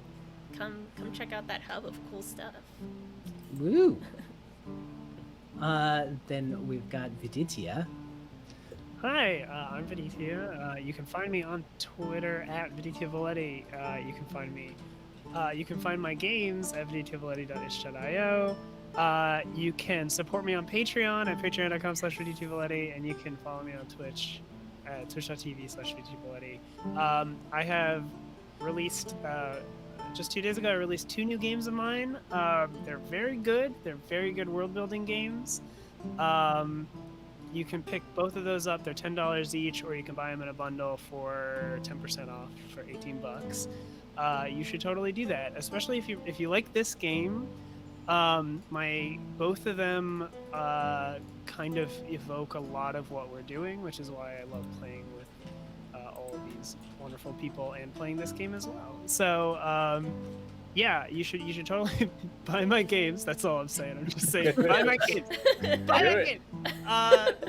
come check out that hub of cool stuff.
Woo. Then we've got Viditya.
Hi, I'm Viditya. You can find me on Twitter at Viditya Valetti. You can find my games at vidityavaletti.itch.io. You can support me on Patreon at patreon.com/vidityavaletti, and you can follow me on Twitch at twitch.tv/vidityavaletti. I have released, just 2 days ago, I released 2 new games of mine. They're very good. They're very good world-building games. You can pick both of those up. They're $10 each, or you can buy them in a bundle for 10% off for $18. You should totally do that, especially if you like this game. Both of them kind of evoke a lot of what we're doing, which is why I love playing with all of these wonderful people and playing this game as well. So yeah, you should totally buy my games. That's all I'm saying. I'm just saying, buy my games. Buy my games.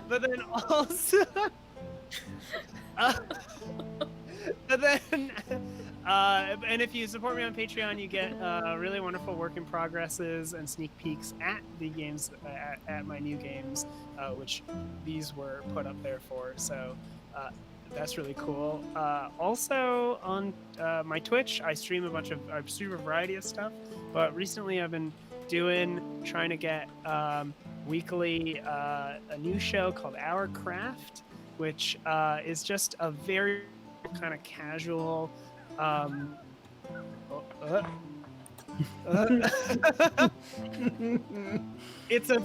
But then also, and if you support me on Patreon, you get really wonderful work in progresses and sneak peeks at the games, at my new games, which these were put up there for. So that's really cool. Also on my Twitch, I stream a variety of stuff, but recently I've been trying to get weekly a new show called Our Craft, which is just a very kind of casual it's a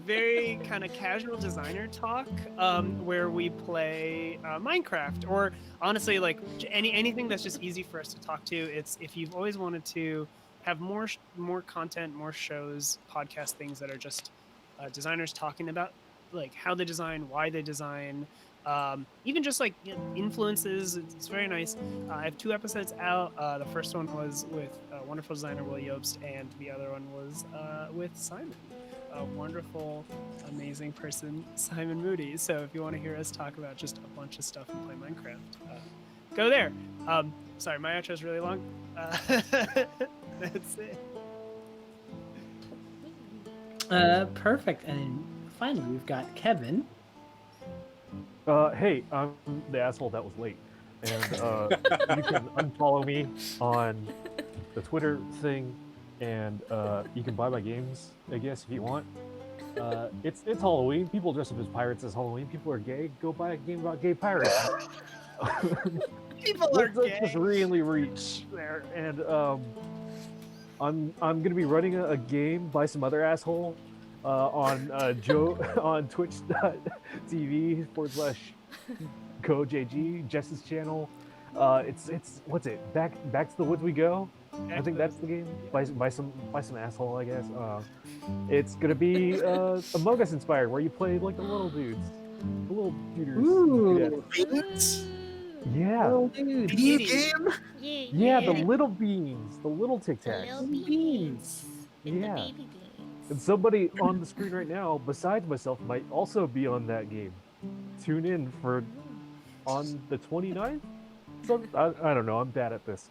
very kind of casual designer talk where we play Minecraft, or honestly like anything that's just easy for us to talk to. It's if you've always wanted to have more content, more shows, podcast things that are just designers talking about like how they design, why they design, even just like influences. It's very nice. I have 2 episodes out. The first one was with wonderful designer Will Yobst, and the other one was with Simon, a wonderful, amazing person, Simon Moody. So if you want to hear us talk about just a bunch of stuff and play Minecraft, go there. Sorry, my outro is really long. That's it.
Perfect. And then finally, we've got Kevin.
Hey, I'm the asshole that was late, and you can unfollow me on the Twitter thing, and you can buy my games, I guess, if you want. It's Halloween. People dress up as pirates as Halloween. People are gay. Go buy a game about gay pirates.
People are
Let's
gay.
just really reach there, and I'm gonna be running a game by some other asshole on on twitch.tv/GoJG, Jess's channel. It's what's it? Back to the Woods We Go. I think that's the game. By some asshole, I guess. It's gonna be Among Us inspired, where you play like the little dudes, the little shooters.
Ooh.
Yeah.
Oh, dude.
Video game?
Yeah, the little beans, the little Tic
The
Tacs.
little
Beans.
beans. And
Yeah.
the baby beans.
And somebody on the screen right now, besides myself, might also be on that game. Tune in for on the 29th? So, I don't know, I'm bad at this.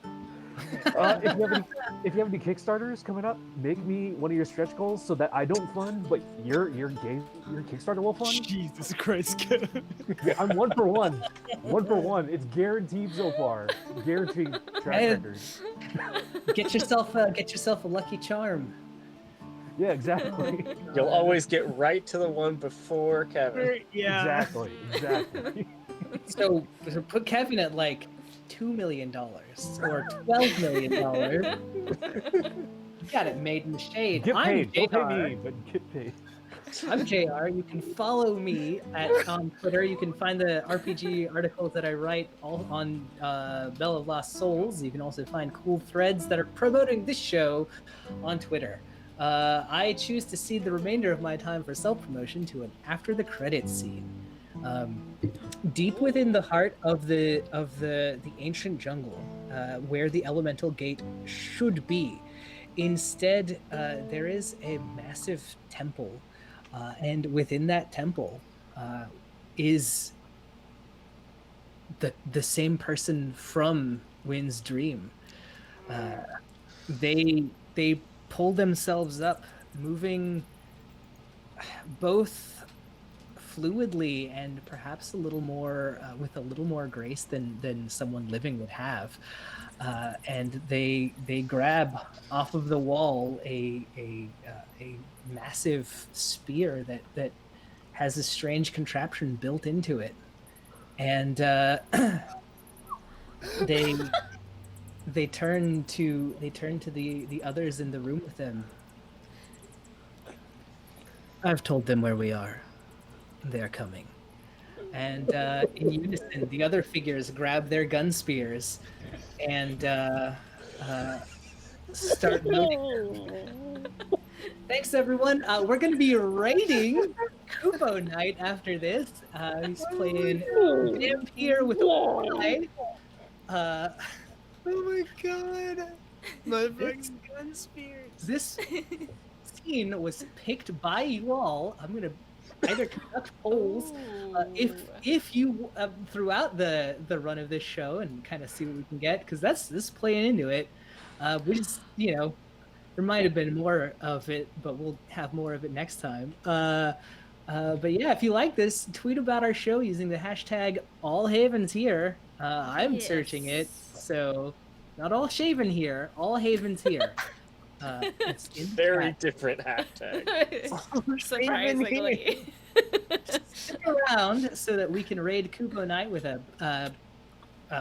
If you have any Kickstarters coming up, make me one of your stretch goals so that I don't fund, but your Kickstarter will fund.
Jesus Christ, Kevin.
Yeah, I'm 1 for 1. 1 for 1. It's guaranteed so far. Guaranteed track
And-
record.
Get yourself a lucky charm.
Yeah, exactly.
You'll always get right to the one before Kevin.
Yeah.
Exactly.
So put Kevin at like $2 million or $12 million. You got it made in the shade.
Get paid. Don't
JR.
pay me, but get paid.
I'm JR. You can follow me on Twitter. You can find the RPG articles that I write all on Bell of Lost Souls. You can also find cool threads that are promoting this show on Twitter. I choose to cede the remainder of my time for self-promotion to an after the credits scene. Deep within the heart of the ancient jungle, where the elemental gate should be. Instead, there is a massive temple, and within that temple, is the same person from Wynn's dream. They pull themselves up, moving both fluidly and perhaps a little more with a little more grace than someone living would have. And they grab off of the wall a massive spear that has a strange contraption built into it, and they turn to the others in the room with them. I've told them where we are. They're coming. And in unison, the other figures grab their gun spears and start loading. Thanks, everyone. We're going to be raiding Kubo Knight after this. He's playing Vampire with a Y.
Oh my god! My friend's gun spears.
This scene was picked by you all. I'm going to either conduct polls if you throughout the run of this show and kind of see what we can get, because this is playing into it. We just, there might have been more of it, but we'll have more of it next time. But yeah, if you like this, tweet about our show using the hashtag AllHavensHere. I'm searching it, so not all shaven here, all havens here. It's in the
Very
chat.
different hashtag.
Surprisingly.
Stick around so that we can raid Kubo Knight with a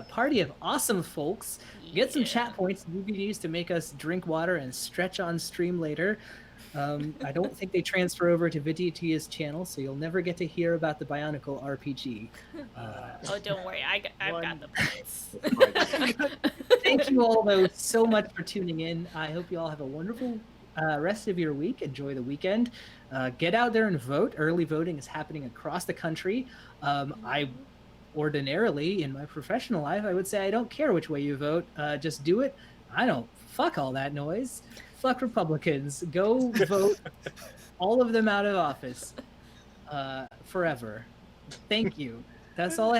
party of awesome folks. Get some chat points that we can use to make us drink water and stretch on stream later. I don't think they transfer over to Vidiatia's channel, so you'll never get to hear about the Bionicle RPG.
Oh, don't worry. I've got the points.
Thank you all, though, so much for tuning in. I hope you all have a wonderful rest of your week. Enjoy the weekend. Get out there and vote. Early voting is happening across the country. I ordinarily, in my professional life, I would say I don't care which way you vote. Just do it. I don't. Fuck all that noise. Fuck Republicans. Go vote all of them out of office forever. Thank you. That's all I